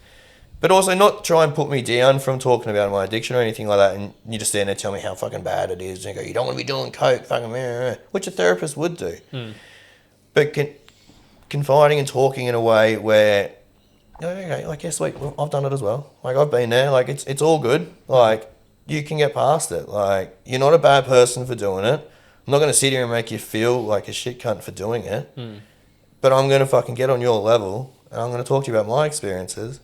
Speaker 2: But also not try and put me down from talking about my addiction or anything like that, and you just stand there and tell me how fucking bad it is, and you go, you don't want to be doing coke, fucking which a therapist would do. But confiding and talking in a way where, okay, like, yeah, sweet, well, I've done it as well. Like, I've been there, like, it's all good. Like, you can get past it. Like, you're not a bad person for doing it. I'm not going to sit here and make you feel like a shit cunt for doing it. But I'm going to fucking get on your level, and I'm going to talk to you about my experiences.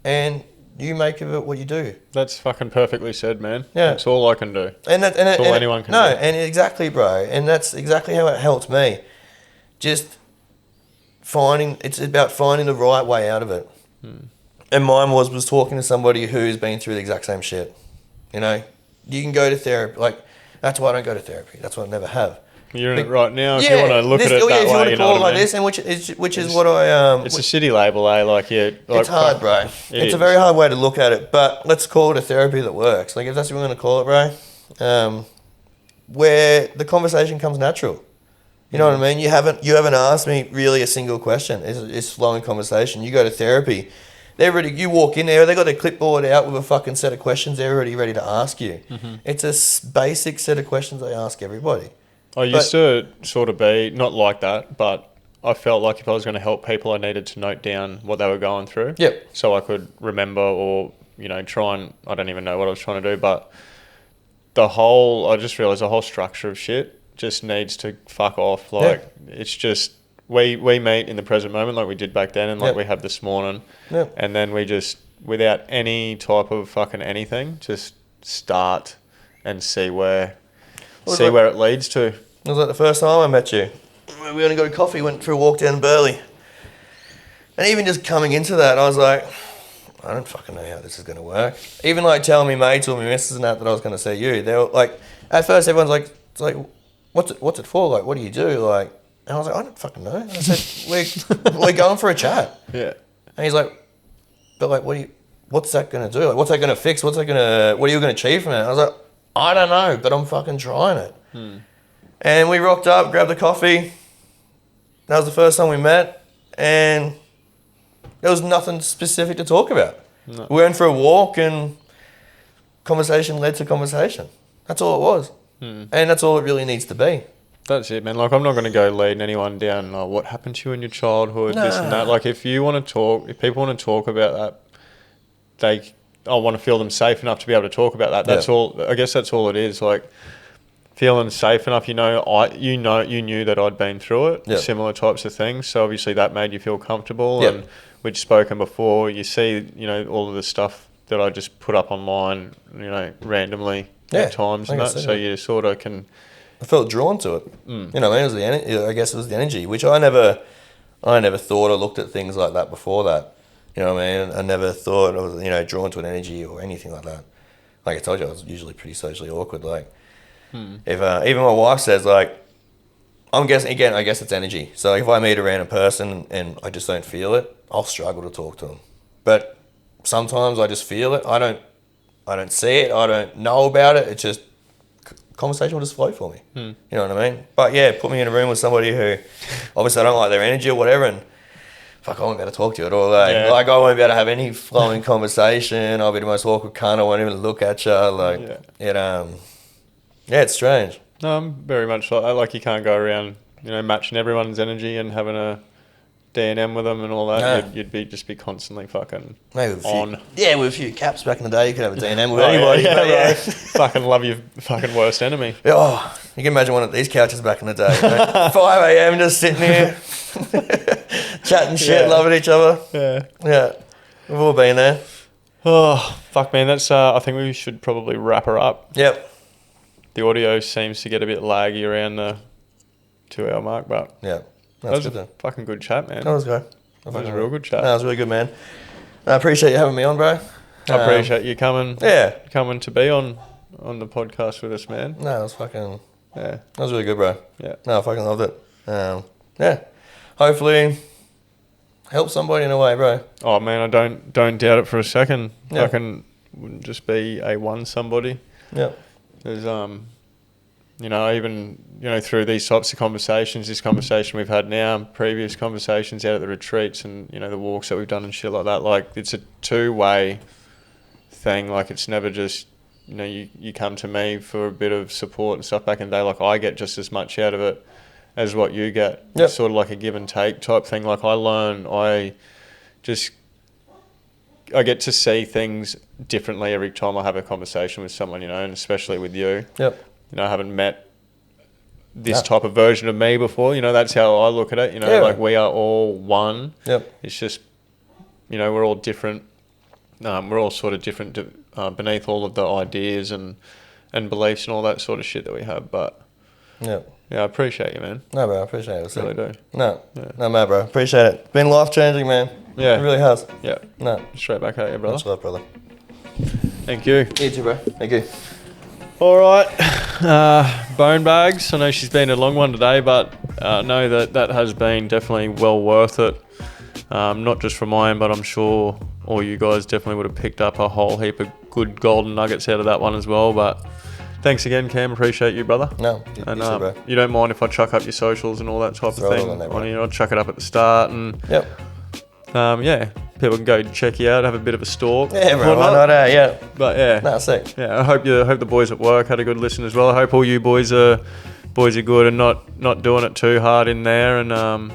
Speaker 2: And you make of it what you do.
Speaker 3: That's fucking perfectly said, man.
Speaker 2: Yeah.
Speaker 3: That's all I can do.
Speaker 2: That's
Speaker 3: all anyone can do.
Speaker 2: No, and exactly, bro. And that's exactly how it helped me. Just it's about finding the right way out of it. And mine was talking to somebody who's been through the exact same shit. You can go to therapy. Like, that's why I don't go to therapy. That's why I never have.
Speaker 3: You're in it right now. If you want to look at it that way,
Speaker 2: if you want to call it like
Speaker 3: I mean?
Speaker 2: this, and which is what I
Speaker 3: It's a shitty label, eh? Like, yeah. Like,
Speaker 2: it's hard, bro. It's a very hard way to look at it, but let's call it a therapy that works. Like, if that's what we're going to call it, bro. where the conversation comes natural. You know what I mean? You haven't asked me really a single question. It's flowing conversation. You go to therapy, they're ready. You walk in there, they got their clipboard out with a fucking set of questions. They're already ready to ask you. It's a basic set of questions they ask everybody.
Speaker 3: I used to sort of be not like that, but I felt like if I was going to help people, I needed to note down what they were going through.
Speaker 2: Yep.
Speaker 3: So I could remember, or try and, I don't even know what I was trying to do, but I just realised the whole structure of shit just needs to fuck off. Like, it's just, we meet in the present moment like we did back then, and like we have this morning.
Speaker 2: Yep.
Speaker 3: And then we just, without any type of fucking anything, just start and see where it leads to.
Speaker 2: It was like the first time I met you. We only got a coffee, went for a walk down Burleigh. And even just coming into that, I was like, I don't fucking know how this is going to work. Even like telling me mates or my missus and that I was going to see you. They were like, at first everyone's like, it's like, what's it for? Like, what do you do? Like, and I was like, I don't fucking know. And I said, we're going for a chat.
Speaker 3: Yeah.
Speaker 2: And he's like, but like, what's that going to do? Like, what's that going to fix? What are you going to achieve from it? And I was like, I don't know, but I'm fucking trying it. And we rocked up, grabbed a coffee. That was the first time we met. And there was nothing specific to talk about. No. We went for a walk and conversation led to conversation. That's all it was. And that's all it really needs to be.
Speaker 3: That's it, man. Like, I'm not going to go leading anyone down, like, what happened to you in your childhood, this and that. Like, if people want to talk about that, I want to feel them safe enough to be able to talk about that. That's all. I guess that's all it is. Like, feeling safe enough. You knew that I'd been through it, similar types of things. So obviously that made you feel comfortable. And we'd spoken before. You see, all of the stuff that I just put up online, randomly at times and that. So you sort of can.
Speaker 2: I felt drawn to it. It was I guess it was the energy, which I never thought or looked at things like that before that. You know what I mean? I never thought I was, drawn to an energy or anything like that. Like I told you, I was usually pretty socially awkward. Like, if even my wife says, like, I'm guessing, again, I guess it's energy. So if I meet a random person and I just don't feel it, I'll struggle to talk to them. But sometimes I just feel it. I don't see it. I don't know about it. It's just, conversation will just flow for me. You know what I mean? But yeah, put me in a room with somebody who obviously I don't like their energy or whatever, and fuck, I won't be able to talk to you at all. Like I won't be able to have any flowing conversation. I'll be the most awkward cunt. I won't even look at you. Like it's strange.
Speaker 3: No, I'm very much like you can't go around, matching everyone's energy and having a D&M with them and all that. You'd be constantly fucking on.
Speaker 2: With a few caps back in the day, you could have a D&M with anybody.
Speaker 3: Fucking love your fucking worst enemy.
Speaker 2: Oh, you can imagine one of these couches back in the day. 5 a.m. just sitting here, chatting shit, loving each other. Yeah. We've all been there.
Speaker 3: Oh, fuck, man. That's. I think we should probably wrap her up.
Speaker 2: Yep.
Speaker 3: The audio seems to get a bit laggy around the 2 hour mark, but that was a fucking good chat, man.
Speaker 2: That was good.
Speaker 3: That was a real good chat.
Speaker 2: That was really good, man. I appreciate you having me on, bro.
Speaker 3: I appreciate you coming. Coming to be on the podcast with us, man.
Speaker 2: No, it was fucking. Yeah, that was really good, bro. Yeah. No, I fucking loved it. Hopefully, help somebody in a way, bro.
Speaker 3: Oh man, I don't doubt it for a second. I wouldn't just be a one somebody.
Speaker 2: Yeah.
Speaker 3: There's even through these types of conversations, this conversation we've had now, previous conversations out at the retreats, and the walks that we've done and shit like that. Like, it's a two-way thing. Like, it's never just you come to me for a bit of support and stuff back in the day. Like, I get just as much out of it as what you get. Yep. It's sort of like a give and take type thing. Like, I get to see things differently every time I have a conversation with someone, and especially with you.
Speaker 2: Yep.
Speaker 3: I haven't met this type of version of me before. That's how I look at it. Like, we are all one.
Speaker 2: Yep.
Speaker 3: It's just, we're all different. We're all sort of different beneath all of the ideas and beliefs and all that sort of shit that we have. But yeah, I appreciate you, man.
Speaker 2: No, bro, I appreciate it.
Speaker 3: I really do.
Speaker 2: No, man, bro, appreciate it. Been life changing, man.
Speaker 3: Yeah,
Speaker 2: it really has.
Speaker 3: Yeah.
Speaker 2: No,
Speaker 3: straight back at you, brother.
Speaker 2: Much love, brother.
Speaker 3: Thank you.
Speaker 2: You too, bro. Thank you.
Speaker 3: All right, bone bags. I know she's been a long one today, but know that has been definitely well worth it. Not just from my end, but I'm sure all you guys definitely would have picked up a whole heap of good golden nuggets out of that one as well. But Thanks again, Cam. Appreciate you, brother.
Speaker 2: No, you
Speaker 3: And
Speaker 2: too, bro.
Speaker 3: you don't mind if I chuck up your socials and all that type
Speaker 2: Throw
Speaker 3: of
Speaker 2: it
Speaker 3: thing?
Speaker 2: on there, bro.
Speaker 3: I'll chuck it up at the start, and
Speaker 2: Yep.
Speaker 3: yeah, people can go check you out, have a bit of a stalk.
Speaker 2: Yeah, bro. Why not? Yeah.
Speaker 3: But yeah,
Speaker 2: Nah, sick.
Speaker 3: yeah. I hope the boys at work had a good listen as well. I hope all you boys are good and not doing it too hard in there. And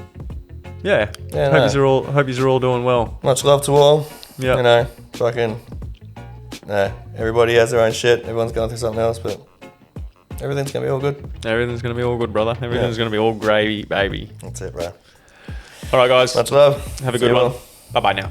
Speaker 2: Yeah,
Speaker 3: hope you're all doing well.
Speaker 2: Much love to all.
Speaker 3: Yeah.
Speaker 2: You know, fucking. Everybody has their own shit. Everyone's going through something else, but everything's gonna be all good.
Speaker 3: Everything's gonna be all good, brother. Everything's gonna be all gravy, baby.
Speaker 2: That's it, bro.
Speaker 3: All right, guys.
Speaker 2: Much love.
Speaker 3: Have a
Speaker 2: See
Speaker 3: good
Speaker 2: you
Speaker 3: one.
Speaker 2: all.
Speaker 3: Bye bye now.